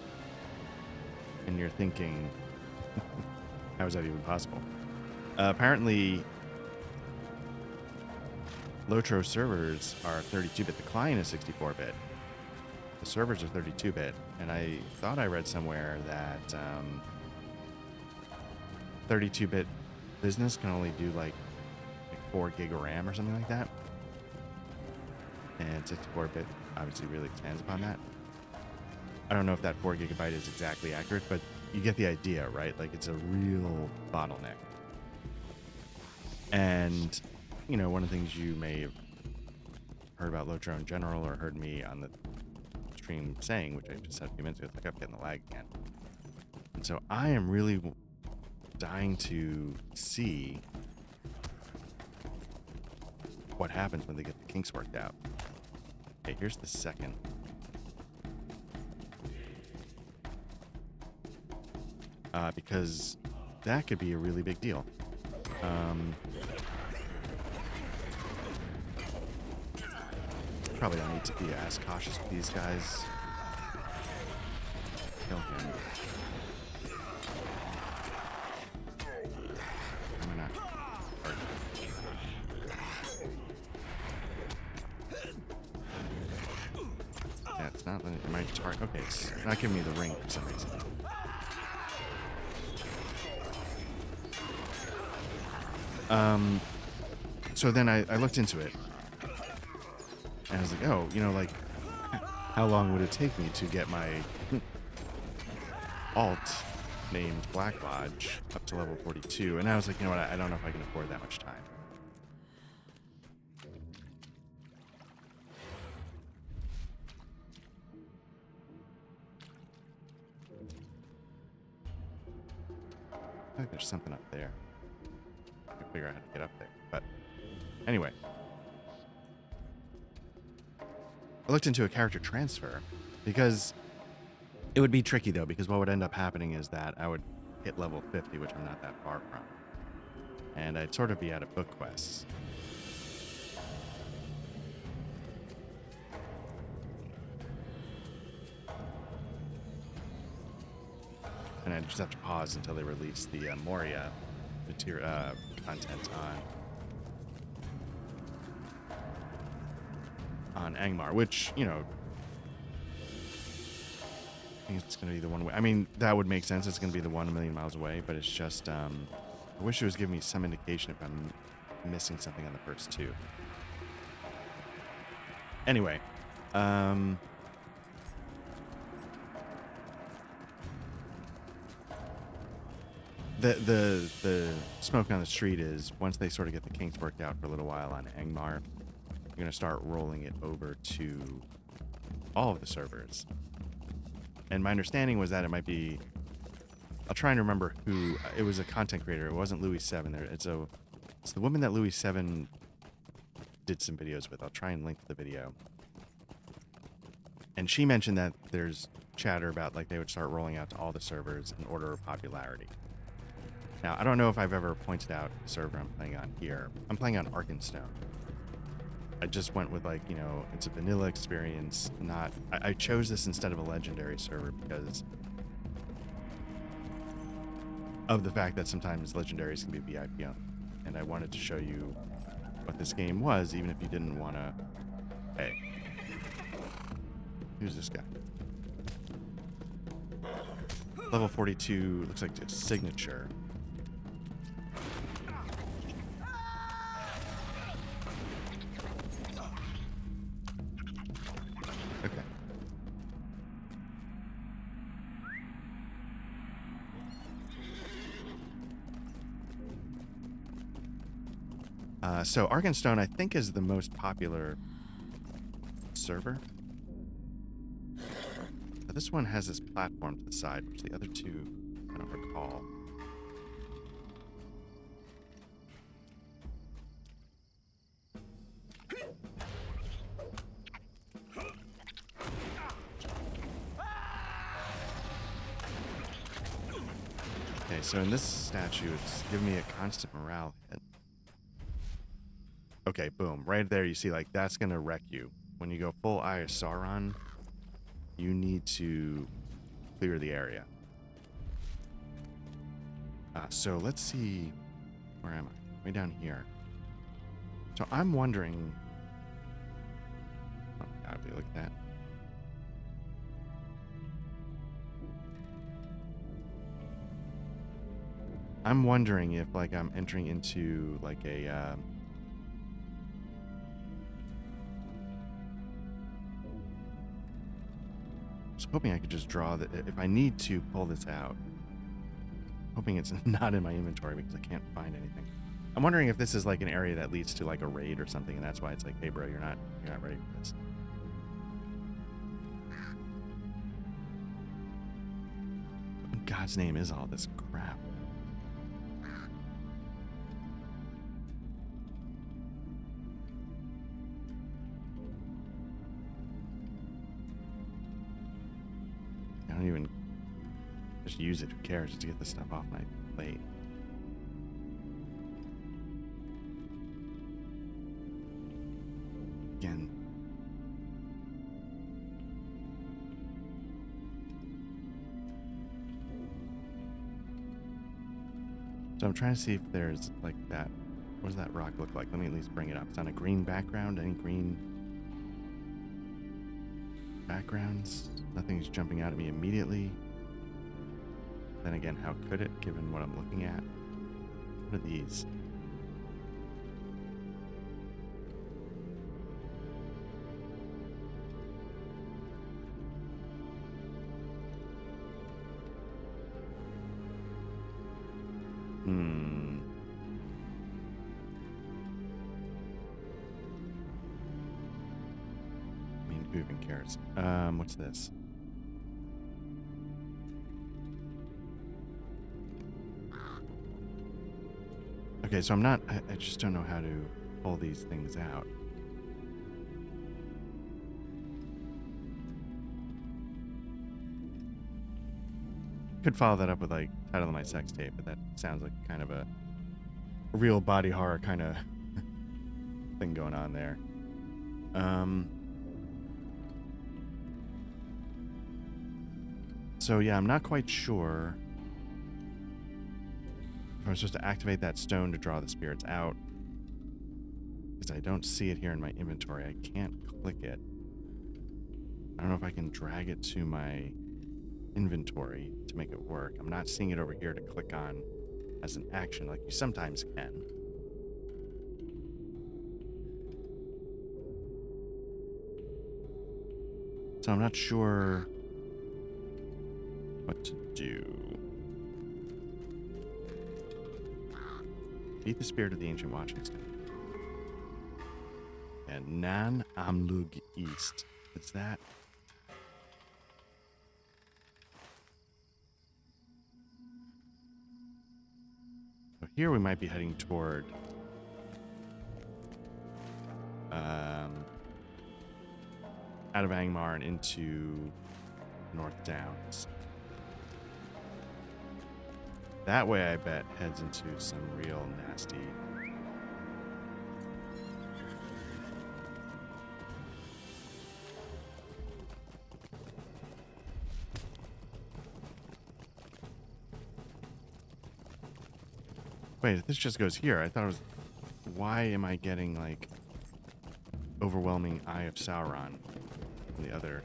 And you're thinking, how is that even possible? Apparently, Lotro servers are 32-bit. The client is 64-bit. The servers are 32-bit. And I thought I read somewhere that 32-bit business can only do like 4 gig of RAM or something like that. And 64-bit obviously really expands upon that. I don't know if that 4 gigabyte is exactly accurate, but you get the idea, right? Like it's a real bottleneck. And, one of the things you may have heard about Lotro in general or heard me on the stream saying, which I just said a few minutes ago, it's like I'm getting the lag again. And so I am really dying to see what happens when they get the kinks worked out. Okay, here's the second. Because that could be a really big deal. Probably don't need to be as cautious with these guys. Kill him. I'm not hurt. Yeah, it's not letting my target. Okay, it's not giving me the ring for some reason. So then I looked into it, and I was like, oh, like, how long would it take me to get my alt named Black Lodge up to level 42? And I was like, you know what, I don't know if I can afford that much time. I think there's something up there. Figure out how to get up there. But anyway, I looked into a character transfer because it would be tricky though, because what would end up happening is that I would hit level 50, which I'm not that far from, and I'd sort of be out of book quests. And I'd just have to pause until they release the Moria material content on on Angmar, which, you know, I think it's going to be the one way. I mean, that would make sense. It's going to be the one a million miles away, but it's just, I wish it was giving me some indication if I'm missing something on the first two. Anyway, the smoke on the street is once they sort of get the kinks worked out for a little while on Angmar, you're going to start rolling it over to all of the servers. And my understanding was that it might be, I'll try and remember who, it was a content creator. It wasn't Louis 7 there. It's the woman that Louis 7 did some videos with. I'll try and link to the video. And she mentioned that there's chatter about like they would start rolling out to all the servers in order of popularity. Now, I don't know if I've ever pointed out the server I'm playing on here. I'm playing on Arkenstone. I just went with like, you know, it's a vanilla experience, not... I chose this instead of a legendary server because of the fact that sometimes legendaries can be VIP only. And I wanted to show you what this game was, even if you didn't want to... Hey. Who's this guy? Level 42, looks like it's a signature. Okay. So Arkenstone, I think, is the most popular server. But this one has this platform to the side, which the other two I don't recall. Okay, so in this statue, it's giving me a constant morale hit. Okay, boom. Right there, you see, like, that's going to wreck you. When you go full Eye of Sauron, you need to clear the area. So let's see. Where am I? Way down here. So I'm wondering... Oh, God, look at that. I'm wondering if, like, I'm entering into, like, a... I was hoping I could just draw that if I need to pull this out. Hoping it's not in my inventory because I can't find anything. I'm wondering if this is like an area that leads to like a raid or something, and that's why it's like, hey bro, you're not ready for this. What in God's name is all this crap? I don't even just use it. Who cares? Just to get this stuff off my plate. Again. So I'm trying to see if there's like that. What does that rock look like? Let me at least bring it up. It's on a green background. Any green backgrounds? Nothing's jumping out at me immediately. Then again, how could it, given what I'm looking at? What are these? I mean, who even cares? What's this? Okay, so I just don't know how to pull these things out. Could follow that up with like title of my sex tape, but that sounds like kind of a real body horror kind of thing going on there. So yeah, I'm not quite sure if I'm supposed to activate that stone to draw the spirits out. because I don't see it here in my inventory. I can't click it. I don't know if I can drag it to my inventory to make it work. I'm not seeing it over here to click on as an action like you sometimes can. So I'm not sure what to do. Beat the spirit of the ancient watching stone. And Nan Amlug East. What's that? So here we might be heading toward out of Angmar and into North Downs. That way, I bet, heads into some real nasty. Wait, this just goes here. I thought it was. Why am I getting like overwhelming Eye of Sauron from the other?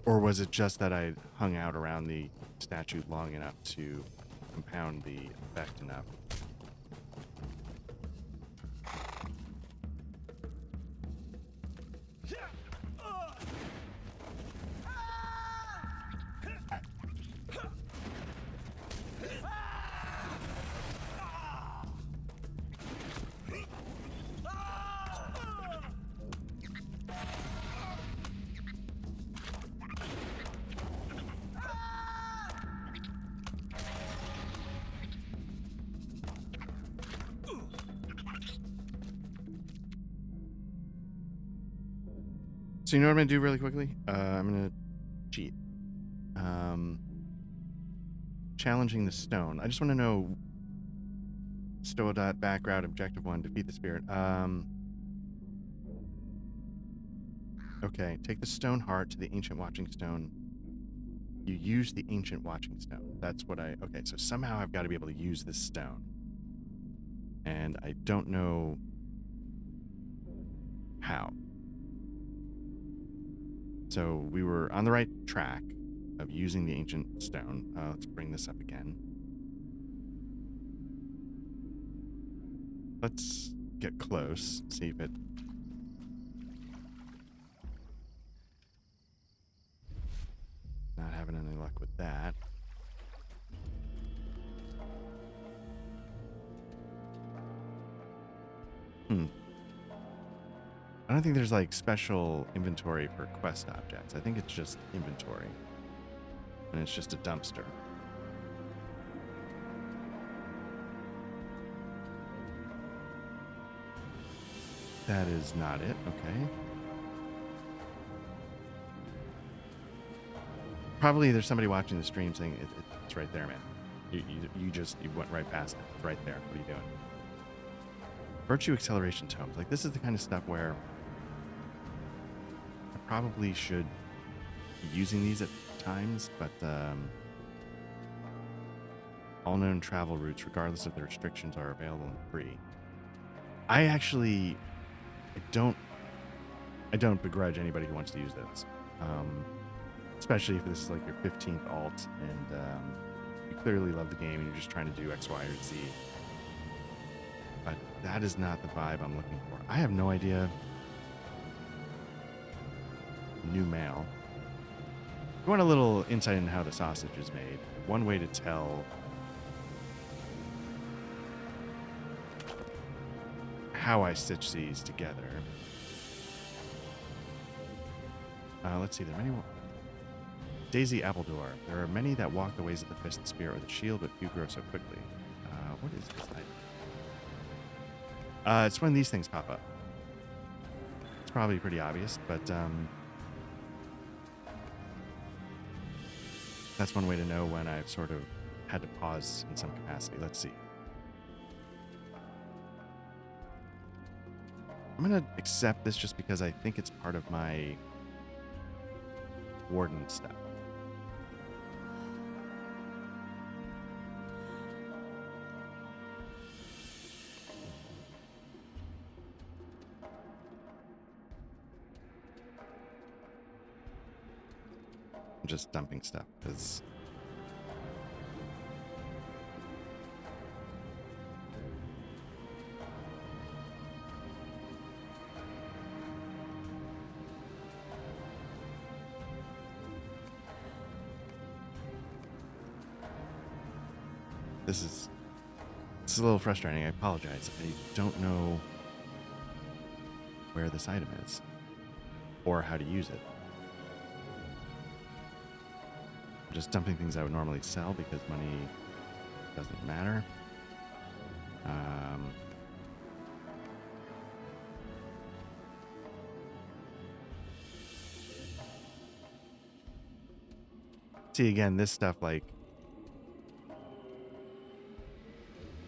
Or was it just that I hung out around the statue long enough to compound the effect enough? So you know what I'm going to do really quickly? I'm going to cheat. Challenging the stone. I just want to know Stoa background, objective 1, defeat the spirit. Okay, take the stone heart to the ancient watching stone. You use the ancient watching stone. That's what I... Okay, so somehow I've got to be able to use this stone. And I don't know how. So we were on the right track of using the ancient stone. Let's bring this up again. Let's get close, see if it... Not having any luck with that. I don't think there's like special inventory for quest objects. I think it's just inventory. And it's just a dumpster. That is not it. Okay. Probably there's somebody watching the stream saying it's right there, man. You went right past it. It's right there. What are you doing? Virtue acceleration tomes. Like, this is the kind of stuff where I probably should be using these at times, but all known travel routes, regardless of the restrictions, are available and free. I don't begrudge anybody who wants to use this. Especially if this is like your 15th alt and you clearly love the game and you're just trying to do X, Y, or Z. But that is not the vibe I'm looking for. I have no idea. New mail. If you want a little insight into how the sausage is made, one way to tell how I stitch these together. Let's see, there are many more. Daisy Appledore. There are many that walk the ways of the fist, the spear, or the shield, but few grow so quickly. What is this item? It's when these things pop up. It's probably pretty obvious, but that's one way to know when I've sort of had to pause in some capacity. Let's see. I'm going to accept this just because I think it's part of my warden stuff. I'm just dumping stuff because this is a little frustrating. I apologize. I don't know where this item is or how to use it. I'm just dumping things I would normally sell because money doesn't matter. See, again, this stuff like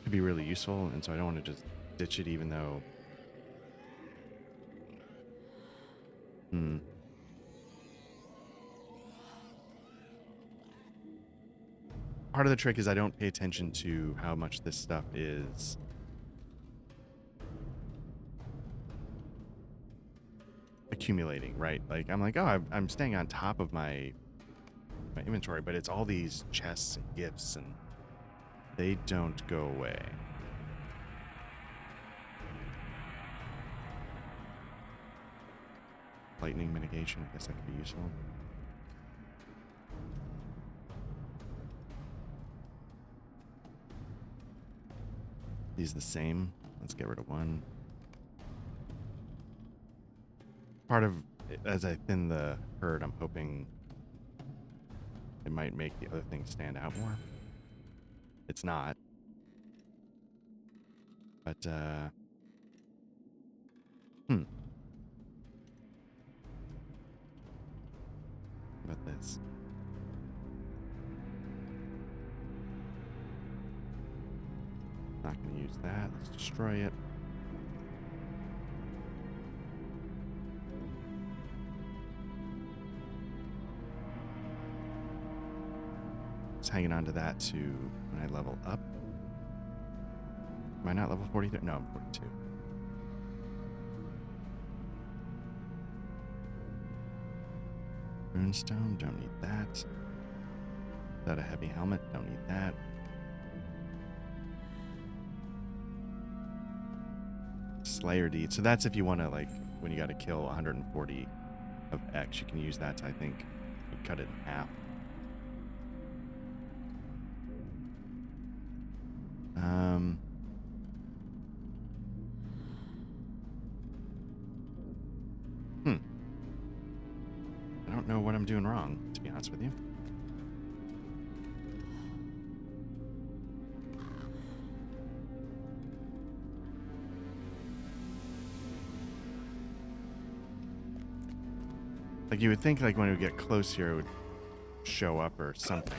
could be really useful, and so I don't want to just ditch it, even though part of the trick is I don't pay attention to how much this stuff is accumulating, right? Like I'm like, oh, I'm staying on top of my inventory, but it's all these chests and gifts, and they don't go away. Lightning mitigation, I guess that could be useful. These the same. Let's get rid of one. Part of, as I thin the herd, I'm hoping it might make the other things stand out more. It's not. But, What about this? Not going to use that. Let's destroy it. Just hanging on to that to when I level up. Am I not level 43? No, I'm 42. Runestone, don't need that. Is that a heavy helmet? Don't need that. Slayer deed. So that's if you want to, like, when you got to kill 140 of X, you can use that to, I think, you cut it in half. I don't know what I'm doing wrong, to be honest with you. Like, you would think, like, when it would get close here, it would show up or something.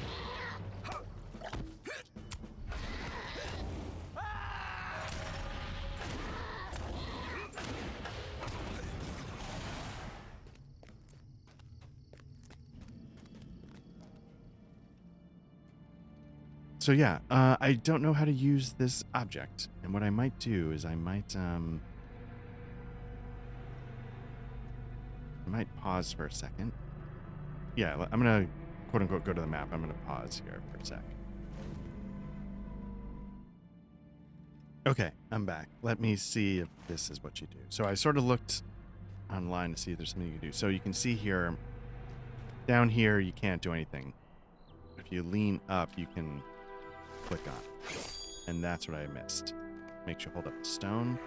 So yeah, I don't know how to use this object, and what I might do is I might pause for a second. Yeah, I'm gonna quote unquote go to the map. I'm gonna pause here for a sec. Okay, I'm back. Let me see if this is what you do. So I sort of looked online to see if there's something you can do. So you can see here, down here, you can't do anything. If you lean up, you can click on. And that's what I missed. Makes you hold up the stone.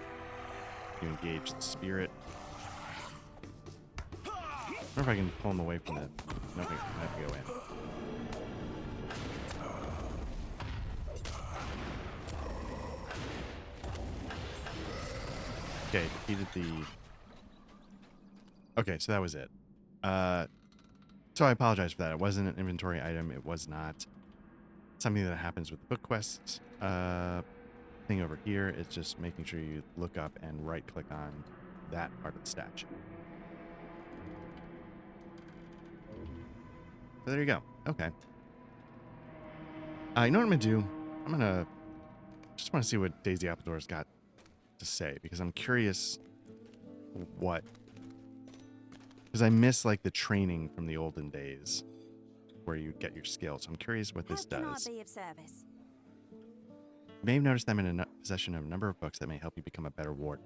You engage the spirit. I wonder if I can pull him away from the... Nothing. I have to go in. Okay, defeated the... Okay, so that was it. So I apologize for that. It wasn't an inventory item. It was not something that happens with the book quests. Thing over here is just making sure you look up and right-click on that part of the statue. So there you go. Okay. You know what I'm going to do? I'm going to just want to see what Daisy Appledoor's got to say, because I'm curious what... Because I miss, like, the training from the olden days where you get your skill. So I'm curious what this How does. can I be of service? You may have noticed them in possession of a number of books that may help you become a better warden.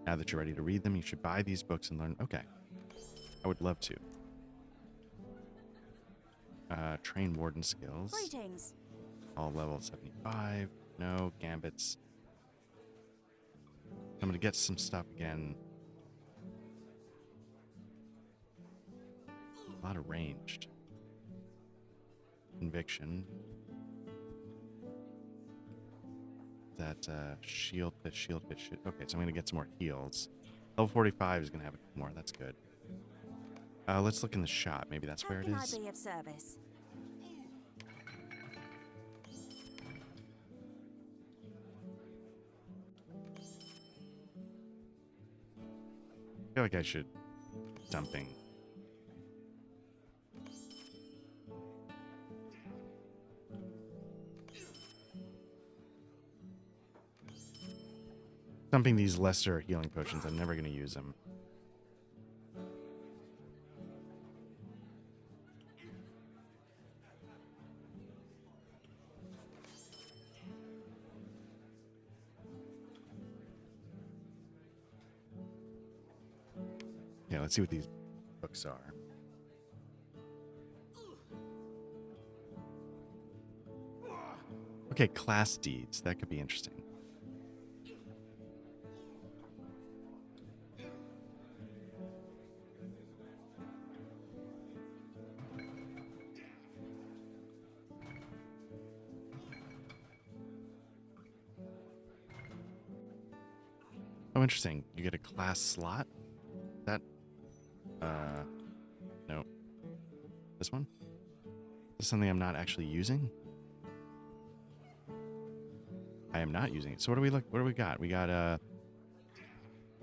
Now that you're ready to read them, you should buy these books and learn. Okay. I would love to. Train warden skills. Greetings. All level 75. No. Gambits. I'm going to get some stuff again. A lot of ranged. Conviction. That shield fish. Okay, so I'm going to get some more heals. Level 45 is going to have more. That's good. Let's look in the shop. Maybe that's where it is. How can I be of service? I feel like I should dumping. Dumping these lesser healing potions. I'm never going to use them. Yeah, let's see what these books are. Okay, class deeds. That could be interesting. Oh, interesting. You get a class slot? That no. This one? Is this something I'm not actually using? I am not using it. So what do we got? We got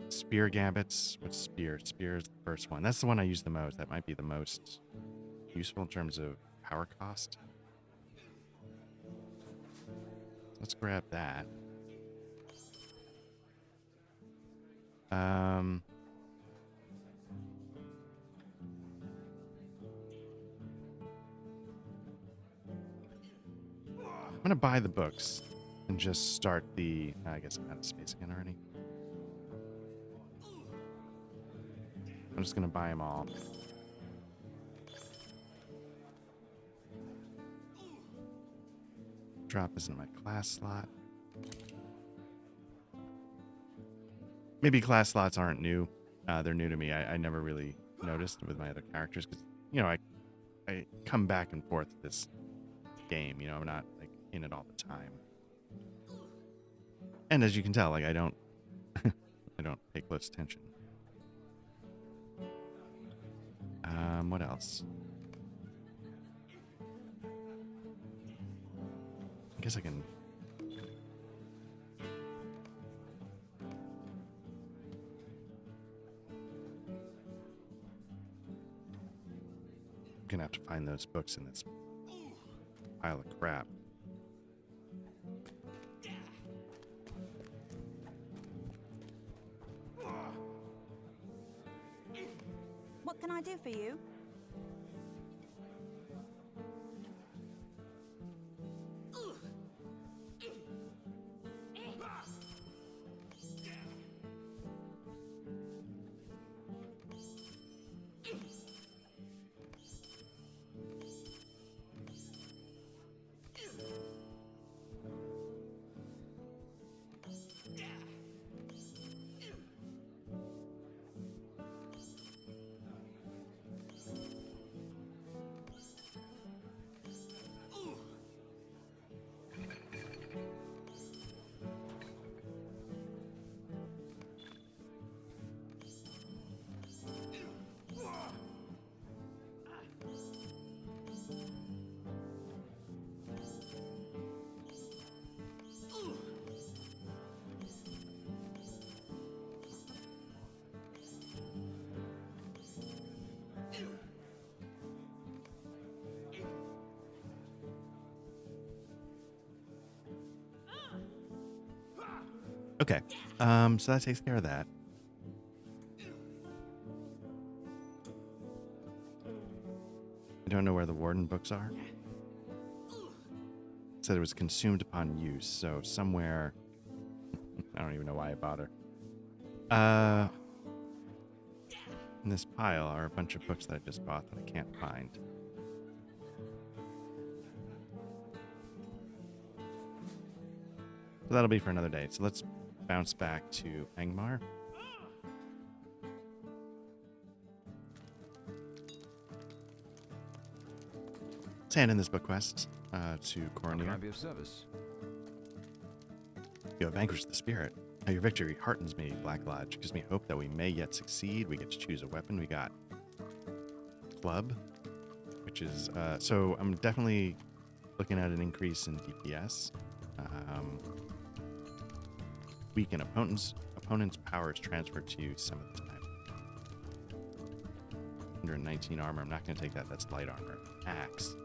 spear gambits. What's spear? Spear is the first one. That's the one I use the most. That might be the most useful in terms of power cost. Let's grab that. I'm gonna buy the books and just start the. I guess I'm out of space again already. I'm just gonna buy them all. Drop this in my class slot. Maybe class slots aren't new. They're new to me. I never really noticed with my other characters because, you know, I come back and forth with this game. You know, I'm not like in it all the time. And as you can tell, like I don't pay close attention. What else? I guess I can. I'm gonna have to find those books in this pile of crap. What can I do for you? Okay. So that takes care of that. I don't know where the Warden books are. It said it was consumed upon use, so somewhere. I don't even know why I bother. In this pile are a bunch of books that I just bought that I can't find. So that'll be for another day. So let's bounce back to Angmar. Let's hand in this book quest to How can I Coronier. be of service? You have vanquished the spirit. Now your victory heartens me, Black Lodge. Gives me hope that we may yet succeed. We get to choose a weapon. We got Club, which is... so I'm definitely looking at an increase in DPS. Weaken opponent's power is transferred to you some of the time. 119 armor. I'm not going to take that. That's light armor. Axe.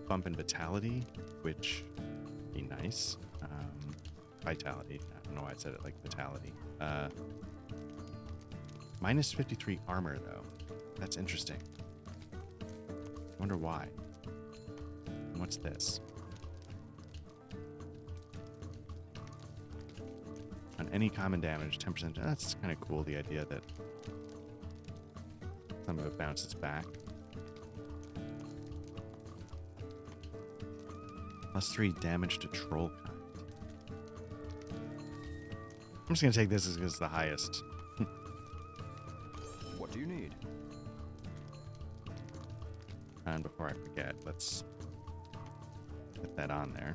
Bump in vitality, which would be nice. Vitality. I don't know why I said it like vitality. Minus 53 armor, though. That's interesting. I wonder why. And what's this? On any common damage, 10%. That's kind of cool, the idea that some of it bounces back. +3 damage to troll kind. I'm just going to take this as it's the highest. What do you need? And before I forget, let's put that on there.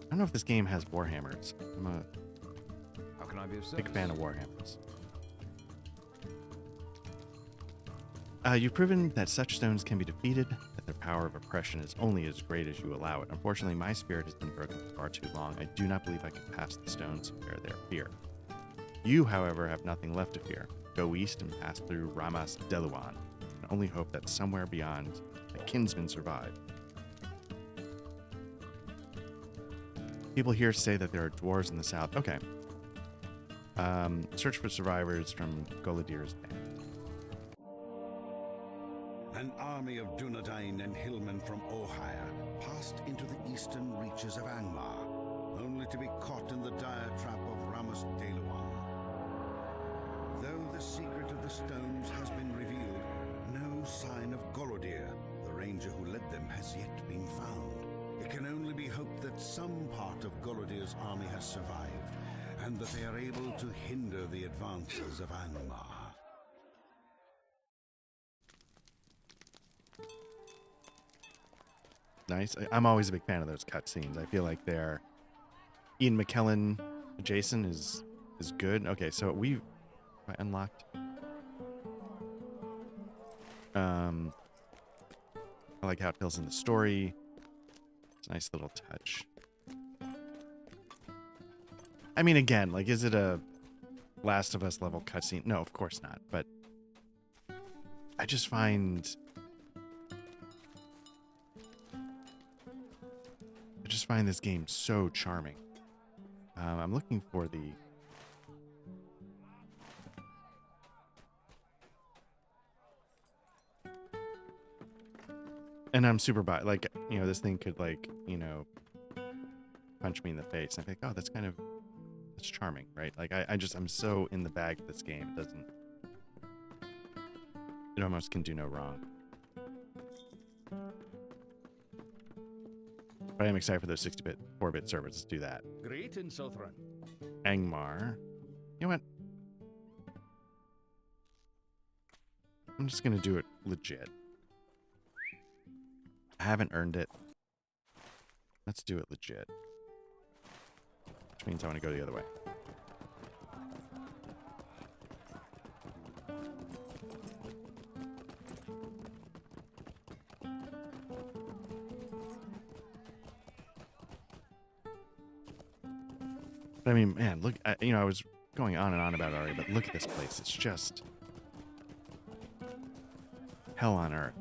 I don't know if this game has Warhammers. I'm a How can I be of service? big fan of Warhammers. You've proven that such stones can be defeated, that their power of oppression is only as great as you allow it. Unfortunately, my spirit has been broken for far too long. I do not believe I can pass the stones and bear their fear. You, however, have nothing left to fear. Go east and pass through Ramas Deluan, and only hope that somewhere beyond a kinsman survive. People here say that there are dwarves in the south. Okay. Search for survivors from Goladir's band. An army of Dunedain and hillmen from Ohio passed into the eastern reaches of Angmar, only to be caught in the dire trap of Ramus Deluan. Though the secret of the stones has been revealed, no sign of Golodir, the ranger who led them, has yet been found. It can only be hoped that some part of Golodir's army has survived, and that they are able to hinder the advances of Angmar. Nice. I'm always a big fan of those cutscenes. I feel like they're Ian McKellen Jason is good. Okay, so we've unlocked. I like how it feels in the story. It's a nice little touch. I mean, again, like, is it a Last of Us level cutscene? No, of course not. But I just find this game so charming. I'm looking for the... And I'm super like, you know, this thing could, like, you know, punch me in the face. And I think, oh, that's charming, right? Like, I'm so in the bag of this game. It almost can do no wrong. But I am excited for those 60-bit, 4-bit servers. Let's do that. Greetings, Southron. Angmar. You know what? I'm just going to do it legit. I haven't earned it. Let's do it legit. Which means I want to go the other way. But I mean, man, look, you know, I was going on and on about it already, but look at this place. It's just hell on earth.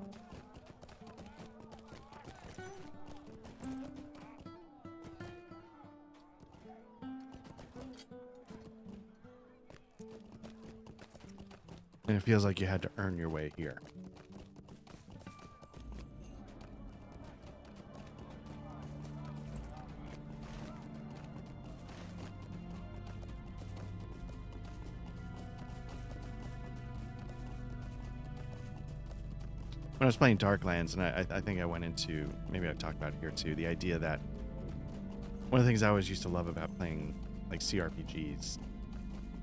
And it feels like you had to earn your way here. When I was playing Darklands, and I think I went into, maybe I've talked about it here too, the idea that one of the things I always used to love about playing like CRPGs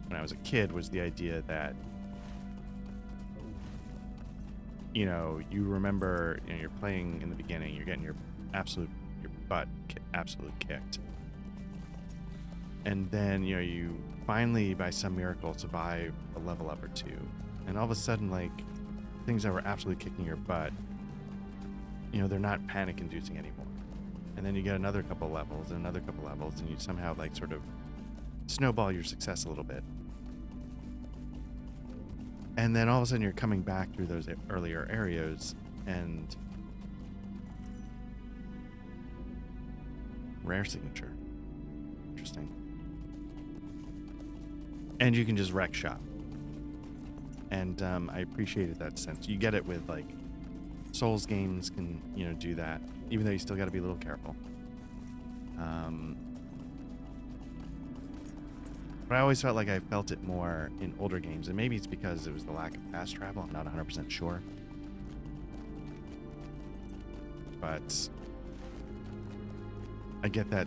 when I was a kid was the idea that, you know, you remember, you know, you're playing in the beginning, you're getting your butt absolutely kicked. And then, you know, you finally, by some miracle, survive a level up or two. And all of a sudden, like, things that were absolutely kicking your butt, you know, they're not panic inducing anymore. And then you get another couple levels and another couple levels, and you somehow like sort of snowball your success a little bit. And then all of a sudden you're coming back through those earlier areas, and rare signature. Interesting. And you can just wreck shop. And I appreciated that sense. You get it with like Souls games can, you know, do that, even though you still got to be a little careful. But I always felt like I felt it more in older games, and maybe it's because it was the lack of fast travel. I'm not 100% sure. But I get that.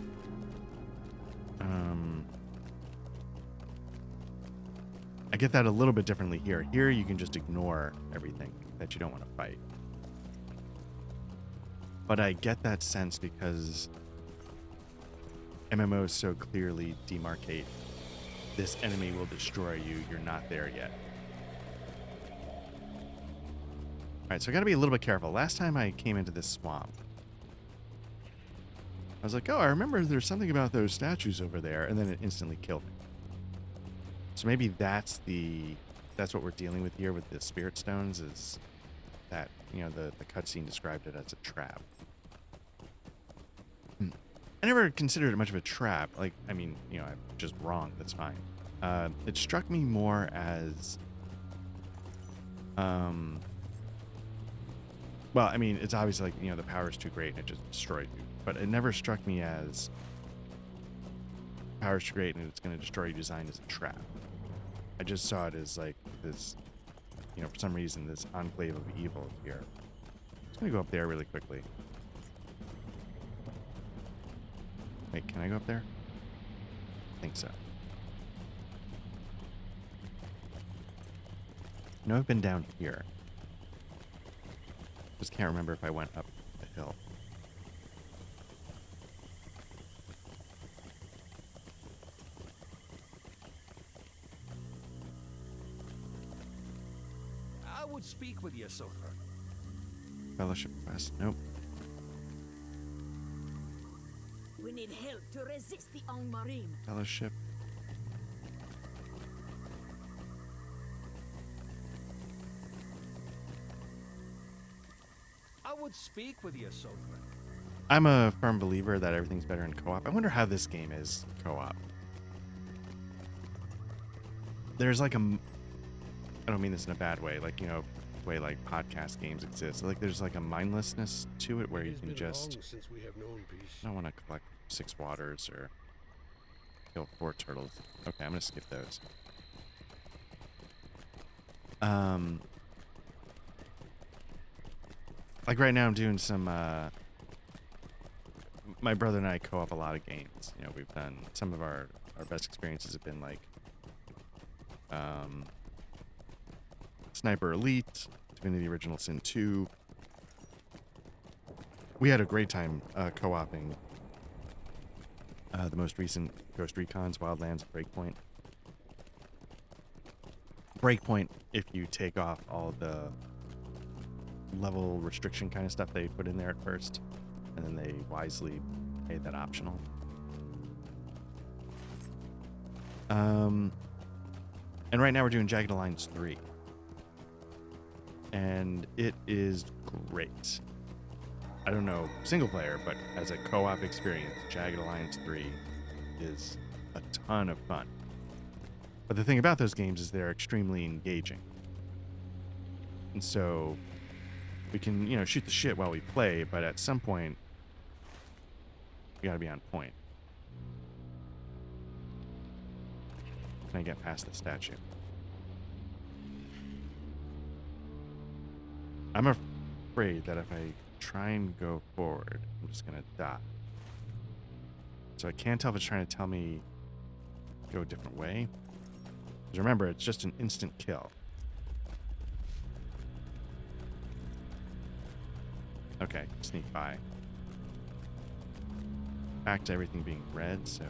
I get that a little bit differently here. Here you can just ignore everything that you don't want to fight. But I get that sense because MMOs so clearly demarcate this enemy will destroy you. You're not there yet. Alright, so I gotta be a little bit careful. Last time I came into this swamp, I was like, oh, I remember there's something about those statues over there, and then it instantly killed me. So maybe that's what we're dealing with here with the spirit stones, is that, you know, the cutscene described it as a trap. I never considered it much of a trap. Like, I mean, you know, I'm just wrong. That's fine. It struck me more as, well, I mean, it's obviously like, you know, the power is too great and it just destroyed you. But it never struck me as power is too great and it's going to destroy you designed as a trap. I just saw it as like this, you know, for some reason, this enclave of evil here. I'm just going to go up there really quickly. Wait, can I go up there? I think so. No, I've been down here. Just can't remember if I went up the hill. I would speak with you, Sothern. Fellowship quest. Nope. We need help to resist the Angmar. Fellowship. I would speak with you, Sothern. I'm a firm believer that everything's better in co-op. I wonder how this game is co-op. There's like I don't mean this in a bad way, like, you know, way like podcast games exist. Like there's like a mindlessness to it where you can just, since we have known peace. I don't want to collect 6 waters or kill 4 turtles. Okay, I'm gonna skip those. Like right now I'm doing some my brother and I co-op a lot of games. You know, we've done some of our best experiences have been like Sniper Elite, Divinity Original Sin 2. We had a great time co-oping the most recent Ghost Recon's Wildlands Breakpoint. Breakpoint, if you take off all the level restriction kind of stuff they put in there at first, and then they wisely made that optional. And right now we're doing Jagged Alliance 3. And it is great. I don't know single player, but as a co-op experience, Jagged Alliance 3 is a ton of fun. But the thing about those games is they're extremely engaging. And so we can, you know, shoot the shit while we play, but at some point, we gotta be on point. Can I get past the statue? I'm afraid that if I try and go forward, I'm just gonna die. So I can't tell if it's trying to tell me to go a different way. Because remember, it's just an instant kill. Okay, sneak by. Back to everything being red, so...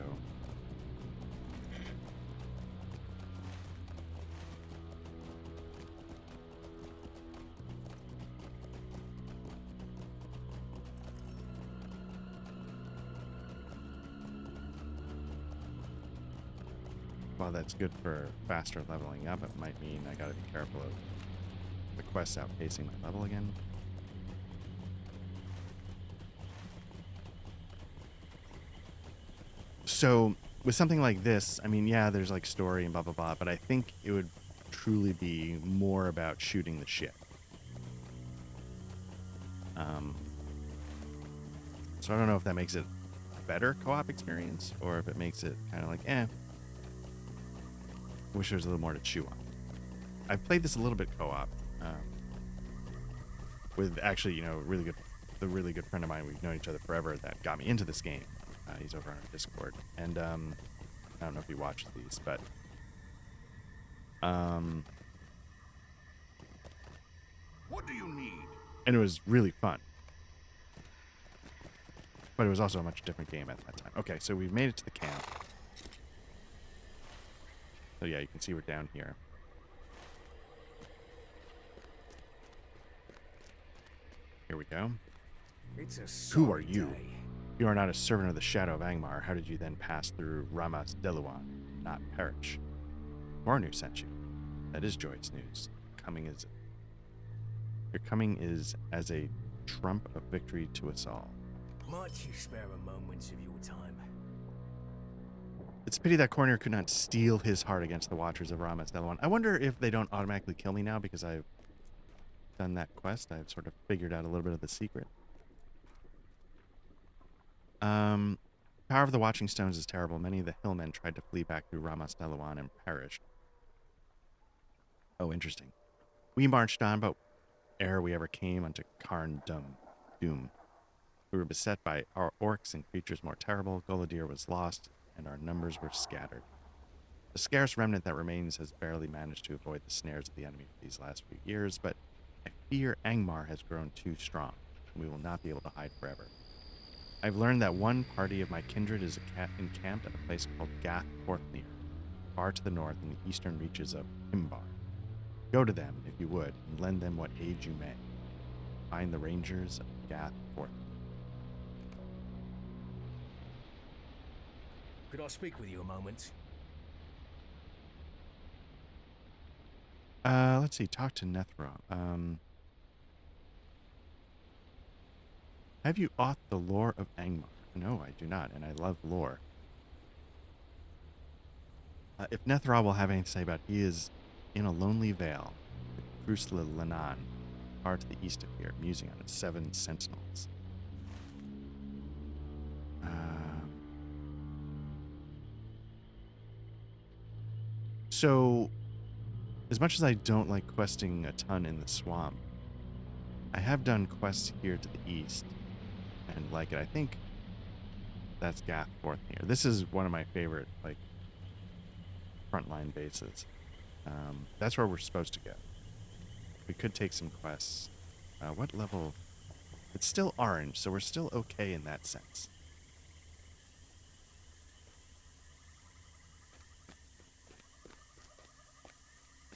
While that's good for faster leveling up, it might mean I gotta be careful of the quests outpacing my level again. So, with something like this, I mean, yeah, there's like story and blah blah blah, but I think it would truly be more about shooting the shit. So I don't know if that makes it a better co-op experience, or if it makes it kind of like, eh. Wish there was a little more to chew on. I've played this a little bit co-op with actually, you know, the really good friend of mine. We've known each other forever that got me into this game. He's over on our Discord, and I don't know if he watches these, but What do you need? and it was really fun. But it was also a much different game at that time. Okay, so we've made it to the camp. So yeah, you can see we're down here. Here we go. It's a Who are you? You are not a servant of the shadow of Angmar. How did you then pass through Ramas Deluan, not perish? Mornu sent you. That is joyous news. Your coming is as a trump of victory to us all. Might you spare a moment of your time? It's a pity that Cornir could not steel his heart against the Watchers of Ramas Deluan. I wonder if they don't automatically kill me now because I've done that quest. I've sort of figured out a little bit of the secret. Power of the Watching Stones is terrible. Many of the hillmen tried to flee back through Ramas Deluan and perished. Oh, interesting. We marched on, but ere we ever came unto Carn Doom. We were beset by our orcs and creatures more terrible. Goladir was lost, and our numbers were scattered. The scarce remnant that remains has barely managed to avoid the snares of the enemy these last few years, but I fear Angmar has grown too strong, and we will not be able to hide forever. I've learned that one party of my kindred is encamped at a place called Gath Forthnir, far to the north in the eastern reaches of Himbar. Go to them, if you would, and lend them what aid you may. Find the rangers of Gath Forthnir. Could I speak with you a moment? Let's see. Talk to Nethra. Have you aught the lore of Angmar? No, I do not, and I love lore. If Nethra will have anything to say about it, he is in a lonely vale, the Krusla Lenan, far to the east of here, musing on its 7 sentinels. So, as much as I don't like questing a ton in the swamp, I have done quests here to the east and like it. I think that's Gath Forthnir. This is one of my favorite, like, frontline bases. That's where we're supposed to go. We could take some quests. What level? It's still orange, so we're still okay in that sense.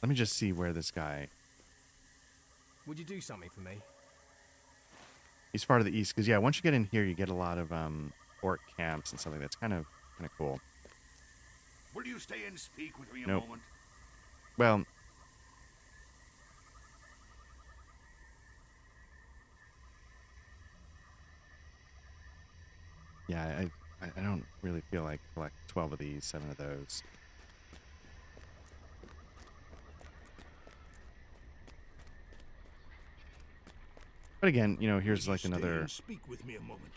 Let me just see where this guy... Would you do something for me? He's far to the east, because, yeah, once you get in here, you get a lot of orc camps and something that's kind of cool. Will you stay and speak with me a Nope. moment? Well... Yeah, I don't really feel like collect 12 of these, 7 of those. But again, you know, here's like Stay another and speak with me a moment.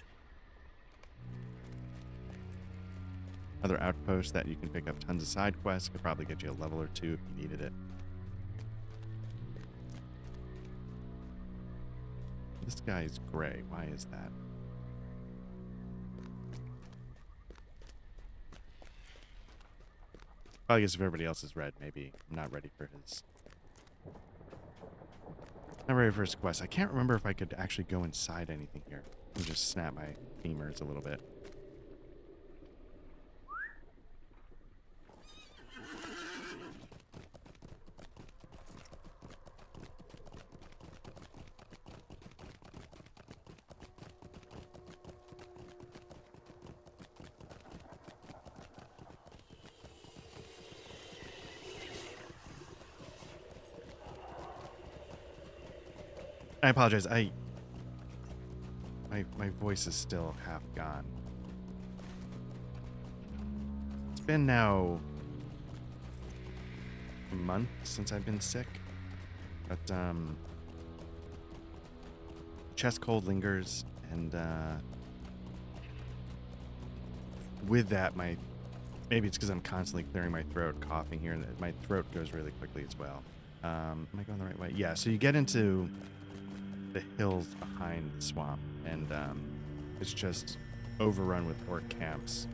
outpost that you can pick up tons of side quests. Could probably get you a level or two if you needed it. This guy is gray. Why is that? I guess if everybody else is red, maybe I'm not ready for his. Not ready for his quest. I can't remember if I could actually go inside anything here. Let me just snap my femurs a little bit. I apologize. My voice is still half gone. It's been now a month since I've been sick, but chest cold lingers, and with that, maybe it's because I'm constantly clearing my throat, coughing here, and my throat goes really quickly as well. Am I going the right way? Yeah. So you get into the hills behind the swamp, and it's just overrun with orc camps.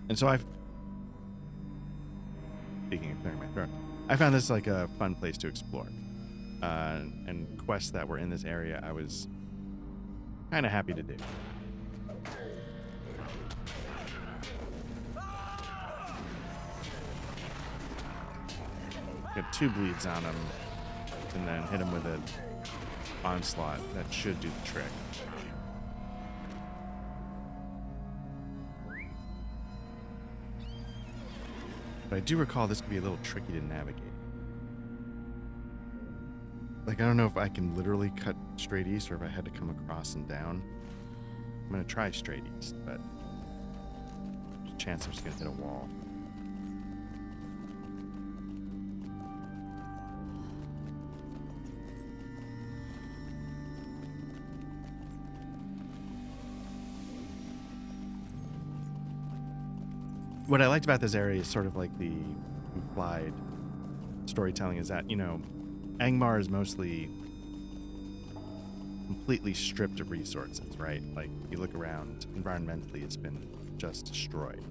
And so speaking of clearing my throat, I found this like a fun place to explore. And quests that were in this area, I was kind of happy to do. Get 2 bleeds on him, and then hit him with an onslaught. That should do the trick. But I do recall this could be a little tricky to navigate. Like, I don't know if I can literally cut straight east or if I had to come across and down. I'm going to try straight east, but there's a chance I'm just going to hit a wall. What I liked about this area is sort of like the implied storytelling is that, you know, Angmar is mostly completely stripped of resources, right? Like, you look around, environmentally, it's been just destroyed.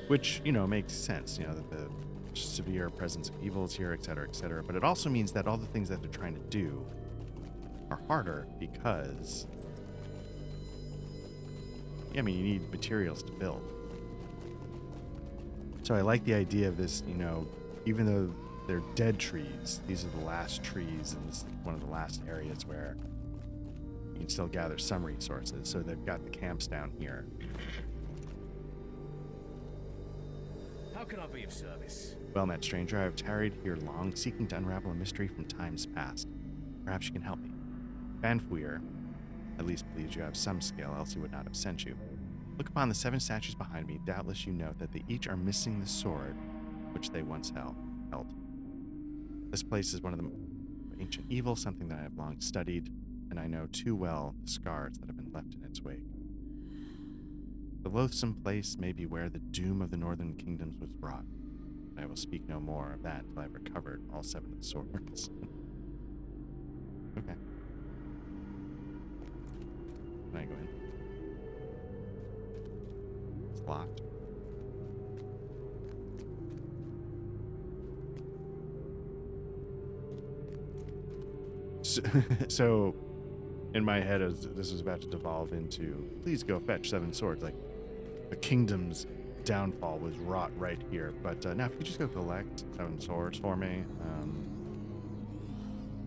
Which, you know, makes sense, you know, that the severe presence of evils here, et cetera, but it also means that all the things that they're trying to do are harder because, I mean, you need materials to build. So I like the idea of this, you know, even though they're dead trees, these are the last trees, and this is one of the last areas where you can still gather some resources. So they've got the camps down here. How can I be of service? Well met, stranger. I have tarried here long, seeking to unravel a mystery from times past. Perhaps you can help me. Banfuir at least believes you have some skill, else he would not have sent you. Look upon the 7 statues behind me. Doubtless you note that they each are missing the sword which they once held. This place is one of the ancient evils, something that I have long studied, and I know too well the scars that have been left in its wake. The loathsome place may be where the doom of the northern kingdoms was wrought. But I will speak no more of that until I've recovered all 7 of the swords. Okay. Can I go in? It's locked. So in my head, as this was about to devolve into, please go fetch 7 swords. Like, the kingdom's downfall was wrought right here. But now, if you just go collect 7 swords for me,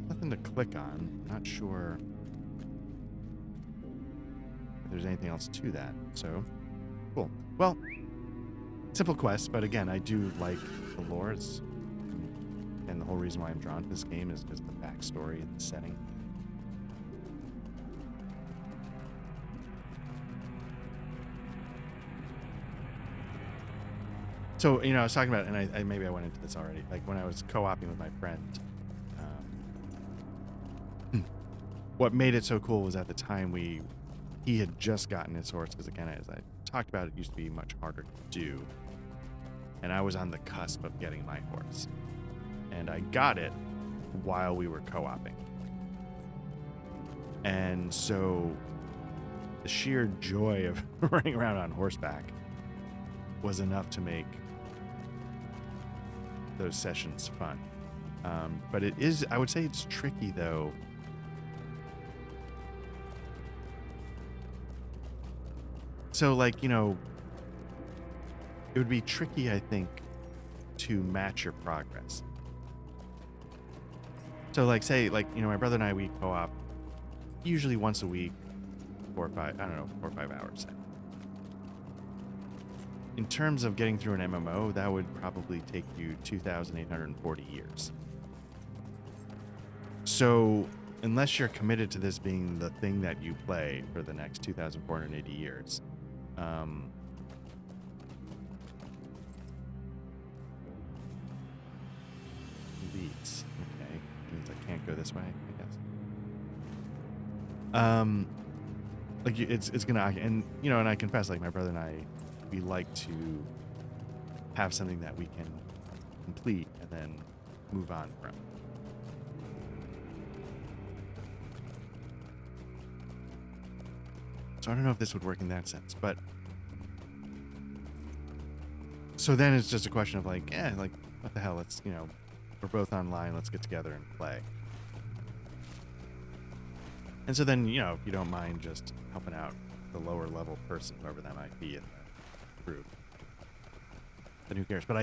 nothing to click on. Not sure if there's anything else to that. So, cool. Well, simple quest, but again, I do like the lore. And the whole reason why I'm drawn to this game is because of the backstory and the setting. So, I was talking about, and I maybe I went into this already, like when I was co-oping with my friend, what made it so cool was at the time he had just gotten his horse, because again, as I talked about, it used to be much harder to do, and I was on the cusp of getting my horse, and I got it while we were co-oping. And so the sheer joy of running around on horseback was enough to make those sessions fun. But it is, I would say it's tricky though. So like, it would be tricky, I think, to match your progress. So like, say, like, my brother and I, we co-op usually once a week, 4 or 5 hours. In terms of getting through an MMO, that would probably take you 2,840 years. So unless you're committed to this being the thing that you play for the next 2,480 years, leads. Okay. Means I can't go this way, I guess. Like it's gonna, and and I confess, like my brother and I, we like to have something that we can complete and then move on from. So I don't know if this would work in that sense, but so then it's just a question of like, like what the hell? Let's we're both online. Let's get together and play. And so then, if you don't mind just helping out the lower level person, whoever that might be in the group, then who cares? But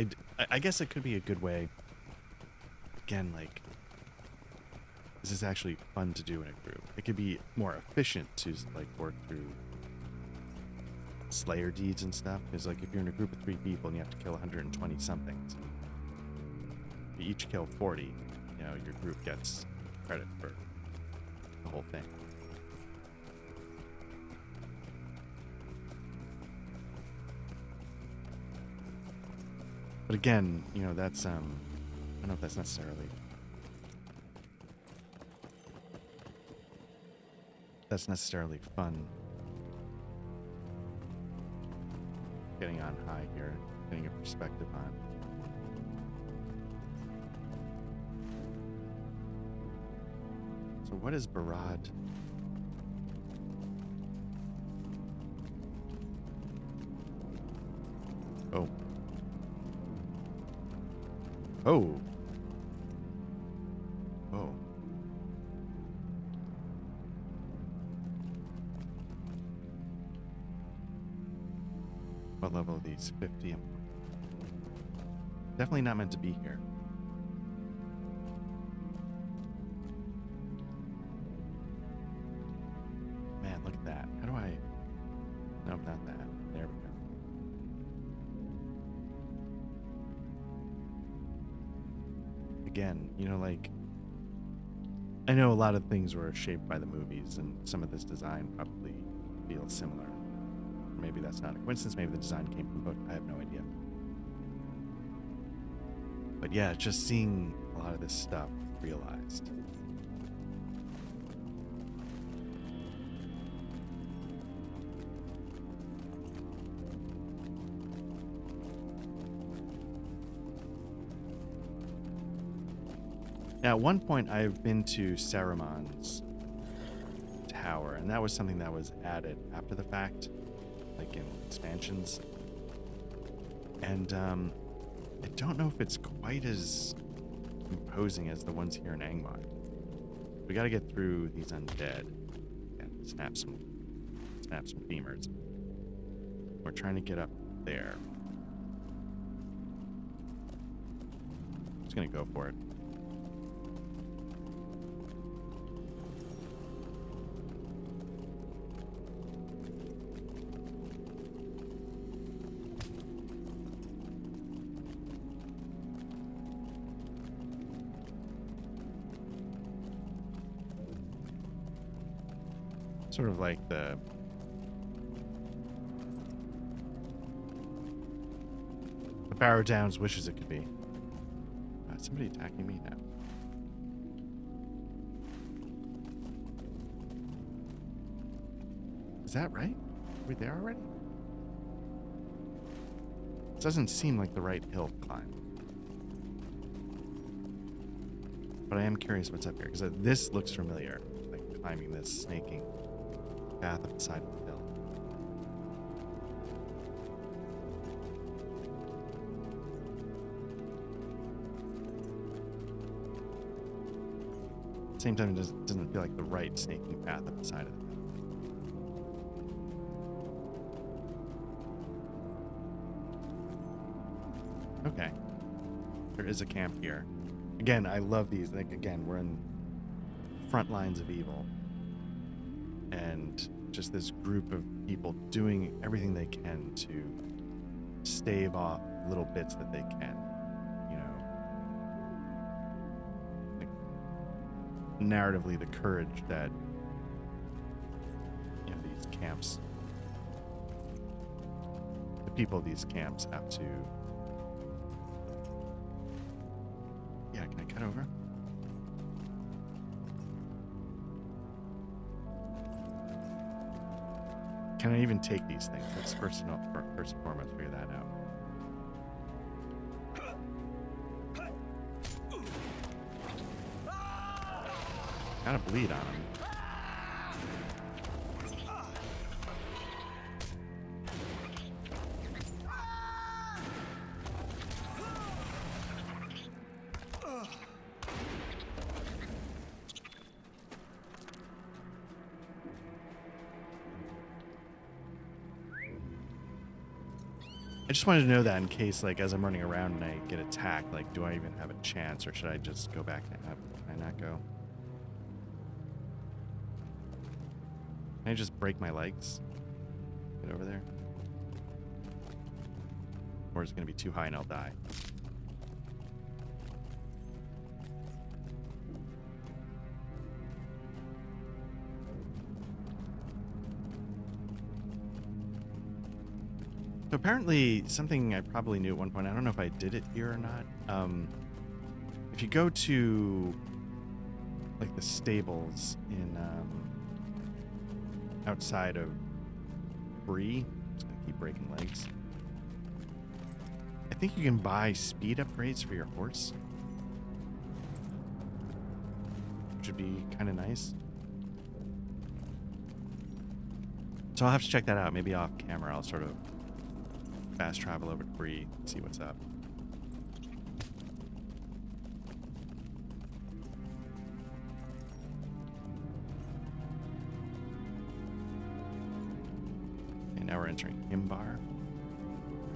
I guess it could be a good way, again, like, this is actually fun to do in a group. It could be more efficient to, like, work through Slayer deeds and stuff. Because, like, if you're in a group of 3 people and you have to kill 120 somethings, if you each kill 40, your group gets credit for the whole thing. But again, that's I don't know if that's necessarily fun. Getting on high here, getting a perspective on. So what is Barad? Oh. Oh. Oh. What level are these? 50. Definitely not meant to be here. Man, look at that. How do I... Nope, not that. There we go. Again, like, I know a lot of things were shaped by the movies, and some of this design probably feels similar. Or maybe that's not a coincidence. Maybe the design came from the book. I have no idea. But yeah, just seeing a lot of this stuff realized. Now, at one point, I've been to Saruman's tower, and that was something that was added after the fact, like in expansions. And I don't know if it's quite as imposing as the ones here in Angmar. We got to get through these undead and snap some femurs. We're trying to get up there. Just gonna go for it. Sort of like the Barrow Downs wishes it could be. Somebody attacking me now. Is that right? Are we there already? This doesn't seem like the right hill to climb. But I am curious what's up here, because this looks familiar. Like climbing this snaking path up the side of the hill. At the same time, it doesn't feel like the right snaking path up the side of the hill. Okay. There is a camp here. Again, I love these. Like, again, we're in front lines of evil. And just this group of people doing everything they can to stave off little bits that they can. You know, like, narratively, the courage that, you know, these camps, the people of these camps have to. Yeah, can I cut over? Can I even take these things? Let's first and foremost figure that out. Gotta bleed on him. I just wanted to know that in case, like, as I'm running around and I get attacked, like, do I even have a chance, or should I just go back and can I not go? Can I just break my legs? Get over there? Or is it going to be too high and I'll die? So apparently, something I probably knew at one point, I don't know if I did it here or not. If you go to, like, the stables in, outside of Bree, I'm just gonna keep breaking legs. I think you can buy speed upgrades for your horse, which would be kind of nice. So I'll have to check that out. Maybe off camera, I'll sort of fast travel over to Bree, see what's up. And now we're entering Angmar.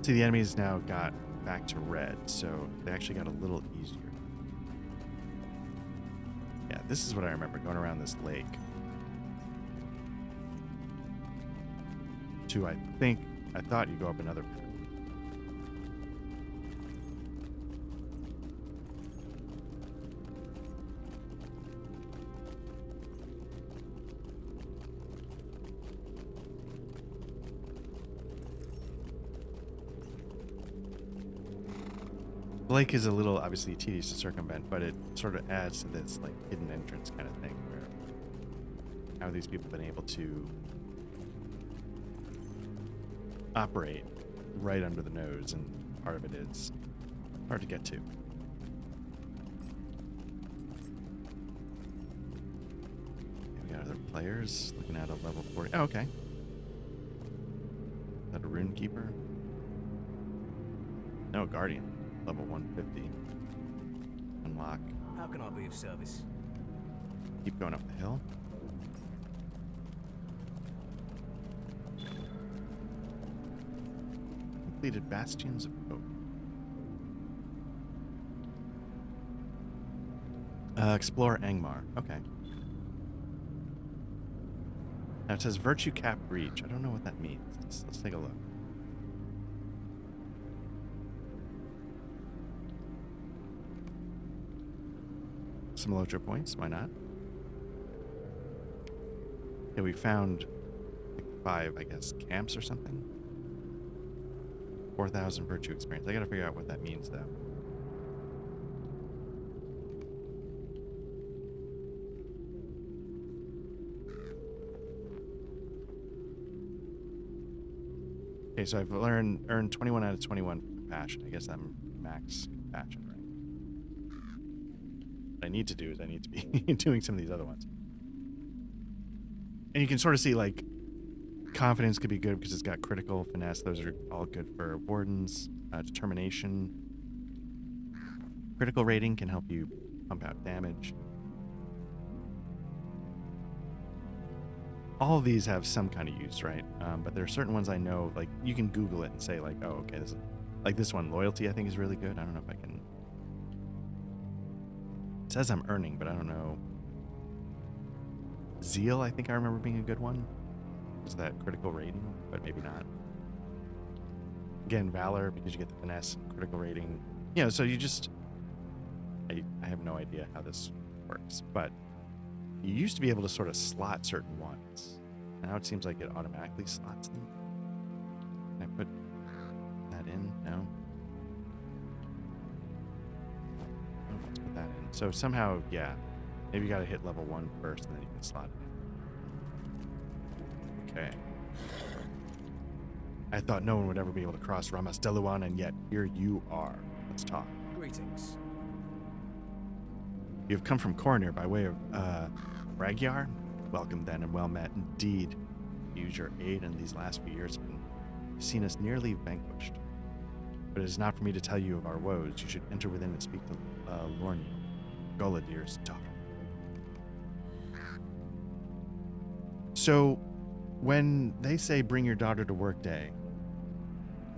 See, the enemies now got back to red, so they actually got a little easier. Yeah, this is what I remember, going around this lake. I thought you go up another path. The lake is a little, obviously, tedious to circumvent, but it sort of adds to this, like, hidden entrance kind of thing, where how have these people been able to operate right under the nose, and part of it is hard to get to. We got other players looking at a level 40. Oh, okay. Is that a rune keeper? No, guardian. Level 150. Unlock. How can I be of service? Keep going up the hill. Completed Bastions of Hope. Explore Angmar. Okay. Now it says Virtue Cap Breach. I don't know what that means. Let's take a look. Some Elotra points, why not? Yeah, we found like 5, I guess, camps or something. 4,000 virtue experience. I gotta figure out what that means, though. Okay, so I've earned 21 out of 21 for passion. I guess I'm max passion, right? What I need to do is I need to be doing some of these other ones. And you can sort of see, like, confidence could be good because it's got critical, finesse. Those are all good for wardens. Determination. Critical rating can help you pump out damage. All of these have some kind of use, right? But there are certain ones I know, like, you can Google it and say, like, oh, okay, this is, like this one, loyalty, I think is really good. I don't know if I can. It says I'm earning, but I don't know. Zeal, I think I remember being a good one. Is that critical rating? But maybe not. Again, valor, because you get the finesse and critical rating. You know, so you just... I have no idea how this works, but you used to be able to sort of slot certain ones. Now it seems like it automatically slots them. Can I put that in? No. Oh, let's put that in. So somehow, yeah, maybe you got to hit level 1 first, and then you can slot it in. Okay. I thought no one would ever be able to cross Esteldin, and yet here you are. Let's talk. Greetings. You have come from Cornir by way of Ragyar? Welcome then, and well met indeed. Use your aid in these last few years, and you've seen us nearly vanquished. But it is not for me to tell you of our woes. You should enter within and speak to Lornia, Goladir's daughter. So, when they say bring your daughter to work day,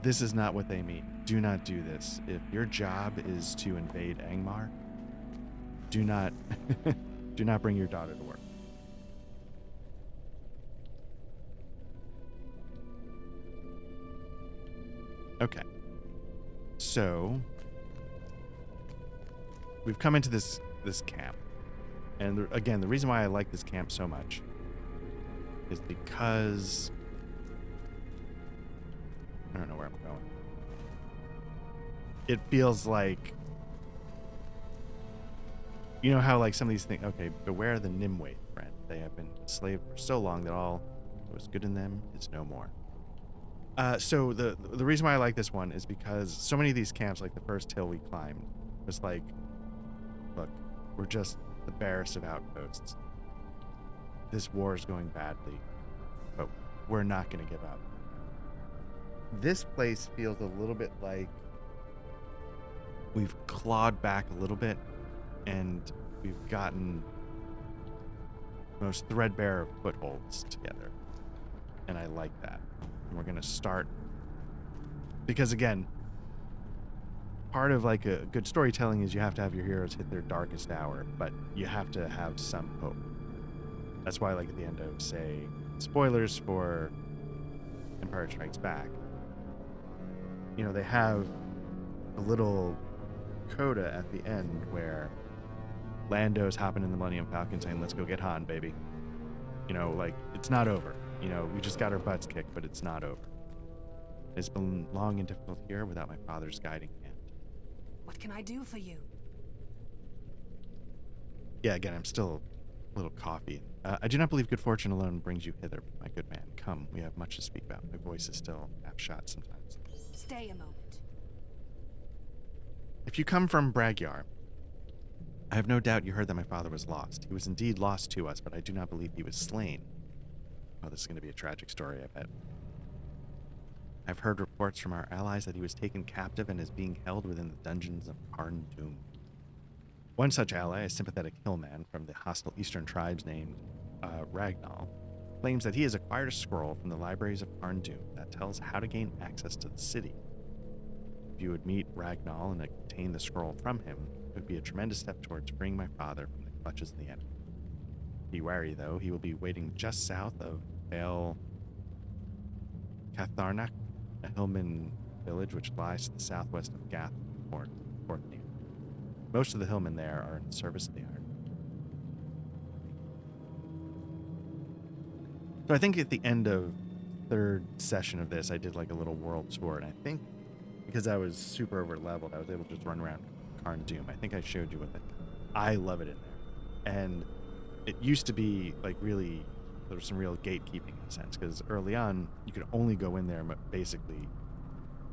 this is not what they mean. Do not do this. If your job is to invade Angmar, do not do not bring your daughter to work. Okay. So we've come into this camp. And again, the reason why I like this camp so much is because I don't know where I'm going. It feels like, you know how like some of these things, okay, beware the Nimue, friend. They have been enslaved for so long that all that was good in them is no more. So the reason why I like this one is because so many of these camps, like the first hill we climbed, was like, look, we're just the barest of outposts. This war is going badly, but we're not going to give up. This place feels a little bit like we've clawed back a little bit, and we've gotten most threadbare of footholds together. And I like that. And we're going to start, because again, part of like a good storytelling is you have to have your heroes hit their darkest hour, but you have to have some hope. That's why, like, at the end of, say, spoilers for Empire Strikes Back, you know, they have a little coda at the end where Lando's hopping in the Millennium Falcon saying, let's go get Han, baby. You know, like, it's not over. You know, we just got our butts kicked, but it's not over. It's been long and difficult here without my father's guiding hand. What can I do for you? Yeah, again, I'm still a little coffee. I do not believe good fortune alone brings you hither, my good man. Come, we have much to speak about. My voice is still half shot sometimes. Stay a moment. If you come from Bragyar, I have no doubt you heard that my father was lost. He was indeed lost to us, but I do not believe he was slain. Oh, this is going to be a tragic story, I bet. I've heard reports from our allies that he was taken captive and is being held within the dungeons of Karn Doom. One such ally, a sympathetic hillman from the hostile eastern tribes named Ragnar, claims that he has acquired a scroll from the libraries of Karn Doom that tells how to gain access to the city. If you would meet Ragnar and obtain the scroll from him, it would be a tremendous step towards freeing my father from the clutches of the enemy. Be wary, though, he will be waiting just south of Bale Catharnak, a hillman village which lies to the southwest of Gath Fortnir. Most of the hillmen there are in service of the Iron. So I think at the end of third session of this, I did like a little world tour, and I think because I was super over leveled, I was able to just run around Karn Doom. I think I showed you with it. I love it in there. And it used to be like really, there was some real gatekeeping in a sense, because early on you could only go in there basically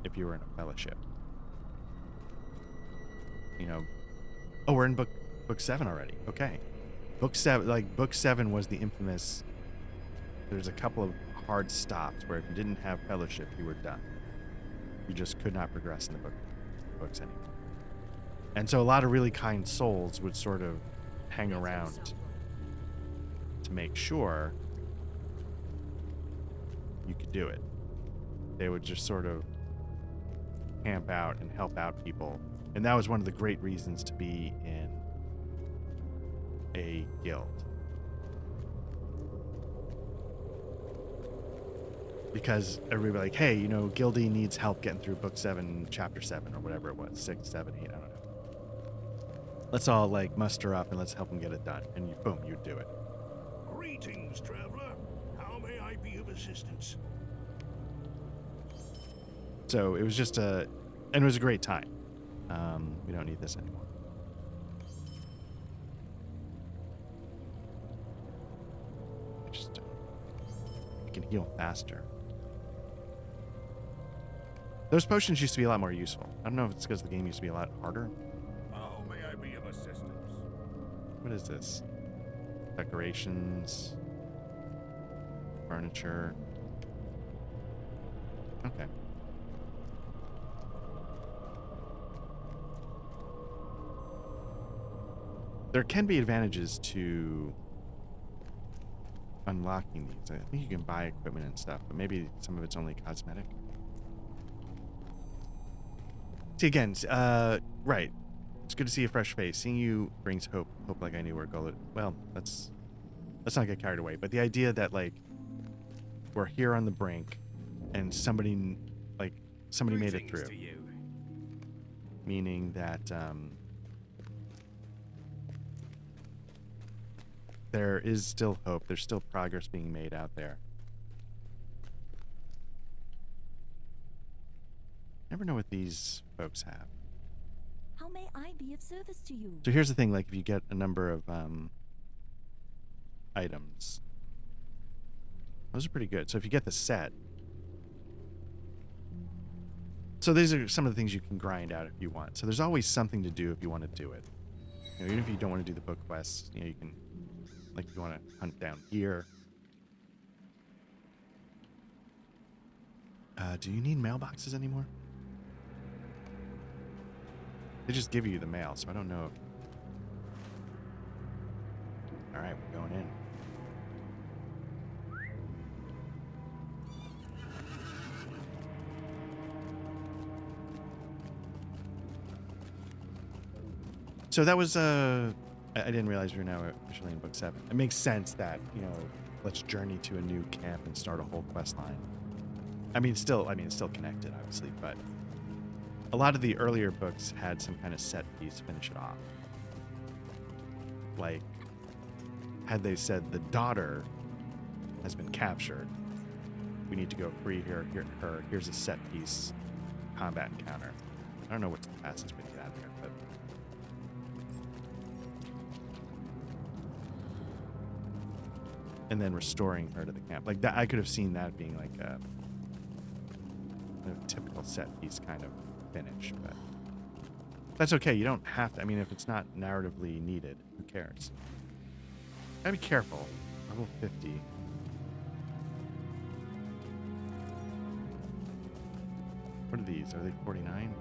if you were in a fellowship. You know, oh, we're in book 7 already. Okay. Book 7 was the infamous, there's a couple of hard stops where if you didn't have fellowship, you were done. You just could not progress in the books anymore. And so a lot of really kind souls would sort of hang around to make sure you could do it. They would just sort of camp out and help out people. And that was one of the great reasons to be in a guild. Because everybody like, hey, you know, Guildie needs help getting through book 7, chapter 7, or whatever it was, 6, 7, 8, I don't know. Let's all like muster up and let's help them get it done. And you, boom, you do it. Greetings, traveler. How may I be of assistance? So it was just and it was a great time. We don't need this anymore. I can heal faster. Those potions used to be a lot more useful. I don't know if it's because the game used to be a lot harder. How may I be of assistance? What is this? Decorations. Furniture. Okay. There can be advantages to unlocking these. I think you can buy equipment and stuff, but maybe some of it's only cosmetic. See, again, right. It's good to see a fresh face. Seeing you brings hope. Hope like I knew where to go. Well, let's not get carried away. But the idea that, like, we're here on the brink and somebody made it through. Meaning that, there is still hope. There's still progress being made out there. Never know what these folks have. How may I be of service to you? So here's the thing, like if you get a number of items, those are pretty good. So if you get the set, so these are some of the things you can grind out if you want. So there's always something to do if you want to do it. You know, even if you don't want to do the book quests, you know, you can, like if you want to hunt down gear. Do you need mailboxes anymore? They just give you the mail, so I don't know. All right, we're going in. So that was, I didn't realize we were now officially in book 7. It makes sense that, you know, let's journey to a new camp and start a whole quest line. It's still connected, obviously, but a lot of the earlier books had some kind of set piece to finish it off. Like, had they said the daughter has been captured, we need to go free her, here's a set piece combat encounter. I don't know what's the fastest way to get out there, but and then restoring her to the camp. Like that, I could have seen that being like a typical set piece kind of finish, but that's okay. You don't have to. I mean, if it's not narratively needed, who cares? Gotta be careful. Level 50. What are these? Are they 49?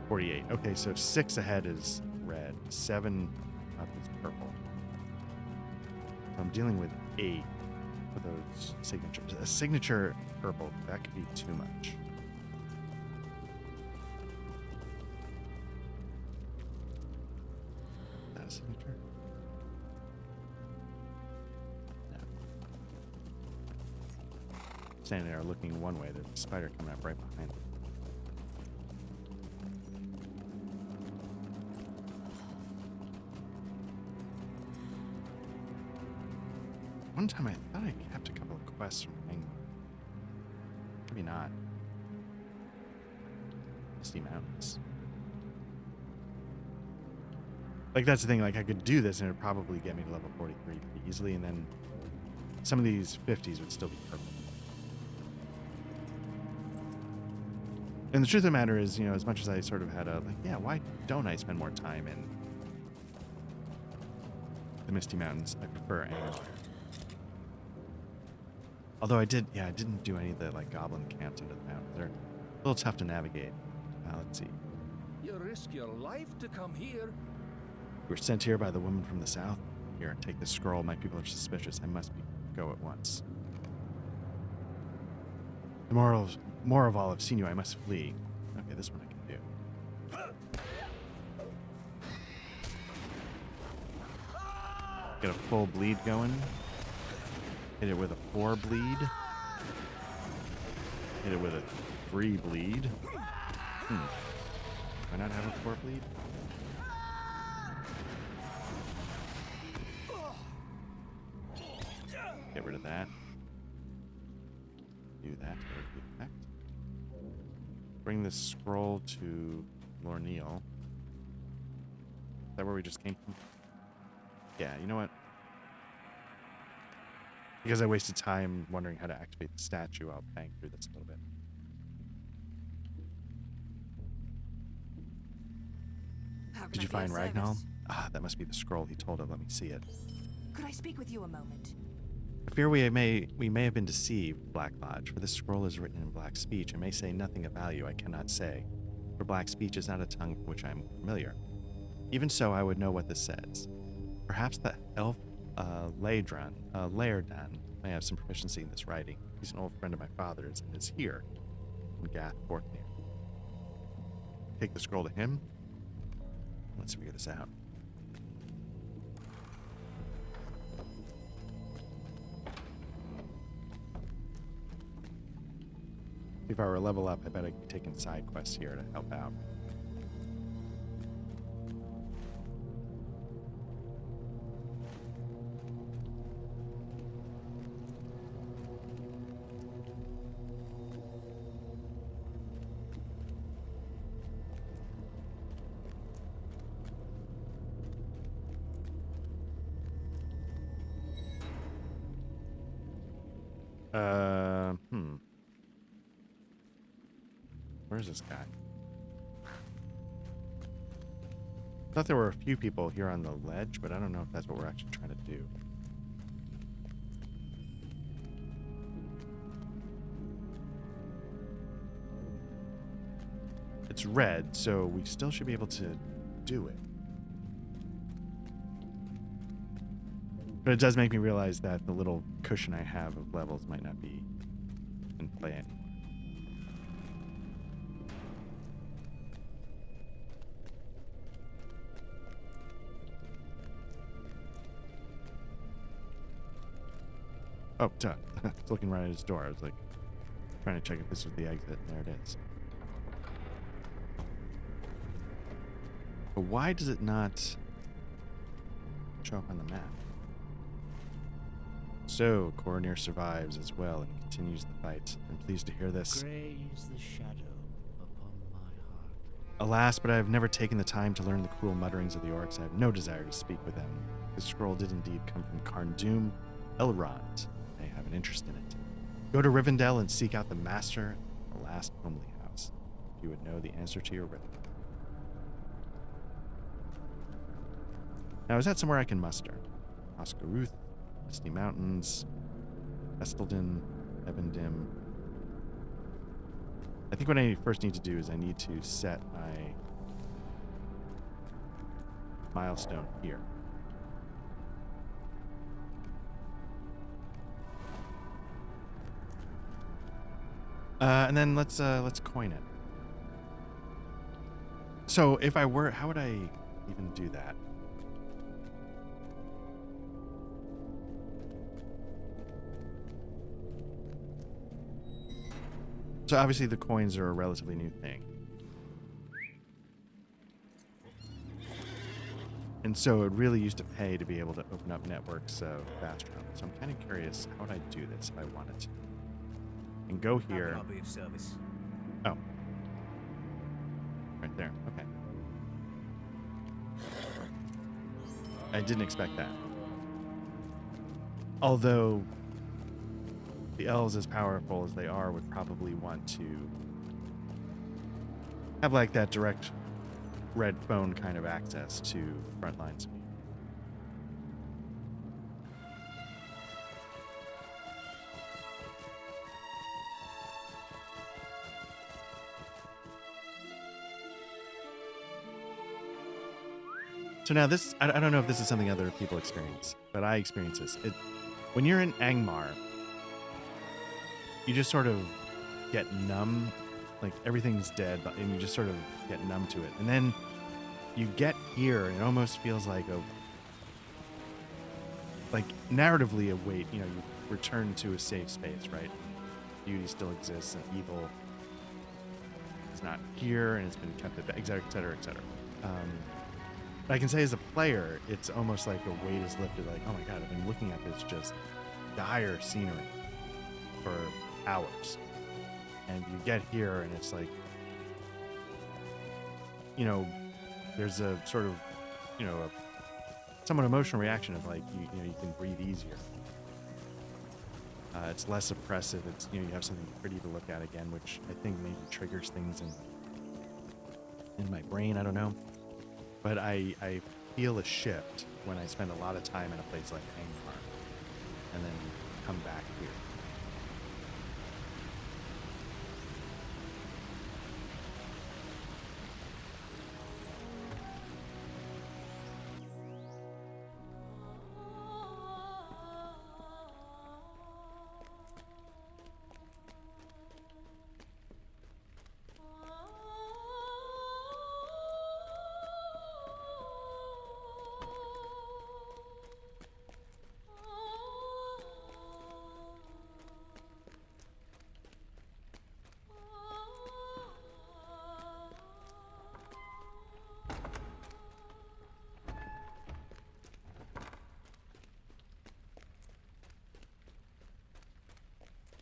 48. Okay, so 6 ahead is red. 7 up is purple. So I'm dealing with 8 for those signatures. A signature purple, that could be too much. Is that a signature? No. Standing there looking one way, there's a spider coming up right behind it. One time I thought I kept a couple of quests from Angmar. Maybe not. Misty Mountains. Like, that's the thing. Like, I could do this, and it would probably get me to level 43 pretty easily, and then some of these 50s would still be purple. And the truth of the matter is, you know, as much as I sort of had a, like, yeah, why don't I spend more time in the Misty Mountains? I prefer Angmar. Although I didn't do any of the, like, goblin camps under the mountains. They're a little tough to navigate. Let's see. You risk your life to come here. We were sent here by the woman from the south. Here, take this scroll. My people are suspicious. I must go at once. The more of all, I've seen you. I must flee. Okay, this one I can do. Get a full bleed going. Hit it with a 4 bleed. Hit it with a 3 bleed. Do I not have a 4 bleed? Get rid of that. Do that to get the effect. Bring this scroll to Lorneal. Is that where we just came from? Yeah, you know what? Because I wasted time wondering how to activate the statue, I'll bang through this a little bit. Did you find Ragnar? Ah, that must be the scroll he told her. Let me see it. Could I speak with you a moment? I fear we may have been deceived, Black Lodge, for this scroll is written in black speech and may say nothing of value I cannot say, for black speech is not a tongue for which I am familiar. Even so, I would know what this says. Perhaps the elf Laerdan may have some proficiency in this writing. He's an old friend of my father's and is here in Gath Borknir. Take the scroll to him. Let's figure this out. If I were to level up, I bet I'd be taking side quests here to help out. Where's this guy? I thought there were a few people here on the ledge, but I don't know if that's what we're actually trying to do. It's red, so we still should be able to do it. But it does make me realize that the little cushion I have of levels might not be in play anymore. Oh, duh. I was looking right at his door. I was like, trying to check if this was the exit. There it is. But why does it not show up on the map? So, Coronir survives as well and continues the fight. I'm pleased to hear this. Grey is the shadow upon my heart. Alas, but I have never taken the time to learn the cruel mutterings of the orcs. I have no desire to speak with them. This scroll did indeed come from Carndum Elrond. I have an interest in it. Go to Rivendell and seek out the master of the last homely house. You would know the answer to your riddle. Now, is that somewhere I can muster? Oscaruth, Misty Mountains, Esteldin, Evendim. I think what I first need to do is I need to set my milestone here. And then let's coin it. So if I were, how would I even do that? So obviously the coins are a relatively new thing. And so it really used to pay to be able to open up networks faster. So I'm kind of curious, how would I do this if I wanted to? And go here. How can I be of service? Oh. Right there. Okay. I didn't expect that. Although the elves, as powerful as they are, would probably want to have like that direct red phone kind of access to frontline speed. So now this, I don't know if this is something other people experience, but I experience this. When you're in Angmar, you just sort of get numb, like everything's dead, and you just sort of get numb to it. And then you get here, and it almost feels like narratively a weight, you return to a safe space, right? Beauty still exists, and evil is not here, and it's been kept at bay, et cetera, et cetera, et cetera. But I can say as a player, it's almost like a weight is lifted, like, oh my god, I've been looking at this just dire scenery for hours. And you get here and it's like, there's a sort of, a somewhat emotional reaction of like, you can breathe easier. It's less oppressive. It's, you have something pretty to look at again, which I think maybe triggers things in my brain. I don't know. But I feel a shift when I spend a lot of time in a place like Angmar and then come back here.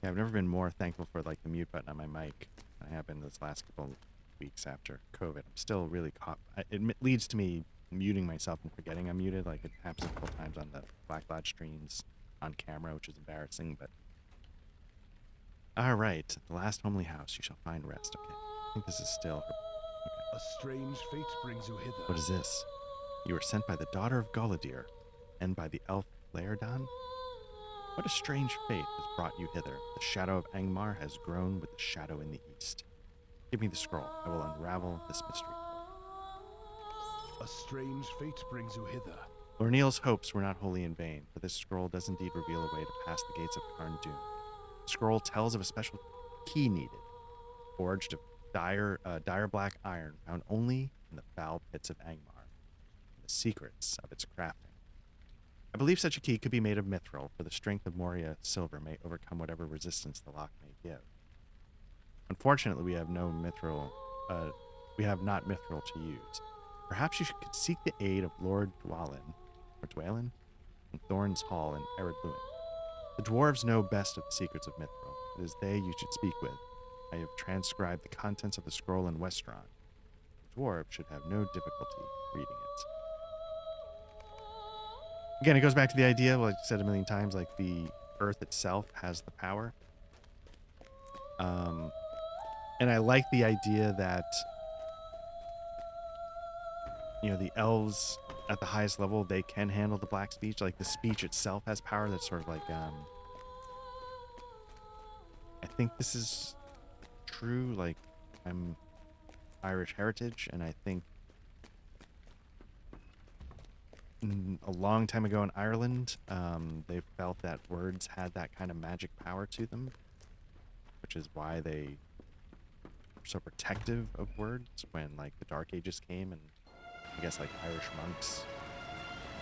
Yeah, I've never been more thankful for like the mute button on my mic than I have been this last couple of weeks after COVID. I'm still really caught. It leads to me muting myself and forgetting I'm muted. Like it happens a couple times on the Black Lodge streams on camera, which is embarrassing. But all right, the last homely house you shall find rest. Okay, I think this is still. Okay. A strange fate brings you hither. What is this? You were sent by the daughter of Galadir and by the elf Laerdon? What a strange fate has brought you hither. The shadow of Angmar has grown with the shadow in the east. Give me the scroll. I will unravel this mystery. A strange fate brings you hither. Lorneil's hopes were not wholly in vain, for this scroll does indeed reveal a way to pass the gates of Karn Dûn. The scroll tells of a special key needed, forged of dire black iron, found only in the foul pits of Angmar, and the secrets of its crafting. I believe such a key could be made of mithril, for the strength of Moria silver may overcome whatever resistance the lock may give. Unfortunately, we have no mithril. We have not mithril to use. Perhaps you could seek the aid of Lord Dwalin, in Thorn's Hall in Eredluin. The dwarves know best of the secrets of mithril. It is they you should speak with. I have transcribed the contents of the scroll in Westron. The dwarves should have no difficulty reading it. Again, it goes back to the idea, like I said a million times, like the earth itself has the power. And I like the idea that, the elves at the highest level, they can handle the black speech. Like the speech itself has power. That's sort of like, I think this is true. Like I'm Irish heritage, and I think a long time ago in Ireland, they felt that words had that kind of magic power to them, which is why they were so protective of words when like the Dark Ages came, and I guess like Irish monks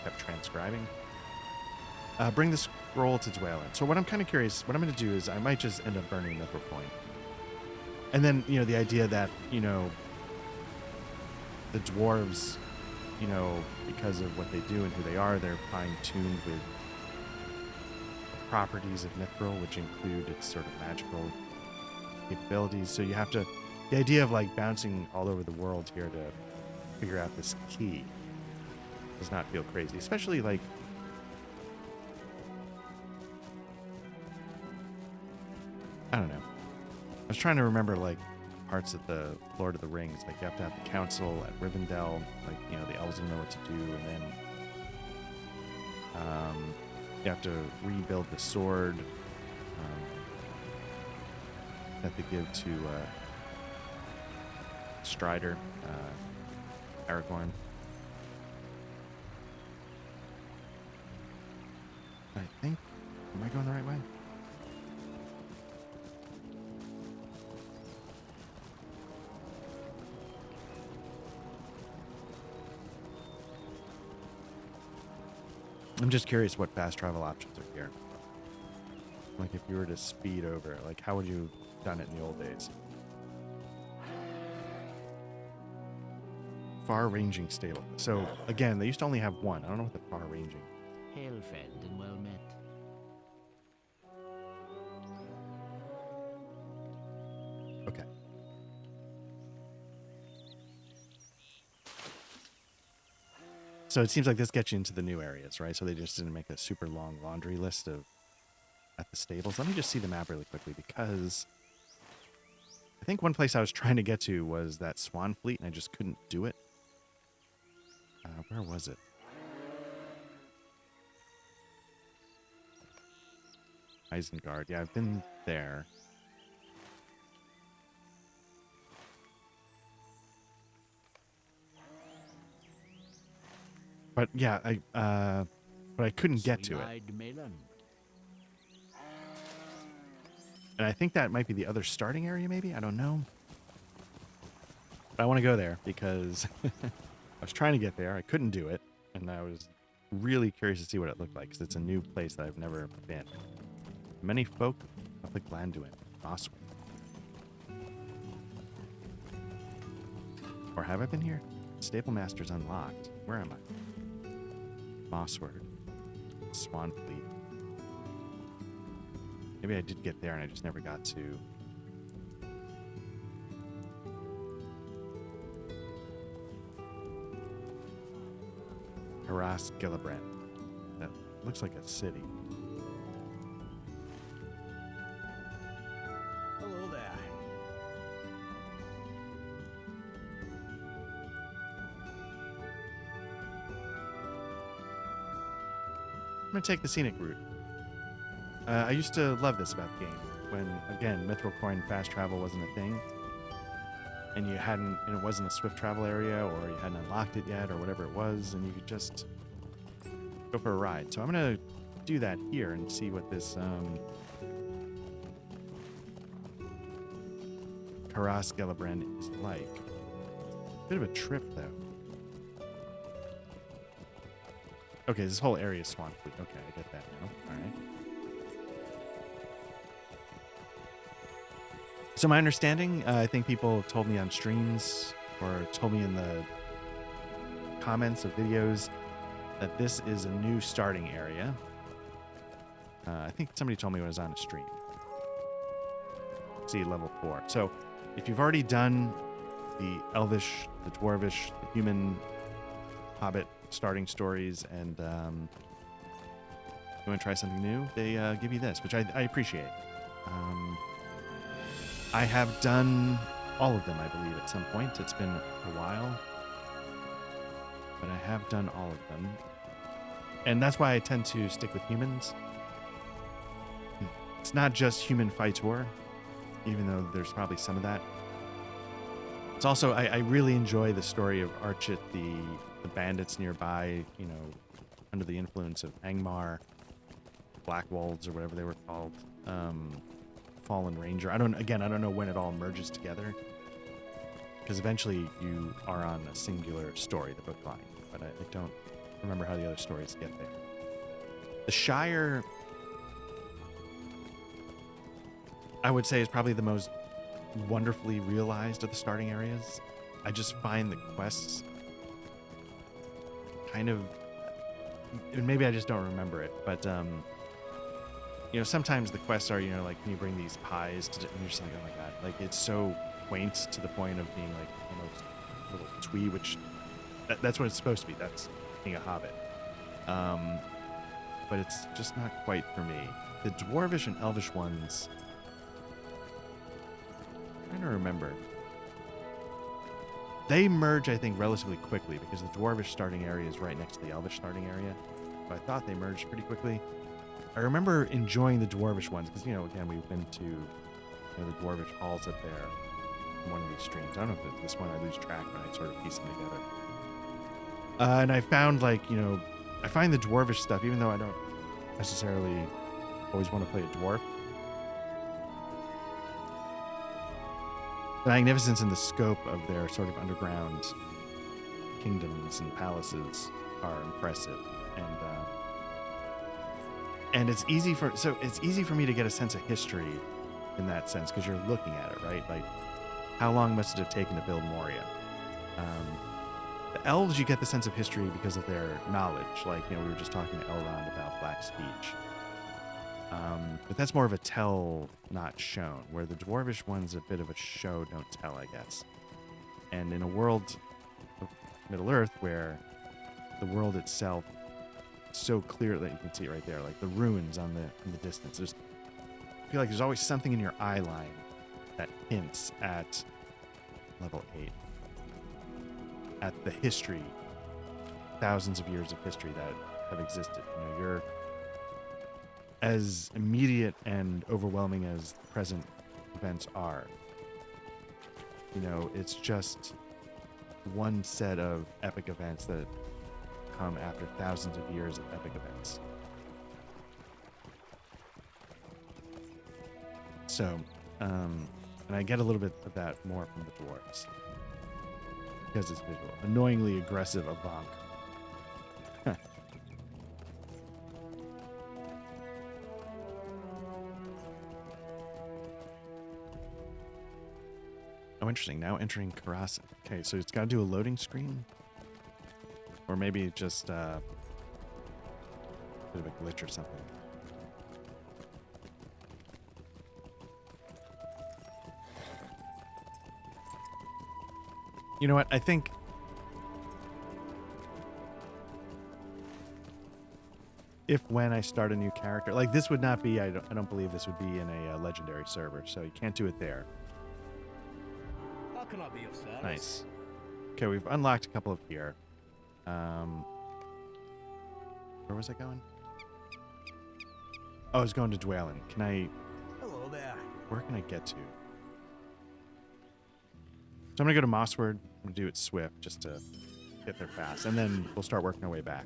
kept transcribing. Bring the scroll to Dwalin. So what I'm kind of curious, what I'm going to do is I might just end up burning Mithril Point. And then, the idea that, the dwarves, because of what they do and who they are, they're fine-tuned with properties of Mithril, which include its sort of magical capabilities. So you have to The idea of like bouncing all over the world here to figure out this key does not feel crazy, especially like I don't know. I was trying to remember like parts of the Lord of the Rings, like you have to have the council at Rivendell, like you know the elves will know what to do, and then you have to rebuild the sword that they give to Strider, Aragorn. I think, am I going the right way? I'm just curious what fast travel options are here. Like if you were to speed over, like how would you have done it in the old days? Far-ranging stable. So again, they used to only have one. I don't know what the far-ranging. Hail-fed and well met. Okay. So it seems like this gets you into the new areas, right? So they just didn't make a super long laundry list of at the stables. Let me just see the map really quickly because I think one place I was trying to get to was that Swan Fleet and I just couldn't do it. Where was it? Isengard. Yeah, I've been there. But yeah, but I couldn't get to it. And I think that might be the other starting area, maybe? I don't know. But I want to go there because I was trying to get there. I couldn't do it. And I was really curious to see what it looked like because it's a new place that I've never been. Many folk of the Glanduin. Awesome. Or have I been here? Stable Master's unlocked. Where am I? Mossword. Swan Fleet. Maybe I did get there and I just never got to. Harass Gillibrand. That looks like a city. Hello there. I'm going to take the scenic route. I used to love this about the game. When, again, Mithril Coin fast travel wasn't a thing. And it wasn't a swift travel area, or you hadn't unlocked it yet, or whatever it was, and you could just go for a ride. So I'm going to do that here and see what this Harass Gillibrand is like. Bit of a trip, though. Okay, this whole area is Swan Fleet. Okay, I get that now. All right. So my understanding, I think people have told me on streams or told me in the comments of videos that this is a new starting area. I think somebody told me when I was on a stream. See, level 4. So if you've already done the Elvish, the Dwarvish, the Human, Hobbit starting stories, and you want to try something new, they give you this, which I appreciate. I have done all of them, I believe, at some point. It's been a while, but I have done all of them. And that's why I tend to stick with humans. It's not just human fighter, even though there's probably some of that. It's also, I really enjoy the story of Archit, the bandits nearby, you know, under the influence of Angmar, Black Wolves, or whatever they were called. Fallen Ranger. I don't know when it all merges together, because eventually you are on a singular story, the book line, but I don't remember how the other stories get there. The Shire, I would say, is probably the most wonderfully realized of the starting areas. I just find the quests kind of, maybe I just don't remember it, but you know, sometimes the quests are, you know, like, can you bring these pies to, and you're just like, oh my god, like, it's so quaint to the point of being like almost a little twee, which that's what it's supposed to be. That's being a hobbit. But it's just not quite for me. The dwarvish and elvish ones, I'm trying to remember. They merge, I think, relatively quickly because the dwarvish starting area is right next to the elvish starting area. So I thought they merged pretty quickly. I remember enjoying the dwarvish ones because, again, we've been to the dwarvish halls up there in one of these streams. I don't know if it's this one. I lose track when I sort of piece them together. And I found, I find the dwarvish stuff, even though I don't necessarily always want to play a dwarf, the magnificence and the scope of their sort of underground kingdoms and palaces are impressive, and it's easy for me to get a sense of history in that sense because you're looking at it, right? Like, how long must it have taken to build Moria? The elves, you get the sense of history because of their knowledge. Like, we were just talking to Elrond about Black speech. But that's more of a tell, not shown, where the dwarvish one's a bit of a show, don't tell, I guess. And in a world of Middle-earth where the world itself is so clear that you can see it right there, like the ruins in the distance. I feel like there's always something in your eye line that hints at level 8. At the history, thousands of years of history that have existed. You're as immediate and overwhelming as the present events are. It's just one set of epic events that come after thousands of years of epic events. So, and I get a little bit of that more from the dwarves. Because it's visual. Annoyingly aggressive Avant. Oh, interesting. Now entering Karasa. Okay, so it's got to do a loading screen? Or maybe just a bit of a glitch or something. You know what? I think when I start a new character, like this would not be, I don't believe this would be in a legendary server, so you can't do it there. How can I be of service? Nice. Okay, we've unlocked a couple of here. Where was I going? Oh, I was going to Dwalin. Hello there. Where can I get to? So I'm going to go to Mossword. I'm going to do it swift just to get there fast. And then we'll start working our way back.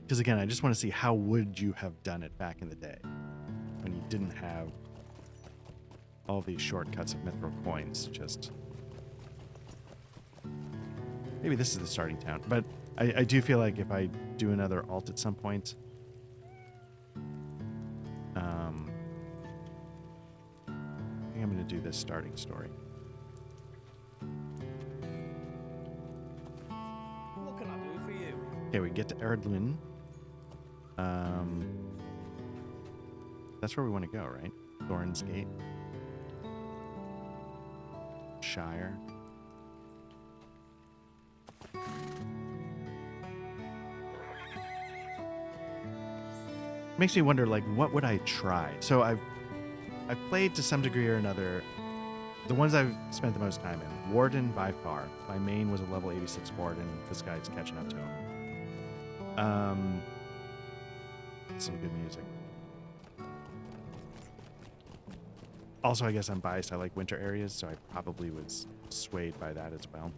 Because again, I just want to see how would you have done it back in the day when you didn't have all these shortcuts of mithril coins. Just maybe this is the starting town. But I do feel like if I do another alt at some point, I'm going to do this starting story. What can I do for you? Okay, we get to Erdlin. That's where we want to go, right? Thorin's Gate. Shire. Makes me wonder, what would I try? So I've played to some degree or another the ones I've spent the most time in. Warden by far. My main was a level 86 Warden. This guy's catching up to him. Some good music. Also, I guess I'm biased. I like winter areas, so I probably was swayed by that as well.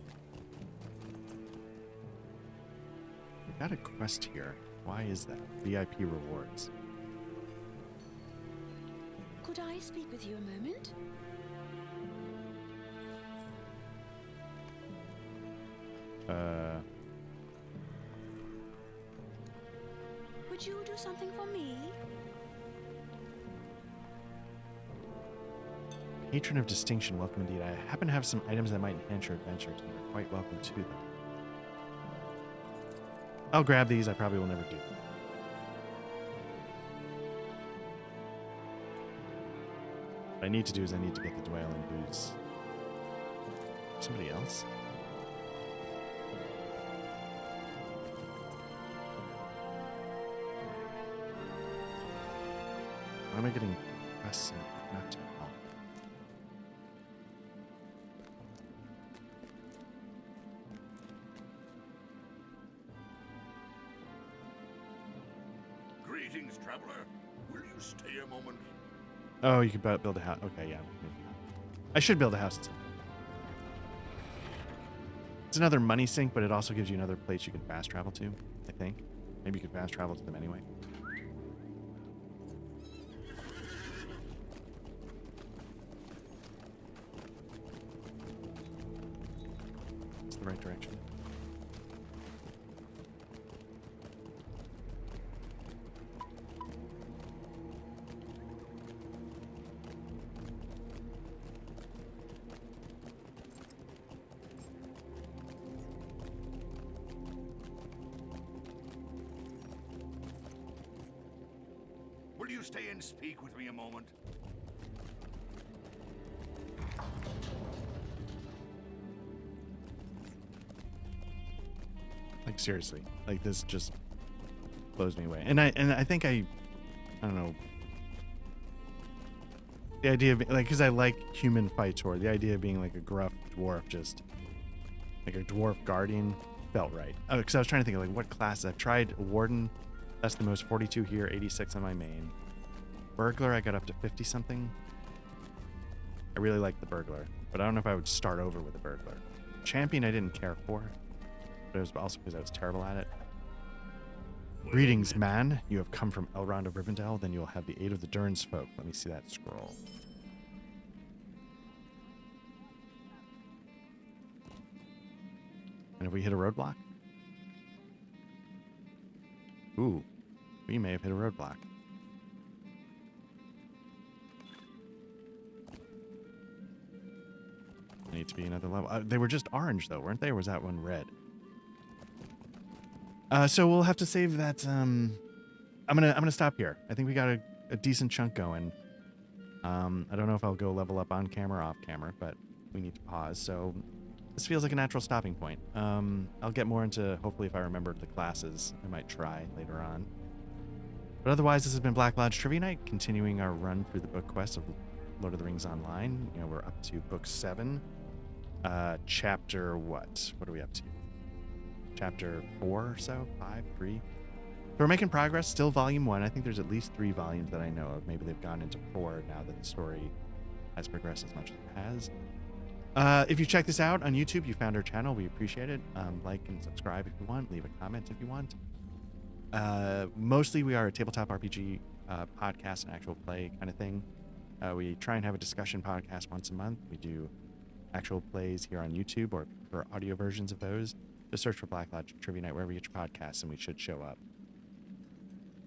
We've got a quest here. Why is that? VIP rewards. Could I speak with you a moment? Would you do something for me? Patron of Distinction, welcome indeed. I happen to have some items that might enhance your adventures, and you're quite welcome to them. I'll grab these. I probably will never do them. What I need to do is I need to get the Dwaylen who's somebody else. Why am I getting press and not to help? Greetings, traveler. Will you stay a moment? Oh, you can build a house. Okay, yeah. I should build a house. It's another money sink, but it also gives you another place you can fast travel to, I think. Maybe you could fast travel to them anyway. It's the right direction. Will you stay and speak with me a moment? Like seriously, like this just blows me away. And I think I don't know. The idea of like, because I like human fights, or the idea of being like a gruff dwarf, just like a dwarf guardian, felt right. Oh, because I was trying to think of like what classes I've tried. Warden, that's the most, 42 here, 86 on my main. Burglar, I got up to 50 something. I really like the burglar, but I don't know if I would start over with a burglar. Champion, I didn't care for, but it was also because I was terrible at it. Greetings, man. You have come from Elrond of Rivendell, then you will have the aid of the Durns folk. Let me see that scroll. And have we hit a roadblock? Ooh, we may have hit a roadblock. Need to be another level. They were just orange though, weren't they? Or was that one red? So we'll have to save that. I'm gonna stop here. I think we got a decent chunk going. I don't know if I'll go level up on camera or off camera, but we need to pause. So this feels like a natural stopping point. I'll get more into, hopefully if I remember the classes, I might try later on. But otherwise, this has been Black Lodge Trivia Night, continuing our run through the book quest of Lord of the Rings Online. You know, we're up to book 7. Chapter what? What are we up to? Chapter 4 or so? 5? 3? So we're making progress. Still volume 1. I think there's at least 3 volumes that I know of. Maybe they've gone into 4 now that the story has progressed as much as it has. If you check this out on YouTube, you found our channel. We appreciate it. Like and subscribe if you want. Leave a comment if you want. Mostly we are a tabletop RPG podcast and actual play kind of thing. We try and have a discussion podcast once a month. We do actual plays here on YouTube, or for audio versions of those. Just search for Black Lodge Trivia Night wherever you get your podcasts, and we should show up.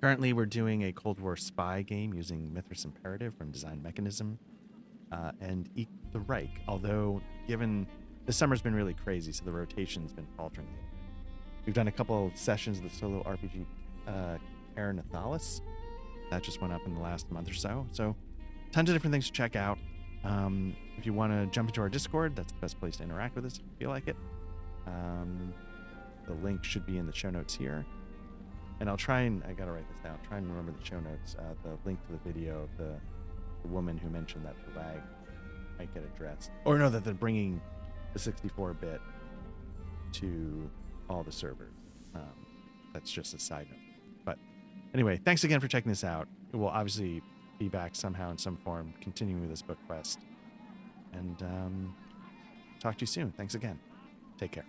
Currently, we're doing a Cold War spy game using Mithras Imperative from Design Mechanism and Eat the Reich. Although, given the summer's been really crazy, so the rotation's been faltering. We've done a couple of sessions of the solo RPG Aaron Nathalis. That just went up in the last month or so. So, tons of different things to check out. If you want to jump into our Discord, that's the best place to interact with us if you feel like it. The link should be in the show notes here. And I'll try and, I gotta write this down, try and remember the show notes. The link to the video of the woman who mentioned that the lag might get addressed. Or no, that they're bringing the 64-bit to all the servers. That's just a side note. But anyway, thanks again for checking this out. It will obviously be back somehow in some form, continuing with this book quest. And talk to you soon. Thanks again. Take care.